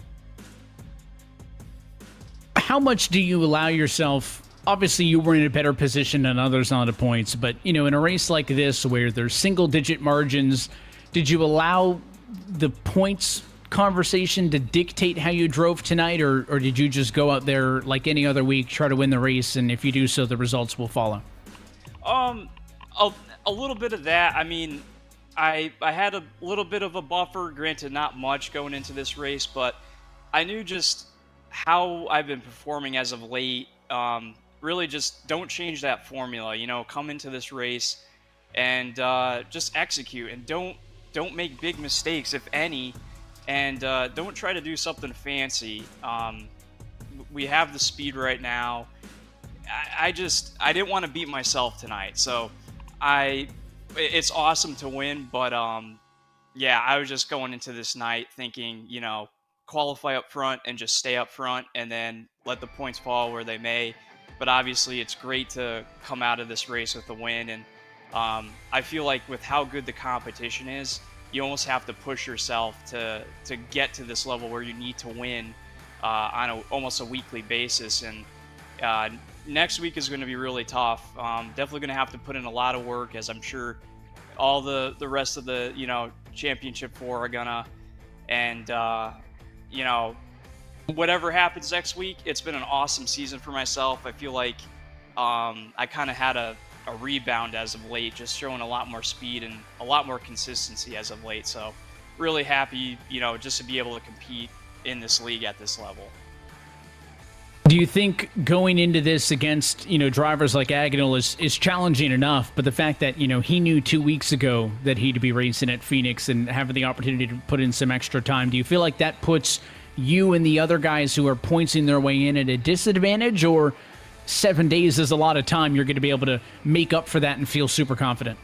[SPEAKER 2] How much do you allow yourself? Obviously, you were in a better position than others on the points, but in a race like this where there's single-digit margins, did you allow the points conversation to dictate how you drove tonight, or did you just go out there like any other week, try to win the race, and if you do so, the results will follow?
[SPEAKER 5] A little bit of that. I mean, I had a little bit of a buffer, granted not much going into this race, but I knew just how I've been performing as of late. Really just don't change that formula, come into this race and just execute, and don't make big mistakes, if any, and don't try to do something fancy. We have the speed right now. I didn't want to beat myself tonight, so it's awesome to win, but yeah, I was just going into this night thinking, qualify up front and just stay up front, and then let the points fall where they may. But obviously, it's great to come out of this race with a win, and I feel like with how good the competition is, you almost have to push yourself to get to this level where you need to win on almost a weekly basis. And next week is going to be really tough. Definitely going to have to put in a lot of work, as I'm sure all the rest of the championship 4 are gonna. And whatever happens next week, it's been an awesome season for myself. I feel like I kind of had a rebound as of late, just showing a lot more speed and a lot more consistency as of late. So really happy, just to be able to compete in this league at this level.
[SPEAKER 2] Do you think going into this against, drivers like Agnell is challenging enough, but the fact that, he knew 2 weeks ago that he'd be racing at Phoenix and having the opportunity to put in some extra time, do you feel like that puts you and the other guys who are pointing their way in at a disadvantage, or 7 days is a lot of time, you're going to be able to make up for that and feel super confident?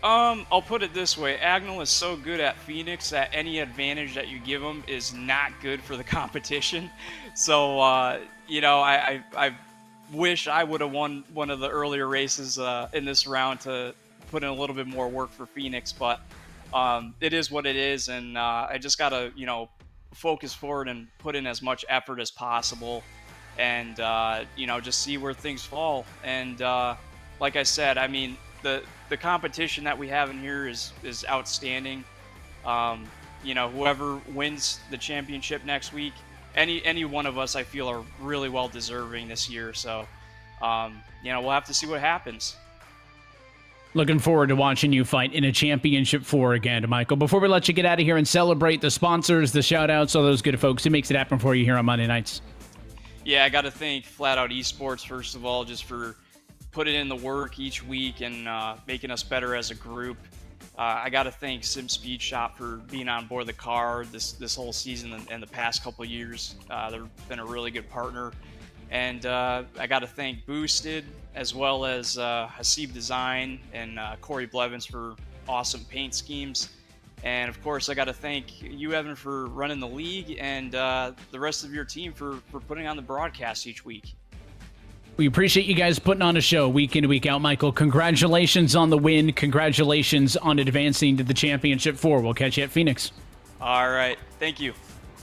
[SPEAKER 5] I'll put it this way. Agnell is so good at Phoenix that any advantage that you give him is not good for the competition. So, I wish I would have won one of the earlier races in this round to put in a little bit more work for Phoenix, but it is what it is, and I just got to, focus forward and put in as much effort as possible, and, just see where things fall. And like I said, I mean, the competition that we have in here is outstanding. Whoever wins the championship next week, any one of us, I feel, are really well deserving this year. So, we'll have to see what happens.
[SPEAKER 2] Looking forward to watching you fight in a championship 4 again, Michael. Before we let you get out of here and celebrate the sponsors, the shout-outs, all those good folks, who makes it happen for you here on Monday nights?
[SPEAKER 5] Yeah, I got to thank Flat Out Esports, first of all, just for putting in the work each week and making us better as a group. I got to thank Sim Speed Shop for being on board the car this whole season and the past couple of years. They've been a really good partner. And I got to thank Boosted, as well as Hasib Design and Corey Blevins for awesome paint schemes. And of course, I got to thank you, Evan, for running the league, and the rest of your team for putting on the broadcast each week.
[SPEAKER 2] We appreciate you guys putting on a show week in, week out, Michael. Congratulations on the win. Congratulations on advancing to the Championship 4. We'll catch you at Phoenix.
[SPEAKER 5] All right. Thank you.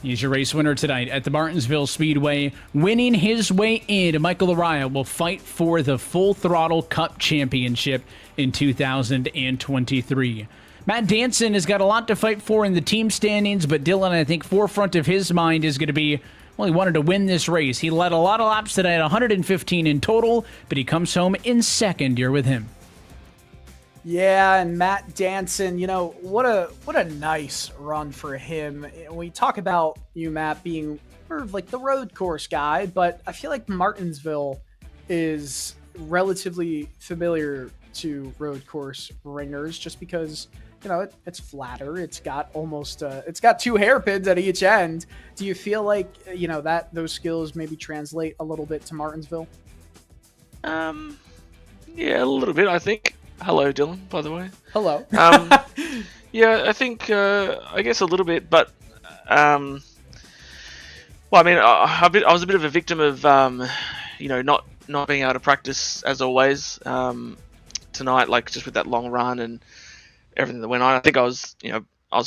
[SPEAKER 2] He's your race winner tonight at the Martinsville Speedway. Winning his way in, Michael Araya will fight for the Full Throttle Cup Championship in 2023. Matt Danson has got a lot to fight for in the team standings, but Dylan, I think, forefront of his mind is going to be, well, he wanted to win this race. He led a lot of laps today, 115 in total, but he comes home in second. You're with him.
[SPEAKER 4] Yeah, and Matt Danson, what a nice run for him. We talk about you, Matt, being more of like the road course guy, but I feel like Martinsville is relatively familiar to road course ringers just because, you know, it's flatter. It's got almost it's got 2 hairpins at each end. Do you feel like, you know, that those skills maybe translate a little bit to Martinsville?
[SPEAKER 6] Yeah, a little bit, I think. Hello, Dylan, by the way.
[SPEAKER 4] Hello.
[SPEAKER 6] Yeah, I think, I guess a little bit, but, well, I mean, I was a bit of a victim of, you know, not being able to practice as always, tonight, like, just with that long run and everything that went on. I think I was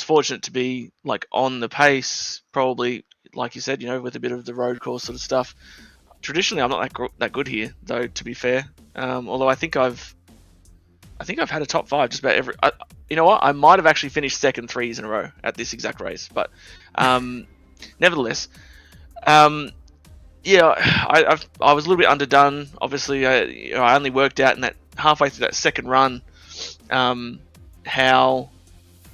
[SPEAKER 6] fortunate to be, like, on the pace, probably, like you said, you know, with a bit of the road course sort of stuff. Traditionally, I'm not that good here, though, to be fair. Although I think I've had a top 5 just about every. You know what? I might have actually finished second 3 years in a row at this exact race, but nevertheless, yeah, I was a little bit underdone. Obviously, I only worked out in that halfway through that second run how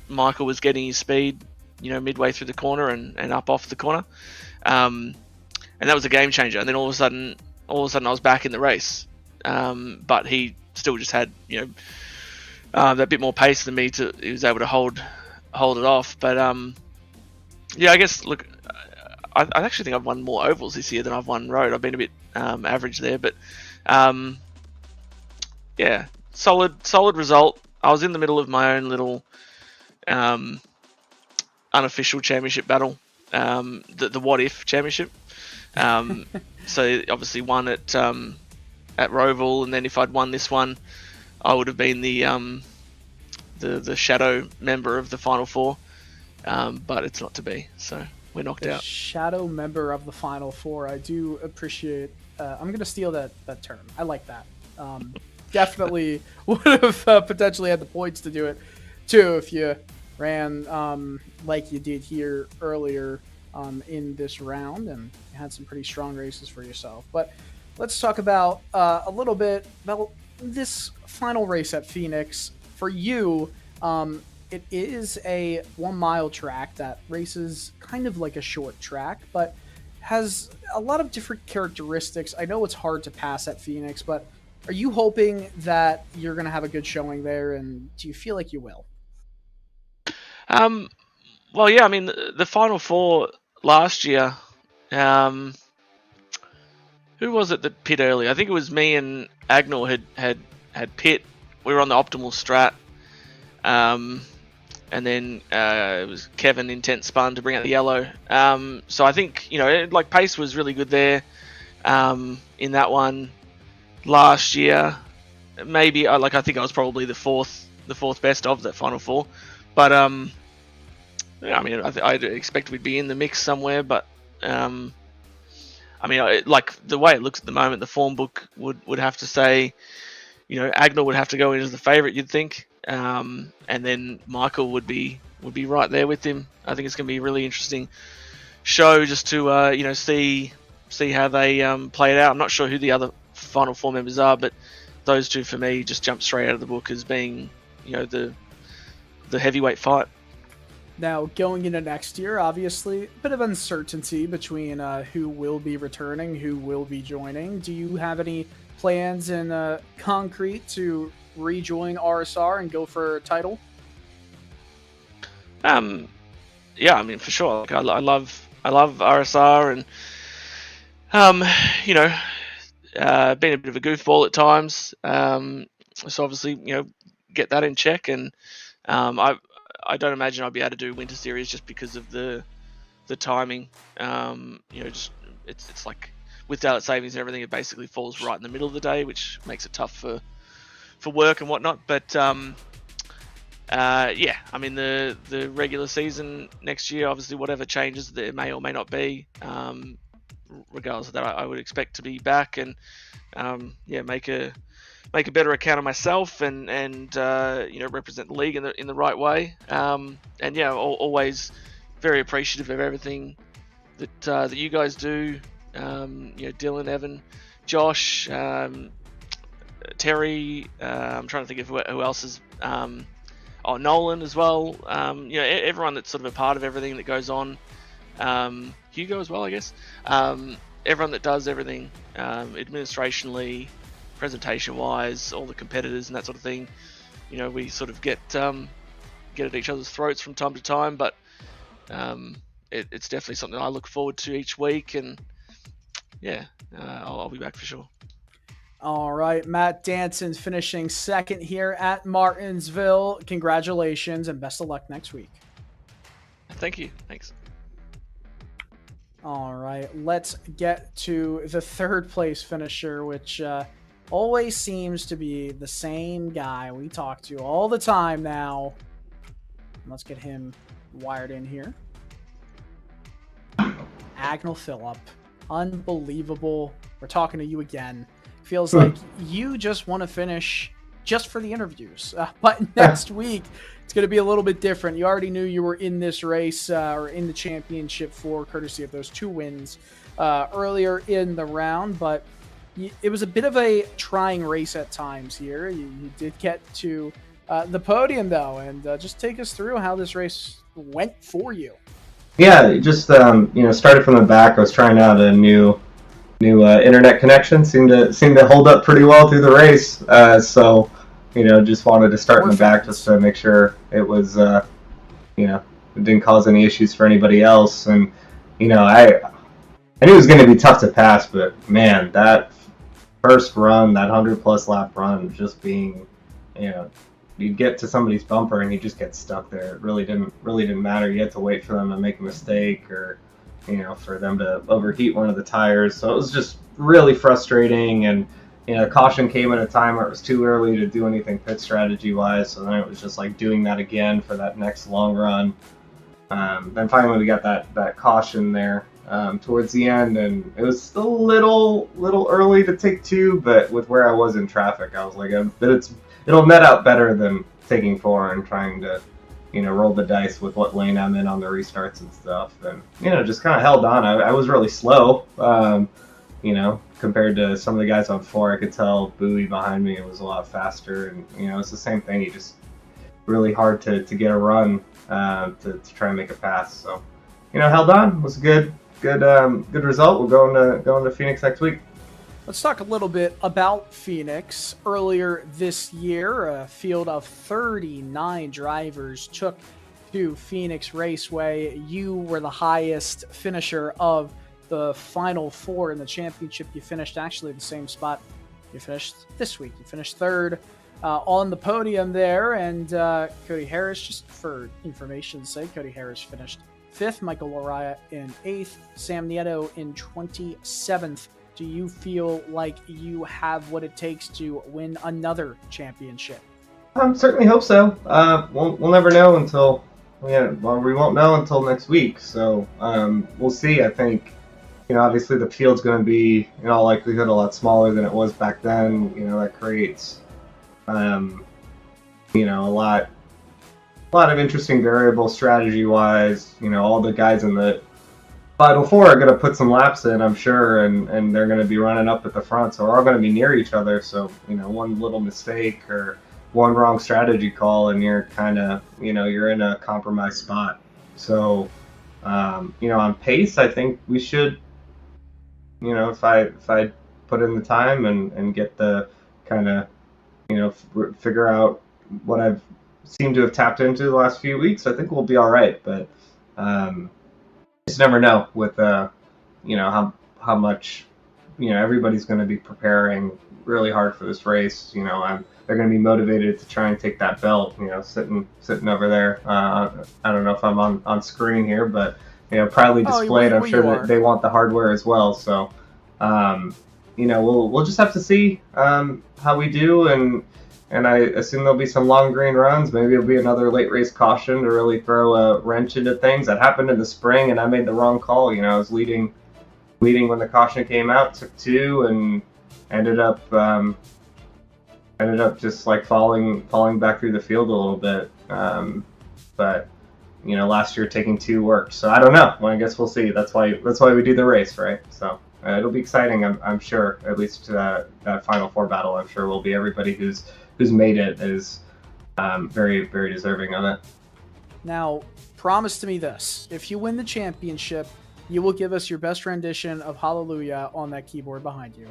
[SPEAKER 6] Michael was getting his speed, you know, midway through the corner and up off the corner, and that was a game changer. And then all of a sudden, I was back in the race, but he still just had, you know, that bit more pace than me. He was able to hold it off. But yeah, I guess look, I actually think I've won more ovals this year than I've won road. I've been a bit average there, but yeah, solid result. I was in the middle of my own little unofficial championship battle, the what if championship. So obviously won at Roval, and then if I'd won this one, I would have been the shadow member of the Final Four, but it's not to be. So we're knocked out.
[SPEAKER 4] Shadow member of the Final Four. I do appreciate. I'm going to steal that term. I like that. Definitely would have potentially had the points to do it too if you ran like you did here earlier in this round, and you had some pretty strong races for yourself. But let's talk about a little bit about this final race at Phoenix. For you, it is a 1 mile track that races kind of like a short track, but has a lot of different characteristics. I know it's hard to pass at Phoenix, but are you hoping that you're going to have a good showing there, and do you feel like you will?
[SPEAKER 6] Well, yeah, I mean, the Final Four last year, who was it that pit early? I think it was me and Agnor had pit. We were on the optimal strat. And then it was Kevin intent spun to bring out the yellow. So I think, you know, like pace was really good there in that one last year. Maybe I think I was probably the fourth best of that Final Four. But yeah, I mean, I'd expect we'd be in the mix somewhere. But I mean, like the way it looks at the moment, the form book would have to say, you know, Agnor would have to go in as the favourite, you'd think. And then Michael would be right there with him. I think it's going to be a really interesting show just to you know, see how they play it out. I'm not sure who the other Final Four members are, but those two for me just jump straight out of the book as being, you know, the heavyweight fight.
[SPEAKER 4] Now, going into next year, obviously, a bit of uncertainty between who will be returning, who will be joining. Do you have any plans in concrete to rejoin RSR and go for a title?
[SPEAKER 6] Yeah, I mean, for sure. Like, I love RSR, and you know, been a bit of a goofball at times. So obviously, you know, get that in check, and I don't imagine I'll be able to do Winter Series just because of the timing. You know, just it's like with daylight savings and everything, it basically falls right in the middle of the day, which makes it tough for work and whatnot. But yeah, I mean, the regular season next year, obviously whatever changes there may or may not be, regardless of that, I would expect to be back and yeah, make a better account of myself and you know, represent the league in the right way. And yeah, always very appreciative of everything that you guys do. You know, Dylan, Evan, Josh, Terry. I'm trying to think of who else is. Nolan as well. You know, everyone that's sort of a part of everything that goes on Hugo as well, I guess. Everyone that does everything, administrationally, presentation-wise, all the competitors and that sort of thing. You know, we sort of get at each other's throats from time to time, but it's definitely something I look forward to each week, and yeah, I'll be back for sure.
[SPEAKER 4] All right, Matt Danson finishing second here at Martinsville. Congratulations and best of luck next week.
[SPEAKER 6] Thank you. Thanks.
[SPEAKER 4] All right, let's get to the third place finisher, which always seems to be the same guy we talk to all the time now. Let's get him wired in here. Agnell Phillip. Unbelievable. We're talking to you again. Feels like you just want to finish just for the interviews. But next week, it's going to be a little bit different. You already knew you were in this race or in the championship for courtesy of those 2 wins earlier in the round. But it was a bit of a trying race at times here. You did get to the podium, though. And just take us through how this race went for you.
[SPEAKER 7] Yeah, it just started from the back. I was trying out a new internet connection. Seemed to hold up pretty well through the race. So just wanted to start in the back just to make sure it was it didn't cause any issues for anybody else. And I knew it was going to be tough to pass, but man, that first run, that 100+ lap run, just being you'd get to somebody's bumper and you just get stuck there. It really didn't matter. You had to wait for them to make a mistake or for them to overheat one of the tires. So it was just really frustrating. And caution came at a time where it was too early to do anything pit strategy wise. So then it was just like doing that again for that next long run. Then finally we got that caution there towards the end, and it was still a little early to take 2, but with where I was in traffic, I was like, it'll net out better than taking 4 and trying to roll the dice with what lane I'm in on the restarts and stuff. And just kind of held on. I was really slow, compared to some of the guys on 4. I could tell Bowie behind me was a lot faster, and it's the same thing. You just really hard to get a run to try and make a pass. So held on. It was a good result. We'll go into Phoenix next week.
[SPEAKER 4] Let's talk a little bit about Phoenix. Earlier this year, a field of 39 drivers took to Phoenix Raceway. You were the highest finisher of the final 4 in the championship. You finished actually the same spot you finished this week. You finished 3rd on the podium there, and Cody Harris, just for information's sake, Cody Harris finished 5th, Michael Laraya in 8th, Sam Nieto in 27th. Do you feel like you have what it takes to win another championship?
[SPEAKER 7] Certainly hope so. We'll never know until we won't know until next week. So we'll see. I think obviously the field's going to be in all likelihood a lot smaller than it was back then. That creates a lot of interesting variables strategy wise. All the guys in the Final 4 are going to put some laps in, I'm sure, and they're going to be running up at the front, so we're all going to be near each other. So one little mistake or one wrong strategy call, and you're kind of you're in a compromised spot. So on pace, I think we should if I put in the time and get the kind of figure out what I've seemed to have tapped into the last few weeks, I think we'll be all right. But just never know with how much everybody's going to be preparing really hard for this race. They're going to be motivated to try and take that belt. Sitting over there. I don't know if I'm on screen here, but proudly displayed. I'm sure that they want the hardware as well. So we'll just have to see how we do, and I assume there'll be some long green runs. Maybe it'll be another late race caution to really throw a wrench into things. That happened in the spring, and I made the wrong call. I was leading when the caution came out, took 2, and ended up just like falling back through the field a little bit. But last year taking 2 worked. So I don't know. Well, I guess we'll see. That's why we do the race, right? So it'll be exciting. I'm sure. At least that Final 4 battle. I'm sure will be everybody who's made it is very, very deserving of it.
[SPEAKER 4] Now, promise to me this. If you win the championship, you will give us your best rendition of Hallelujah on that keyboard behind you.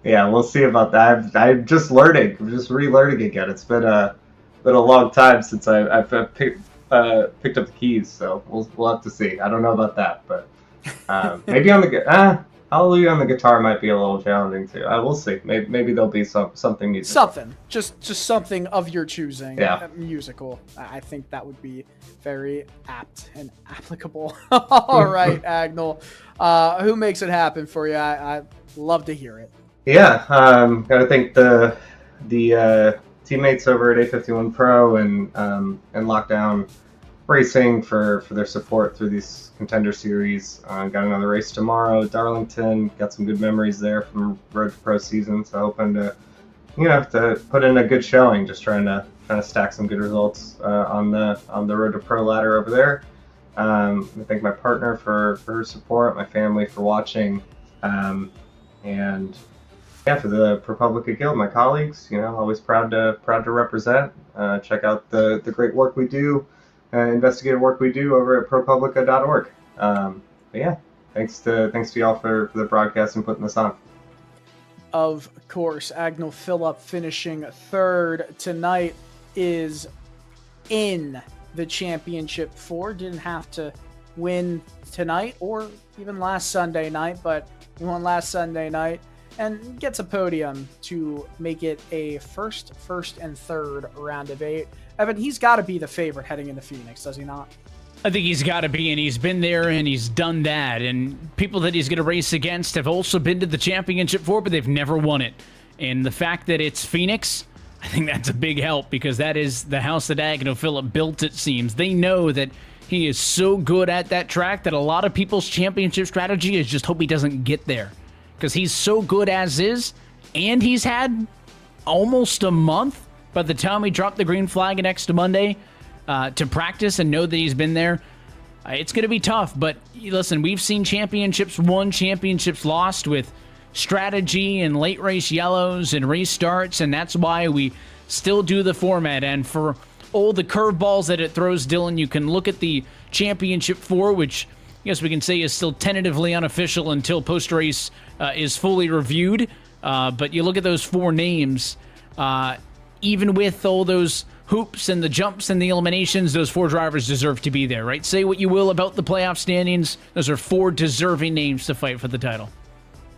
[SPEAKER 7] Yeah, we'll see about that. I'm just learning. I'm just relearning again. It's been a long time since I've picked up the keys, so we'll have to see. I don't know about that, but maybe on the Hallelujah on the guitar might be a little challenging too. We'll see. Maybe there'll be something musical.
[SPEAKER 4] Something, just something of your choosing.
[SPEAKER 7] Yeah.
[SPEAKER 4] Musical. I think that would be very apt and applicable. All right, Agnell. Who makes it happen for you? I love to hear it.
[SPEAKER 7] Yeah, gotta thank the teammates over at A51 Pro and Lockdown Racing for their support through these contender series. Got another race tomorrow at Darlington. Got some good memories there from Road to Pro season. So hoping to put in a good showing. Just trying to stack some good results on the Road to Pro ladder over there. I thank my partner for her support, my family for watching, and yeah, for the ProPublica Guild, my colleagues. Always proud to represent. Check out the great work we do. Investigative work we do over at ProPublica.org. But yeah, thanks to y'all for the broadcast and putting this on.
[SPEAKER 4] Of course, Agnell Phillip finishing third tonight is in the championship 4. Didn't have to win tonight or even last Sunday night, but he won last Sunday night and gets a podium to make it a first, and third round of 8. Evan, he's got to be the favorite heading into Phoenix, does he not?
[SPEAKER 2] I think he's got to be, and he's been there and he's done that. And people that he's going to race against have also been to the championship 4, but they've never won it. And the fact that it's Phoenix, I think that's a big help because that is the house that Agnell Phillip built, it seems. They know that he is so good at that track that a lot of people's championship strategy is just hope he doesn't get there. Because he's so good as is, and he's had almost a month by the time we drop the green flag next Monday to practice and know that he's been there. It's going to be tough, but listen, we've seen championships won, championships lost with strategy and late race yellows and restarts, and that's why we still do the format. And for all the curveballs that it throws, Dylan, you can look at the championship 4, which I guess we can say is still tentatively unofficial until post-race is fully reviewed. But you look at those 4 names, even with all those hoops and the jumps and the eliminations, those 4 drivers deserve to be there, right? Say what you will about the playoff standings. Those are 4 deserving names to fight for the title.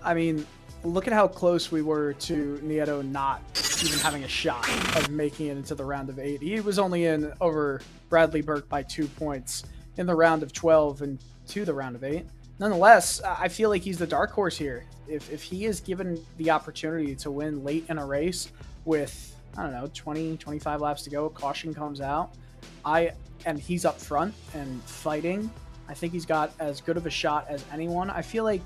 [SPEAKER 4] I mean, look at how close we were to Nieto not even having a shot of making it into the round of 8. He was only in over Bradley Burke by 2 points in the round of 12 and to the round of 8. Nonetheless, I feel like he's the dark horse here. If he is given the opportunity to win late in a race with, 20, 25 laps to go, caution comes out, and he's up front and fighting, I think he's got as good of a shot as anyone. I feel like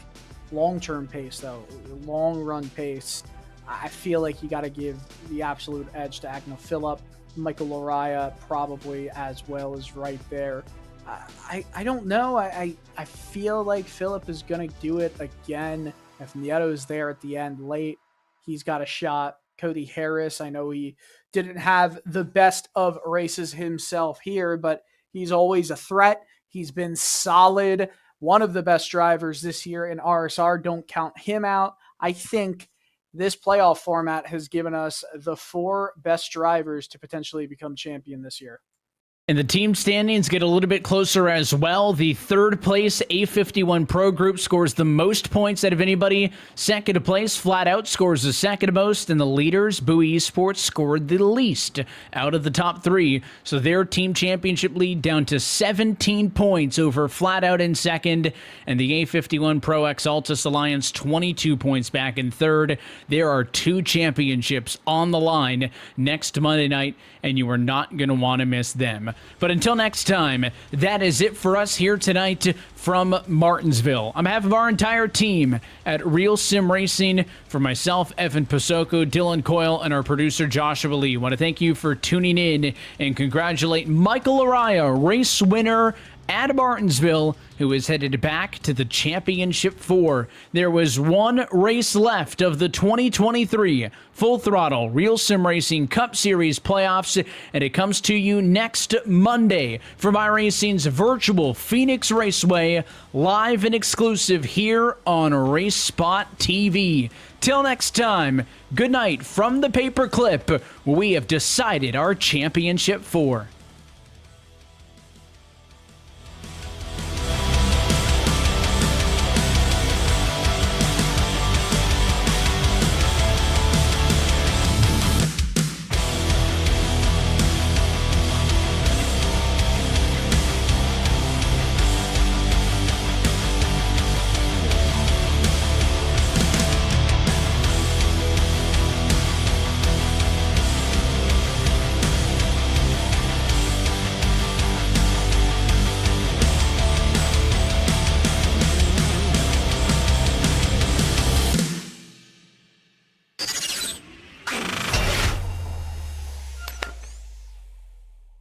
[SPEAKER 4] long-term pace, though, long-run pace, I feel like you got to give the absolute edge to Agnell Phillip. Michael Loraya probably as well is right there. I don't know. I feel like Phillip is going to do it again. If Nieto's there at the end late, he's got a shot. Cody Harris, I know he didn't have the best of races himself here, but he's always a threat. He's been solid. One of the best drivers this year in RSR. Don't count him out. I think this playoff format has given us the 4 best drivers to potentially become champion this year.
[SPEAKER 2] And the team standings get a little bit closer as well. The third place A51 Pro Group scores the most points out of anybody. Second place, Flat Out, scores the second most. And the leaders, Bowie Esports, scored the least out of the top 3. So their team championship lead down to 17 points over Flat Out in second. And the A51 Pro X Altus Alliance, 22 points back in third. There are 2 championships on the line next Monday night, and you are not going to want to miss them. But until next time, that is it for us here tonight from Martinsville. On behalf of our entire team at RealSimRacing, for myself, Evan Pasoko, Dylan Coyle, and our producer, Joshua Lee, I want to thank you for tuning in and congratulate Michael Araya, race winner at Martinsville, who is headed back to the Championship 4. There was one race left of the 2023 Full Throttle RealSimRacing Cup Series playoffs, and it comes to you next Monday from iRacing's virtual Phoenix Raceway, live and exclusive here on RaceSpotTV. Till next time, good night from the paperclip. We have decided our Championship 4.